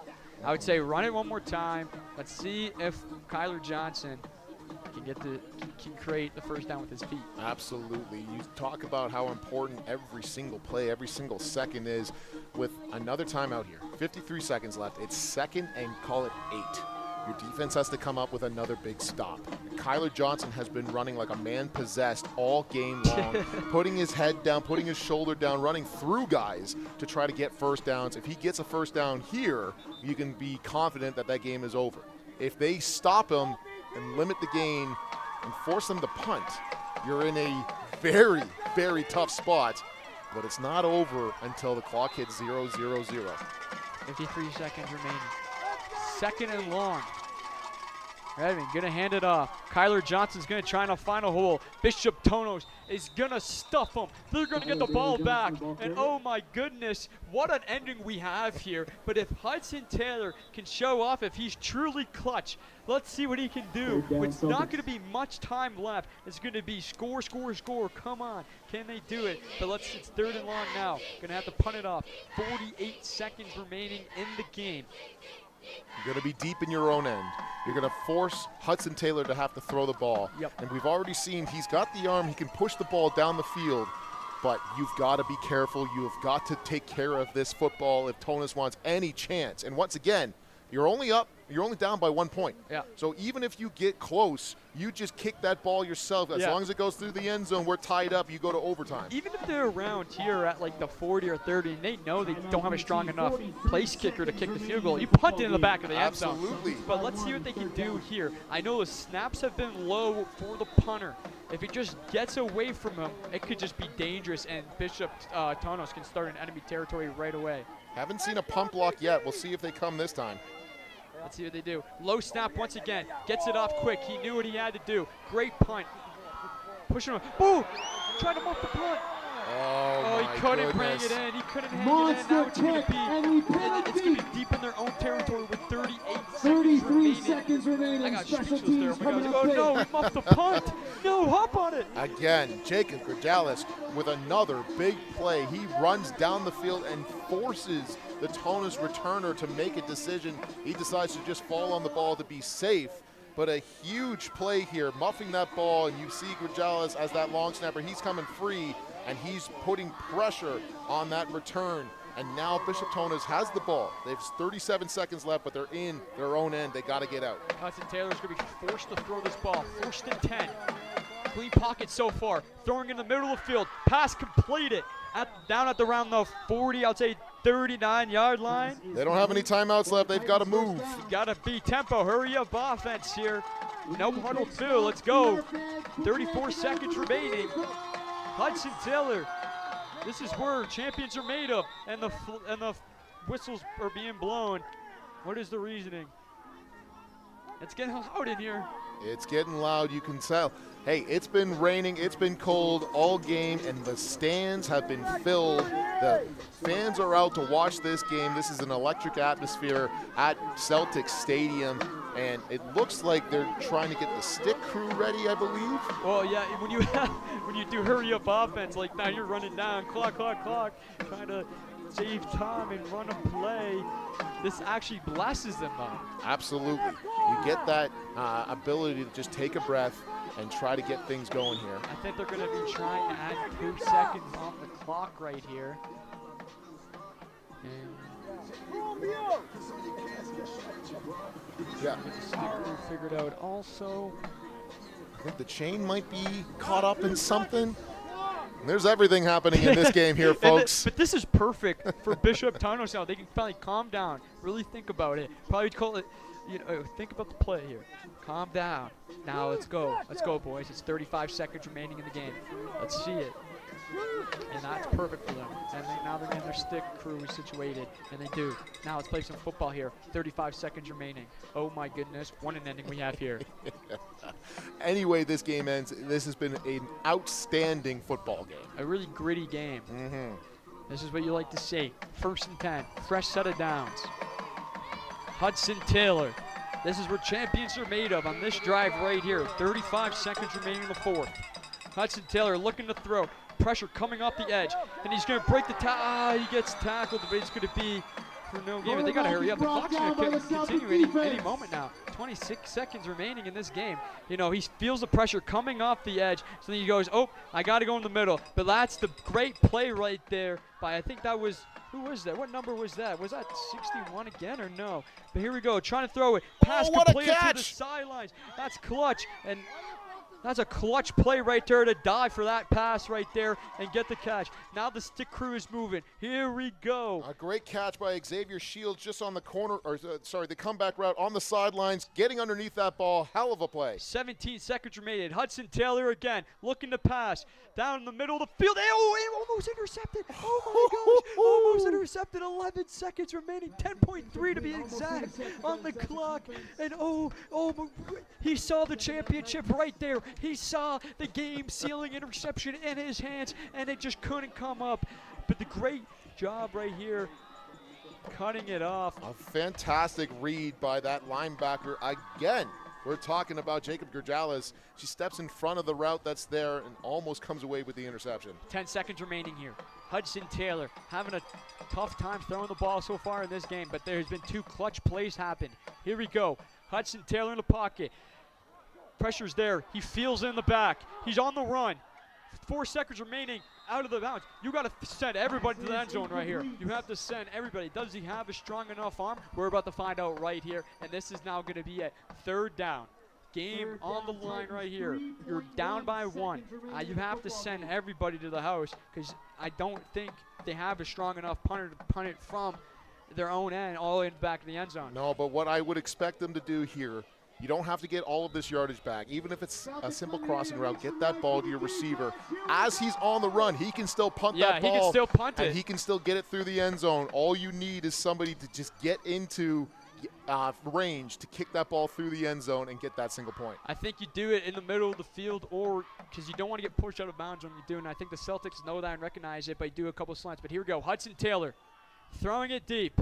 I would say run it one more time. Let's see if Kyler Johnson can create the first down with his feet. Absolutely. You talk about how important every single play, every single second is. With another timeout here, 53 seconds left. It's second and call it 8. Your defense has to come up with another big stop. And Kyler Johnson has been running like a man possessed all game long, putting his head down, putting his shoulder down, running through guys to try to get first downs. If he gets a first down here, you can be confident that that game is over. If they stop him and limit the gain and force them to punt, you're in a very, very tough spot. But it's not over until the clock hits 0-0-0. 53 seconds remaining. Second and long. Redmond gonna hand it off. Kyler Johnson's gonna try and find a hole. Bishop Tonnos is gonna stuff him. They're gonna get the ball back. And oh my goodness, what an ending we have here. But if Hudson Taylor can show off, if he's truly clutch, let's see what he can do. It's not gonna be much time left. It's gonna be score, score, score. Come on, can they do it? But it's third and long now. Gonna have to punt it off. 48 seconds remaining in the game. You're going to be deep in your own end. You're going to force Hudson Taylor to have to throw the ball. Yep. And we've already seen he's got the arm. He can push the ball down the field. But you've got to be careful. You have got to take care of this football if Tonnos wants any chance. And once again, you're only down by 1 point. Yeah. So even if you get close, you just kick that ball yourself. As long as it goes through the end zone, we're tied up, you go to overtime. Even if they're around here at like the 40 or 30 and they know they don't have a strong enough place kicker to kick the field goal, you punt it in the back of the end zone. Absolutely. But let's see what they can do here. I know the snaps have been low for the punter. If he just gets away from him, it could just be dangerous, and Bishop Tonnos can start in enemy territory right away. Haven't seen a punt block yet. We'll see if they come this time. Let's see what they do. Low snap once again. Gets it off quick. He knew what he had to do. Great punt. Pushing him. Boom! Trying to muff the punt. Oh, he couldn't bring it in. He couldn't hang it in. Now it's going to be deep in their own territory with 33 seconds remaining. I got speechless there. Oh my God. Oh no, he muffed the punt. No, hop on it. Again, Jacob Gradalis with another big play. He runs down the field and forces the Tonnos returner to make a decision. He decides to just fall on the ball to be safe. But a huge play here, muffing that ball, and you see Gradalis as that long snapper. He's coming free, and he's putting pressure on that return. And now Bishop Tonnos has the ball. They have 37 seconds left, but they're in their own end. They got to get out. Hudson Taylor's going to be forced to throw this ball. First and 10. Clean pocket so far. Throwing in the middle of the field. Pass completed. Down at around the 40, I'll say 39-yard line. They don't have any timeouts left. They've got to move. Got to be tempo. Hurry up offense here. No huddle two. Let's go. 34 seconds remaining. Hudson Taylor. This is where champions are made of, and the whistles are being blown. What is the reasoning? It's getting loud in here. It's getting loud, you can tell. Hey, it's been raining, it's been cold all game, and the stands have been filled. The fans are out to watch this game. This is an electric atmosphere at Celtics Stadium, and it looks like they're trying to get the stick crew ready, I believe. Well, yeah, when you do hurry up offense, like now you're running down, clock, trying to save time and run a play. This actually blesses them, though. Absolutely. You get that ability to just take a breath and try to get things going here. I think they're going to be trying to add 2 seconds on the clock right here. And yeah. get the stick crew figured out also. I think the chain might be caught up in something. There's everything happening in this game here, folks. But this is perfect for Bishop Tonnos now. They can finally calm down, really think about it. Probably call it, think about the play here. Calm down. Now let's go. Let's go, boys. It's 35 seconds remaining in the game. Let's see it. And that's perfect for them. And now they're getting their stick crew situated, and they do. Now let's play some football here. 35 seconds remaining. Oh my goodness, what an ending we have here. Anyway, this game ends. This has been an outstanding football game. A really gritty game. This is what you like to see. 1st and 10, fresh set of downs. Hudson Taylor. This is what champions are made of on this drive right here. 35 seconds remaining in the 4th. Hudson Taylor looking to throw. Pressure coming off the edge, and he's going to break the tackle. He gets tackled, but it's going to be for no game. They got to hurry up. The clock's going to continue any moment now. 26 seconds remaining in this game. He feels the pressure coming off the edge, so then he goes, oh, I got to go in the middle. But that's the great play right there by, I think that was, who was that? What number was that? Was that 61 again or no? But here we go, trying to throw it. Pass completed to the sidelines. That's clutch. And that's a clutch play right there to dive for that pass right there and get the catch. Now the stick crew is moving. Here we go. A great catch by Xavier Shields just on the corner, the comeback route on the sidelines, getting underneath that ball. Hell of a play. 17 seconds remaining. Hudson Taylor again looking to pass. Down in the middle of the field. Oh, almost intercepted. Oh my gosh. Almost intercepted. 11 seconds remaining. 10.3 to be exact on the clock. And he saw the championship right there. He saw the game-sealing interception in his hands, and it just couldn't come up. But the great job right here, cutting it off. A fantastic read by that linebacker. Again, we're talking about Jacob Gerjalis. She steps in front of the route that's there and almost comes away with the interception. 10 seconds remaining here. Hudson Taylor having a tough time throwing the ball so far in this game, but there's been 2 clutch plays happen. Here we go. Hudson Taylor in the pocket. Pressure's there. He feels in the back. He's on the run. 4 seconds remaining out of the bounds. You got to send everybody to the end zone right here. You have to send everybody. Does he have a strong enough arm? We're about to find out right here. And this is now going to be a 3rd down. Game on the line right here. You're down by 1. You have to send everybody to the house because I don't think they have a strong enough punter to punt it from their own end all the way in the back of the end zone. No, but what I would expect them to do here, you don't have to get all of this yardage back. Even if it's a simple crossing route, get that ball to your receiver. As he's on the run, he can still punt that ball. Yeah, he can still punt it. And he can still get it through the end zone. All you need is somebody to just get into range to kick that ball through the end zone and get that single point. I think you do it in the middle of the field or because you don't want to get pushed out of bounds when you do, and I think the Celtics know that and recognize it by do a couple slants. But here we go. Hudson Taylor throwing it deep.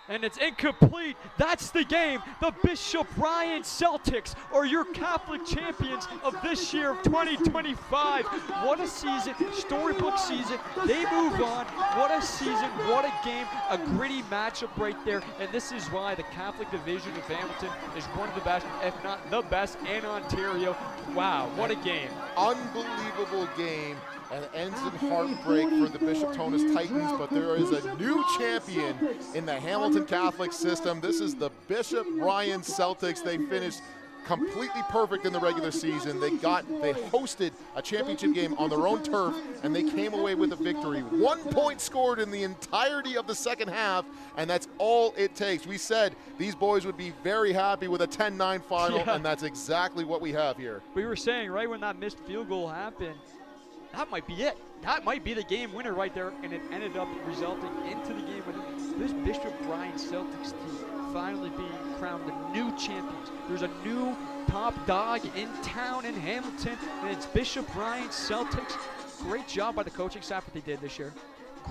And it's incomplete. That's the game. The Bishop Ryan Celtics are your Catholic champions of this year of 2025. What a season, storybook season. They move on. What a season, what a game, a gritty matchup right there. And this is why the Catholic division of Hamilton is one of the best, if not the best, in Ontario. Wow, what a game. Unbelievable game. And it ends in heartbreak for the Bishop Tonnos Titans, but there is a new champion in the Hamilton Catholic system. This is the Bishop Ryan Celtics. They finished completely perfect in the regular season. They hosted a championship game on their own turf, and they came away with a victory. 1 point scored in the entirety of the second half, and that's all it takes. We said these boys would be very happy with a 10-9 final, and that's exactly what we have here. We were saying right when that missed field goal happened, that might be it. That might be the game winner right there, and it ended up resulting into the game winner. This Bishop Ryan Celtics team finally being crowned the new champions. There's a new top dog in town in Hamilton, and it's Bishop Ryan Celtics. Great job by the coaching staff that they did this year.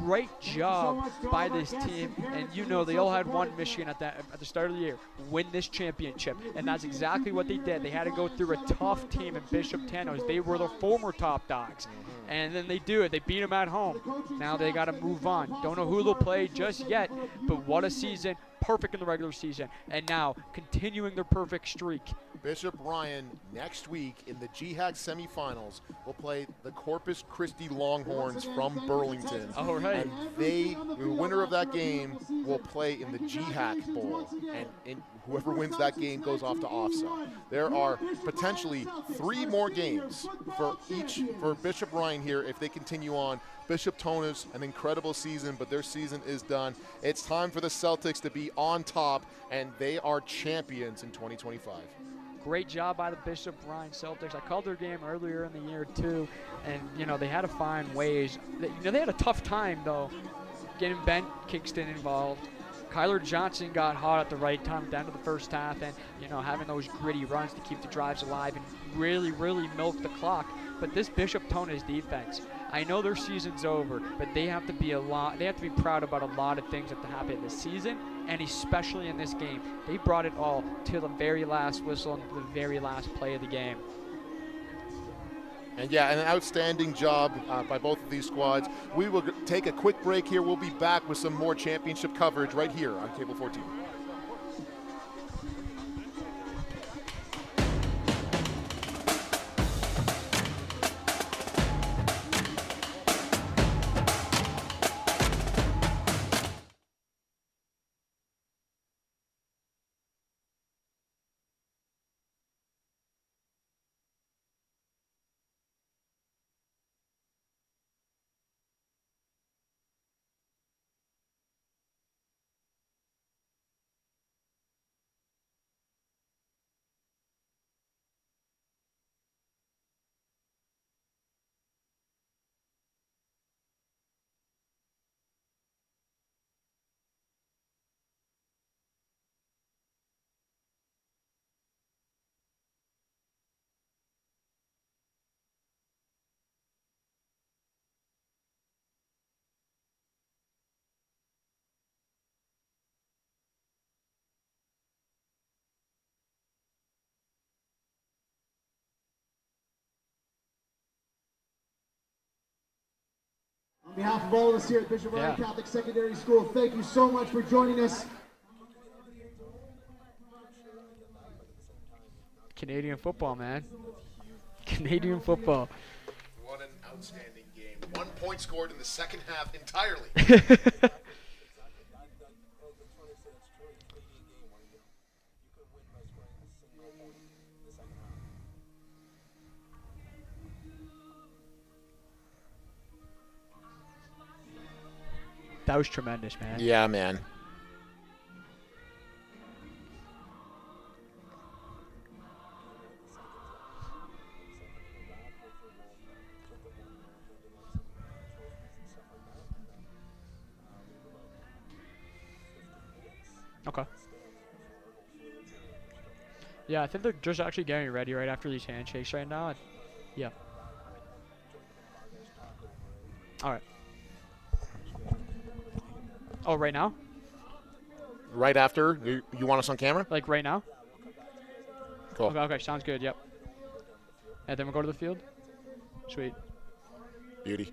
great job by this team. And you know they all had one mission at the start of the year, win this championship. And that's exactly what they did. They had to go through a tough team in Bishop Tonnos. They were the former top dogs. And then they do it. They beat them at home. Now they got to move on. Don't know who they'll play just yet, but what a season. Perfect in the regular season. And now continuing their perfect streak. Bishop Ryan next week in the GHAC semifinals will play the Corpus Christi Longhorns from Burlington. All right. And the winner of that game will play in the GHAC Bowl. And whoever wins that game goes off to OFSA. There are potentially 3 more games for Bishop Ryan here if they continue on. Bishop Tonnos, an incredible season, but their season is done. It's time for the Celtics to be on top, and they are champions in 2025. Great job by the Bishop Ryan Celtics. I called their game earlier in the year too, and they had to find ways. They had a tough time though, getting Ben Kingston involved. Kyler Johnson got hot at the right time at the end of the first half, and having those gritty runs to keep the drives alive and really milk the clock. But this Bishop Tonnos defense, I know their season's over, but they have to be proud about a lot of things that happened this season, and especially in this game. They brought it all to the very last whistle and the very last play of the game. And yeah, an outstanding job by both of these squads. We will take a quick break here. We'll be back with some more championship coverage right here on Cable 14. On behalf of all of us here at Bishop Ryan Catholic Secondary School, thank you so much for joining us. Canadian football, man. Canadian football. What an outstanding game. 1 point scored in the second half entirely. That was tremendous, man. Yeah, man. Okay. Yeah, I think they're just actually getting ready right after these handshakes right now. Yeah. All right. Oh, right now? Right after? You want us on camera? Like right now? Cool. Okay, sounds good, yep. And then we'll go to the field? Sweet. Beauty.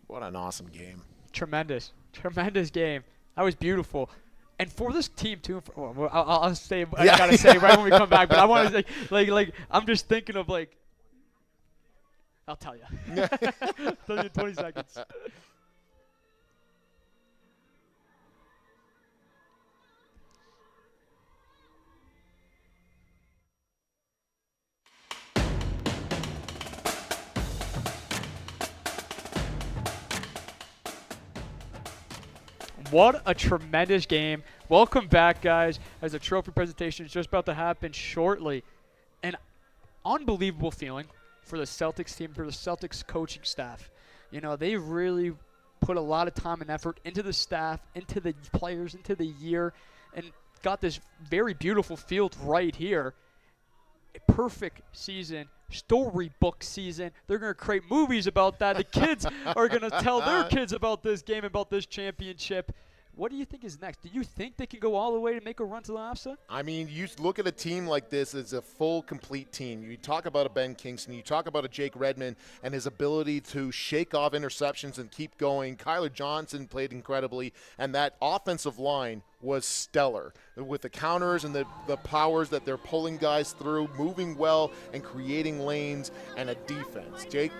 What an awesome game. Tremendous game. That was beautiful. And for this team too, I'll say what I gotta say right when we come back. But I want to say, like, I'm just thinking of like, I'll tell you. I'll tell you in 20 seconds. What a tremendous game. Welcome back, guys, as the trophy presentation is just about to happen shortly. An unbelievable feeling. for the Celtics team, for the Celtics coaching staff. You know, they really put a lot of time and effort into the staff, into the players, into the year, and got this very beautiful field right here. A perfect season, storybook season. They're going to create movies about that. The kids are going to tell their kids about this game, about this championship. What do you think is next? Do you think they can go all the way to make a run to the OFSA? I mean, you look at a team like this as a full, complete team. You talk about a Ben Kingston, you talk about a Jake Redmond and his ability to shake off interceptions and keep going. Kyler Johnson played incredibly, and that offensive line was stellar with the counters and the powers that they're pulling guys through, moving well and creating lanes, and a defense. Jake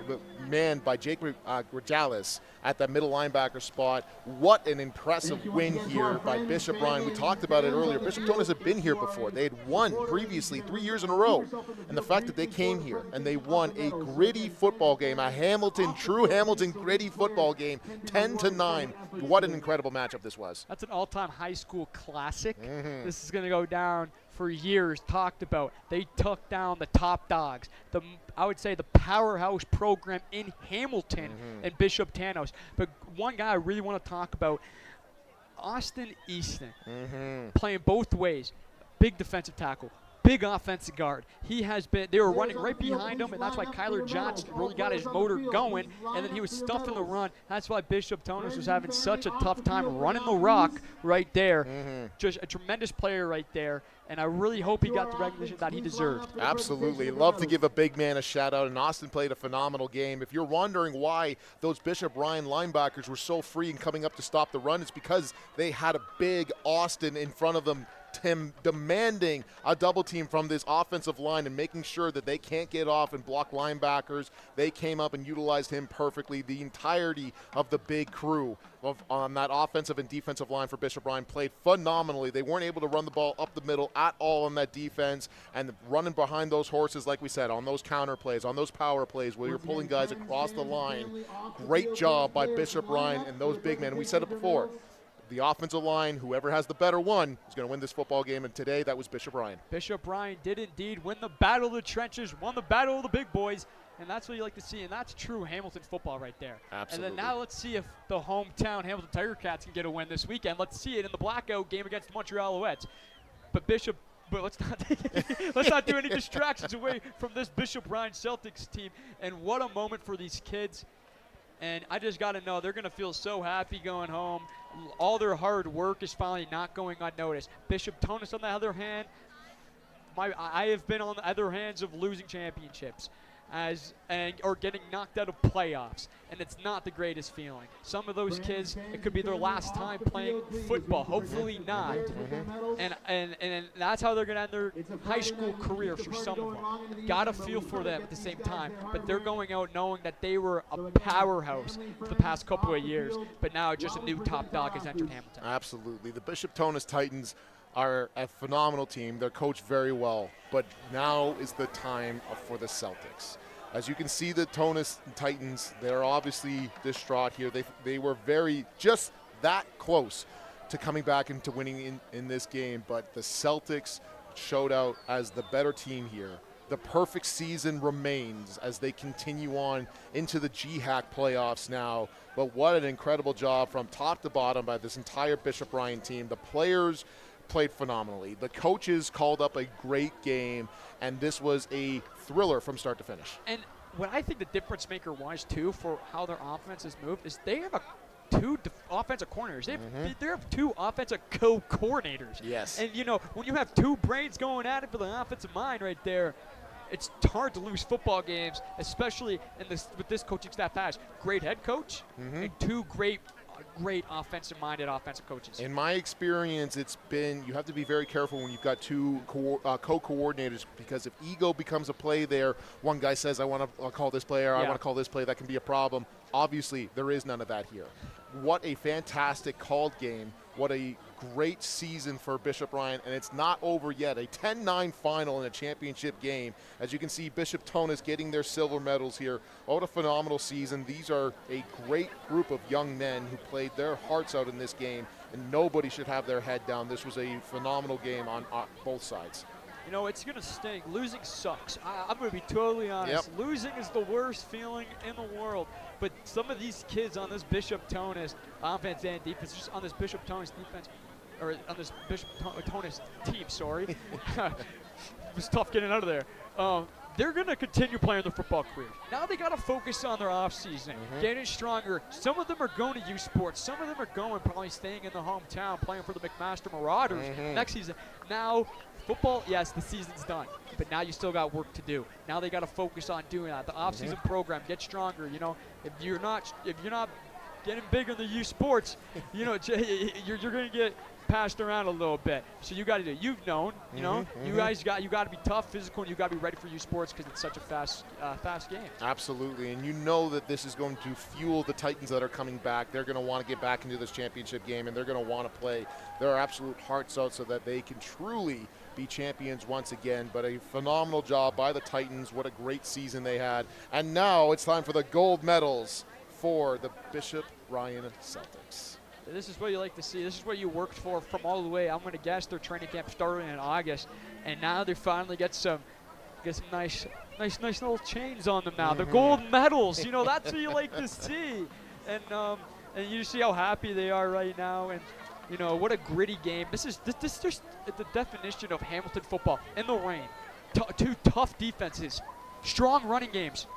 Rogales at that middle linebacker spot. What an impressive win here by Bishop Ryan. We talked about it earlier. Bishop Tonnos had been here before. They had won previously 3 years in a row. And the fact that they came here and they won a gritty football game, a true Hamilton gritty football game, 10-9. What an incredible matchup this was. That's an all-time high school classic. This is going to go down for years, talked about. They took down the top dogs. I would say the powerhouse program in Hamilton and Bishop Tonnos. But one guy I really want to talk about, Austin Easton, playing both ways. Big defensive tackle, big offensive guard. They were running right behind him, and that's why Kyler Johnson really got his motor going, and then he was stuffing the run. That's why Bishop Tonnos was having such a tough time running the rock right there. Just a tremendous player right there, and I really hope he got the recognition that he deserved. Absolutely. Love to give a big man a shout-out, and Austin played a phenomenal game. If you're wondering why those Bishop Ryan linebackers were so free and coming up to stop the run, it's because they had a big Austin in front of them, Tim, demanding a double team from this offensive line and making sure that they can't get off and block linebackers. They came up and utilized him perfectly. The entirety of the big crew on that offensive and defensive line for Bishop Ryan played phenomenally. They weren't able to run the ball up the middle at all on that defense, and running behind those horses, like we said, on those counter plays, on those power plays where you're pulling guys across the line. Great job by Bishop Ryan and those big men. We said it before. The offensive line, whoever has the better one, is going to win this football game, and today that was Bishop Ryan. Bishop Ryan did indeed win the battle of the trenches, won the battle of the big boys, and that's what you like to see, and that's true Hamilton football right there. Absolutely. And then now let's see if the hometown Hamilton Tiger Cats can get a win this weekend. Let's see it in the blackout game against the Montreal Alouettes. But let's not do any distractions away from this Bishop Ryan Celtics team, and what a moment for these kids. And I just got to know they're going to feel so happy going home. All their hard work is finally not going unnoticed. Bishop Tonnos, on the other hand, I have been on the other hands of losing championships or getting knocked out of playoffs, and it's not the greatest feeling. Some of those kids, it could be their last time playing football. Hopefully not. And that's how they're going to end their high school careers for some of them. Got to feel for them at the same time, but they're going out knowing that they were a powerhouse for the past couple of years, but now just a new top dog has entered Hamilton. Absolutely. The Bishop Tonnos Titans are a phenomenal team. They're coached very well, but now is the time for the Celtics. As you can see, the Tonnos Titans, they're obviously distraught here. They were just that close to coming back into winning in this game, but the Celtics showed out as the better team here. The perfect season remains as they continue on into the GHAC playoffs now. But what an incredible job from top to bottom by this entire Bishop Ryan team. The players played phenomenally. The coaches called up a great game, and this was a thriller from start to finish. And what I think the difference maker was, too, for how their offense has moved is they have two offensive coordinators. They have two offensive co-coordinators. Yes. And, when you have two brains going at it for the offensive mind right there, it's hard to lose football games, especially with this coaching staff has. Great head coach and two great offensive-minded offensive coaches. In my experience, you have to be very careful when you've got two co-coordinators, because if ego becomes a play there, one guy says, I want to call this player, I want to call this play, that can be a problem. Obviously, there is none of that here. What a fantastic called game. What a great season for Bishop Ryan, and it's not over yet. A 10-9 final in a championship game. As you can see, Bishop Tonnos getting their silver medals here. What a phenomenal season. These are a great group of young men who played their hearts out in this game, and nobody should have their head down. This was a phenomenal game on both sides. You know, it's going to stink. Losing sucks. I'm going to be totally honest. Yep. Losing is the worst feeling in the world. But some of these kids on this Bishop Tonnos offense and defense, just on this Bishop Tonnos defense, or on this Bishop Tonnos team, sorry. It was tough getting out of there. They're going to continue playing their football career. Now they got to focus on their offseason, getting stronger. Some of them are going to youth sports. Some of them are going, probably staying in the hometown, playing for the McMaster Marauders next season. Now, football, yes, the season's done, but now you still got work to do. Now they got to focus on doing that. The offseason program, get stronger. You know, if you're not getting big in the youth sports, you know, you're going to get passed around a little bit. So you got to do. You've known, you know, you guys got to be tough, physical, and you got to be ready for youth sports because it's such a fast game. Absolutely, and you know that this is going to fuel the Titans that are coming back. They're going to want to get back into this championship game, and they're going to want to play their absolute hearts out so that they can truly be champions once again. But a phenomenal job by the Titans. What a great season they had. And now it's time for the gold medals for the Bishop Ryan Celtics. This is what you like to see. This is what you worked for from all the way. I'm going to guess their training camp started in August, and now they finally get some nice little chains on them now. The gold medals. You know, that's what you like to see. And you see how happy they are right now. And you know what a gritty game. This is just the definition of Hamilton football in the rain. Two tough defenses, strong running games.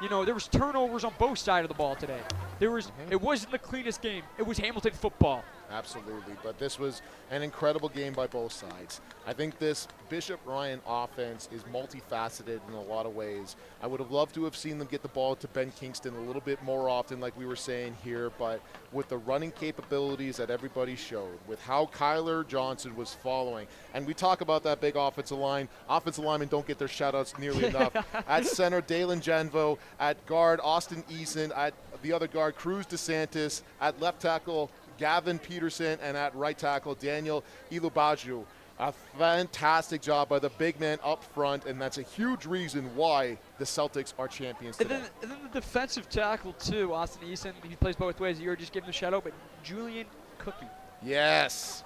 You know, there was turnovers on both sides of the ball today. It wasn't the cleanest game. It was Hamilton football. Absolutely, but this was an incredible game by both sides. I think this Bishop Ryan offense is multifaceted in a lot of ways. I would have loved to have seen them get the ball to Ben Kingston a little bit more often like we were saying here, but with the running capabilities that everybody showed, with how Kyler Johnson was following, and we talk about that big offensive line. Offensive linemen don't get their shout-outs nearly enough. At center, Dalen Janvo. At guard, Austin Eason. At the other guard, Cruz DeSantis. At left tackle, Gavin Peterson, and at right tackle, Daniel Ilubaju. A fantastic job by the big man up front, and that's a huge reason why the Celtics are champions today. And then the defensive tackle, too, Austin Eason. He plays both ways. You were just giving him a shout-out, but Julian Cookie. Yes.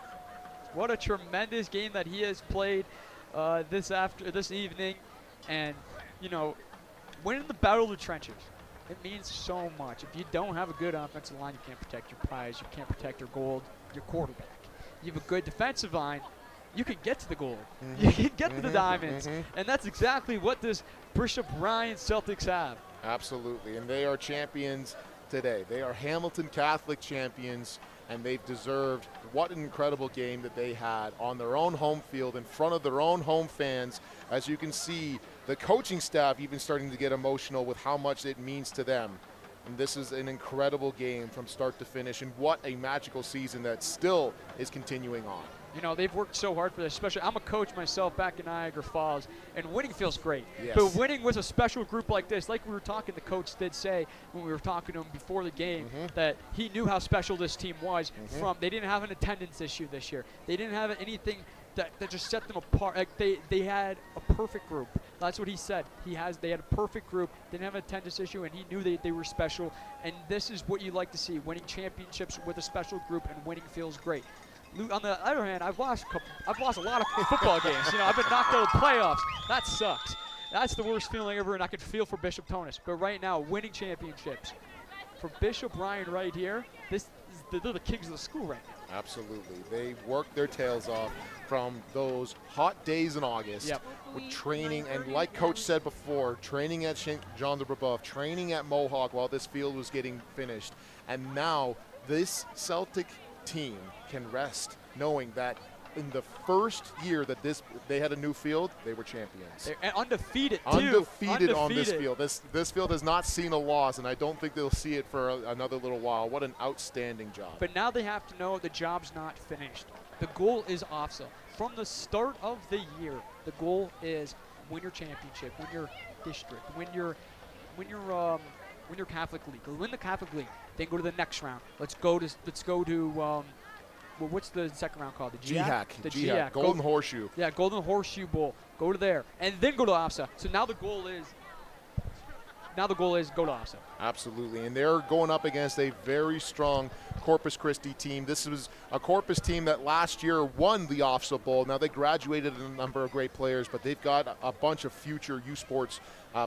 What a tremendous game that he has played this evening. And, you know, winning the battle of the trenches. It means so much. If you don't have a good offensive line, you can't protect your prize. You can't protect your gold, your quarterback. You have a good defensive line, you can get to the gold. You can get to the diamonds. And that's exactly what this Bishop Ryan Celtics have. Absolutely, and they are champions today. They are Hamilton Catholic champions, and they've deserved what an incredible game that they had on their own home field in front of their own home fans. As you can see, the coaching staff even starting to get emotional with how much it means to them. And this is an incredible game from start to finish, and what a magical season that still is continuing on. You know, they've worked so hard for this, especially I'm a coach myself back in Niagara Falls, and winning feels great. Yes. But winning with a special group like this, like we were talking, the coach did say when we were talking to him before the game that he knew how special this team was they didn't have an attendance issue this year. They didn't have anything that just set them apart. Like they had a perfect group. That's what he said. They had a perfect group, didn't have an attendance issue, and he knew they were special. And this is what you like to see, winning championships with a special group, and winning feels great. On the other hand, I've lost a lot of football games. You know, I've been knocked out of the playoffs. That sucks. That's the worst feeling ever, and I can feel for Bishop Tonnos. But right now, winning championships for Bishop Ryan right here, they're the kings of the school right now. Absolutely. They worked their tails off from those hot days in August with training, and like Coach said before, training at St. John de Brebeuf, training at Mohawk while this field was getting finished. And now this Celtic team can rest knowing that in the first year that they had a new field, they were champions. They're undefeated, too. Undefeated on this field. This field has not seen a loss, and I don't think they'll see it for another little while. What an outstanding job. But now they have to know the job's not finished. The goal is also, from the start of the year, the goal is win your championship, win your district, win your Catholic League. Win the Catholic League, then go to the next round. Let's go to what's the second round called? The GHAC? The GHAC. Golden Horseshoe. Yeah, Golden Horseshoe Bowl. Go to there. And then go to OPSA. So now the goal is now the goal is go to offset. Absolutely, and they're going up against a very strong Corpus Christi team. This was a Corpus team that last year won the OFSA Bowl. Now they graduated a number of great players, but they've got a bunch of future U Sports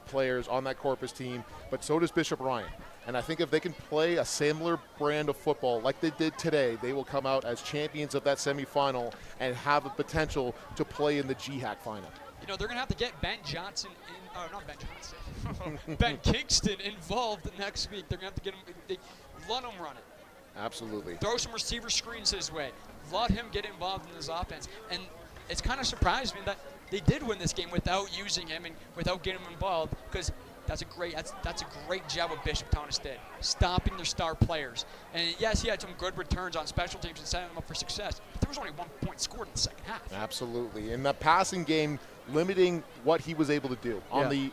players on that Corpus team, but so does Bishop Ryan. And I think if they can play a similar brand of football like they did today, they will come out as champions of that semifinal and have the potential to play in the GHAC final. You know, they're going to have to get Ben Johnson not Ben Johnson, Ben Kingston involved next week. They're going to have to get him, let him run it. Absolutely. Throw some receiver screens his way. Let him get involved in this offense. And it's kind of surprised me that they did win this game without using him and without getting him involved, because that's a great job what Bishop Tonnos did, stopping their star players. And yes, he had some good returns on special teams and setting them up for success, but there was only 1 point scored in the second half. Absolutely. In the passing game, limiting what he was able to do.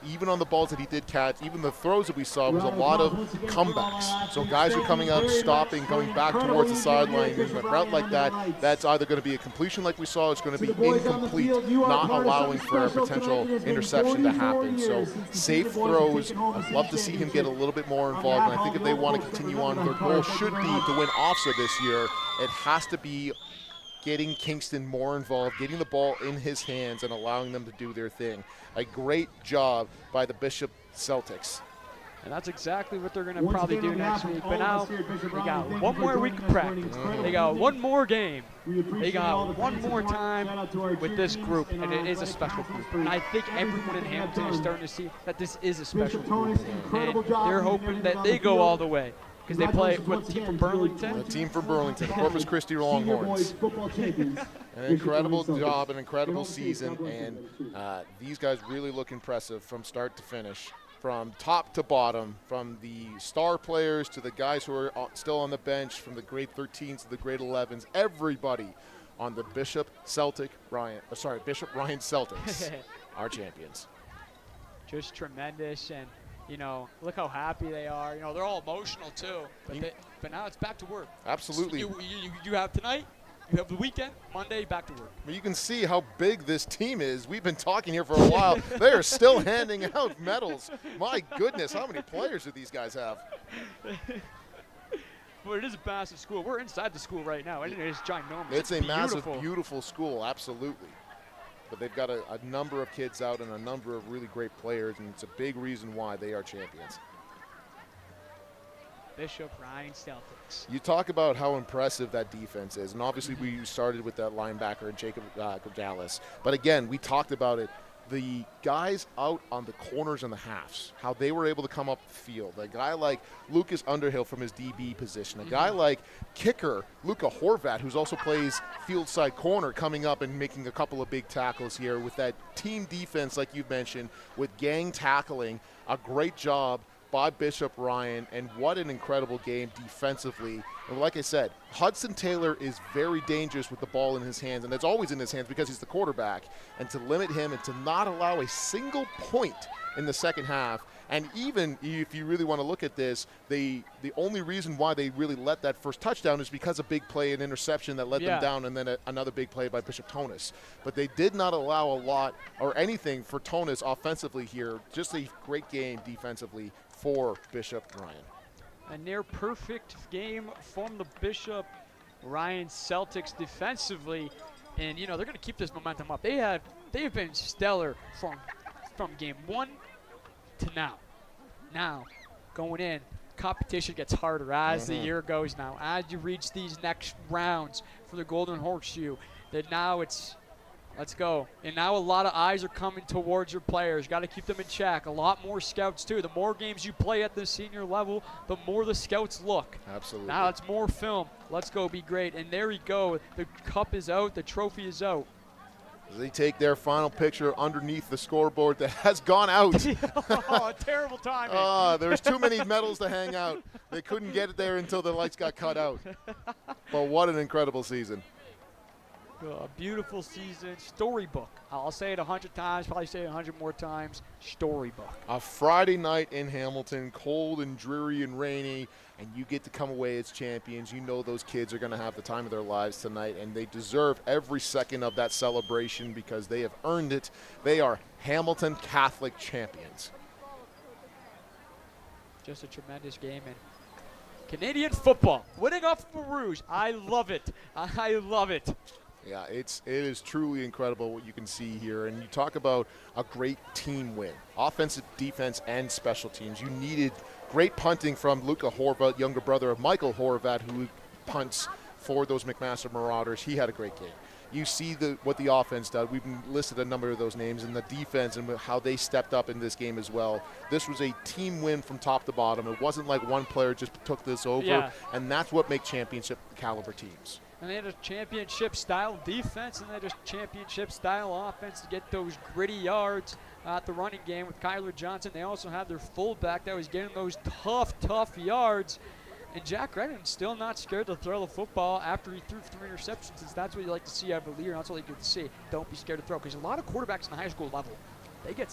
Even on the balls that he did catch, even the throws that we saw was a lot of comebacks. So guys are coming out, stopping, going back towards the sideline, using a route like that. That's either going to be a completion like we saw, it's going to be incomplete, not allowing for a potential interception to happen. So safe throws. I'd love to see him get a little bit more involved, and I think if they want to continue on, their goal should be to win OFSA this year. It has to be getting Kingston more involved, getting the ball in his hands and allowing them to do their thing. A great job by the Bishop Celtics. And that's exactly what they're going to probably do next week. But now they got one more week of practice. They got one more game. They got one more time with this group, and it is a special group. And I think everyone in Hamilton is starting to see that this is a special group. And they're hoping that they go all the way, because they play with the team from Burlington. The team from Burlington, the Corpus Christi Longhorns. An incredible job, an incredible season, and these guys really look impressive from start to finish, from top to bottom, from the star players to the guys who are still on the bench, from the grade 13s to the grade 11s. Everybody on the Bishop Ryan Celtics are champions. Just tremendous, and you know, look how happy they are. You know, they're all emotional too. But now it's back to work. Absolutely. You have tonight, you have the weekend, Monday, back to work. Well, you can see how big this team is. We've been talking here for a while. They are still handing out medals. My goodness, how many players do these guys have? Well, it is a massive school. We're inside the school right now, and it is ginormous. It's a massive, beautiful school, absolutely. But they've got a number of kids out and a number of really great players, and it's a big reason why they are champions. Bishop Ryan Celtics. You talk about how impressive that defense is, and obviously we started with that linebacker, Jacob Dallas. But again, we talked about it. The guys out on the corners and the halves, how they were able to come up the field. A guy like Lucas Underhill from his DB position. A guy like kicker Luca Horvat, who also plays field side corner, coming up and making a couple of big tackles here with that team defense like you've mentioned, with gang tackling. A great job by Bishop Ryan, and what an incredible game defensively. And like I said, Hudson Taylor is very dangerous with the ball in his hands, and it's always in his hands because he's the quarterback. And to limit him and to not allow a single point in the second half, and even if you really want to look at this, the only reason why they really let that first touchdown is because a big play, an interception that let them down, and then another big play by Bishop Tonnos. But they did not allow a lot or anything for Tonnos offensively here. Just a great game defensively for Bishop Ryan. A near perfect game from the Bishop Ryan Celtics defensively, and you know they're going to keep this momentum up. They have been stellar from game one to now. Now going in, competition gets harder as the year goes now. As you reach these next rounds for the Golden Horseshoe, that now it's let's go. And now a lot of eyes are coming towards your players. Got to keep them in check. A lot more scouts, too. The more games you play at the senior level, the more the scouts look. Absolutely. Now it's more film. Let's go be great. And there we go. The cup is out. The trophy is out. They take their final picture underneath the scoreboard that has gone out. Oh, terrible timing. There's too many medals to hang out. They couldn't get it there until the lights got cut out. But what an incredible season. A beautiful season, storybook. I'll say it 100 times, probably say it 100 more times, storybook. A Friday night in Hamilton, cold and dreary and rainy, and you get to come away as champions. You know those kids are going to have the time of their lives tonight, and they deserve every second of that celebration because they have earned it. They are Hamilton Catholic champions. just a tremendous game. And Canadian football, winning off of a Rouge. I love it. I love it. Yeah, it is truly incredible what you can see here. And you talk about a great team win. Offensive, defense, and special teams. You needed great punting from Luca Horvat, younger brother of Michael Horvat, who punts for those McMaster Marauders. He had a great game. You see what the offense did. We've listed a number of those names, and the defense and how they stepped up in this game as well. This was a team win from top to bottom. It wasn't like one player just took this over, and that's what makes championship caliber teams. And they had a championship-style defense, and they had a championship-style offense to get those gritty yards at the running game with Kyler Johnson. They also had their fullback that was getting those tough yards. And Jack Redden's still not scared to throw the football after he threw 3 interceptions. That's what you like to see out of a leader. That's what you get to see. Don't be scared to throw, because a lot of quarterbacks in the high school level, they get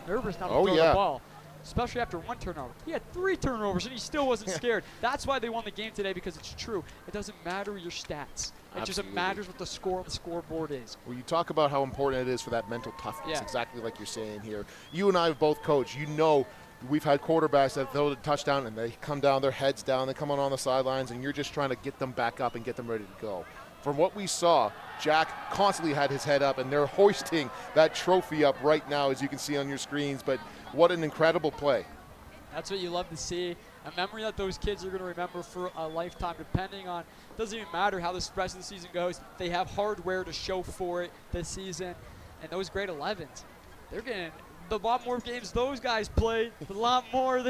nervous now to throw the ball, especially after 1 turnover. He had 3 turnovers, and he still wasn't scared. That's why they won the game today, because it's true. It doesn't matter your stats. It just matters what the score on the scoreboard is. Well, you talk about how important it is for that mental toughness, exactly like you're saying here. You and I have both coached. You know, we've had quarterbacks that throw the touchdown and they come down, their heads down, they come on the sidelines, and you're just trying to get them back up and get them ready to go. From what we saw, Jack constantly had his head up, and they're hoisting that trophy up right now, as you can see on your screens. But what an incredible play. That's what you love to see. A memory that those kids are going to remember for a lifetime, depending on, doesn't even matter how the rest of the season goes. They have hardware to show for it this season. And those grade 11s, they're getting a lot more games those guys play, a lot more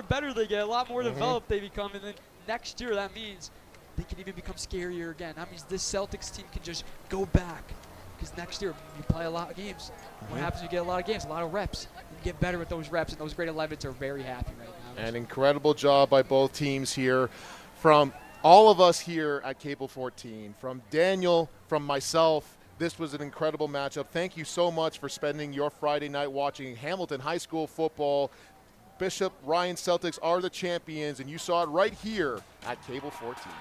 better they get, a lot more developed they become. And then next year, that means they can even become scarier again. That means this Celtics team can just go back, because next year you play a lot of games. What happens when you get a lot of games, a lot of reps? You get better with those reps, and those grade 11s are very happy right now. An incredible job by both teams here. From all of us here at Cable 14, from Daniel, from myself, this was an incredible matchup. Thank you so much for spending your Friday night watching Hamilton High School football. Bishop Ryan Celtics are the champions, and you saw it right here at Cable 14.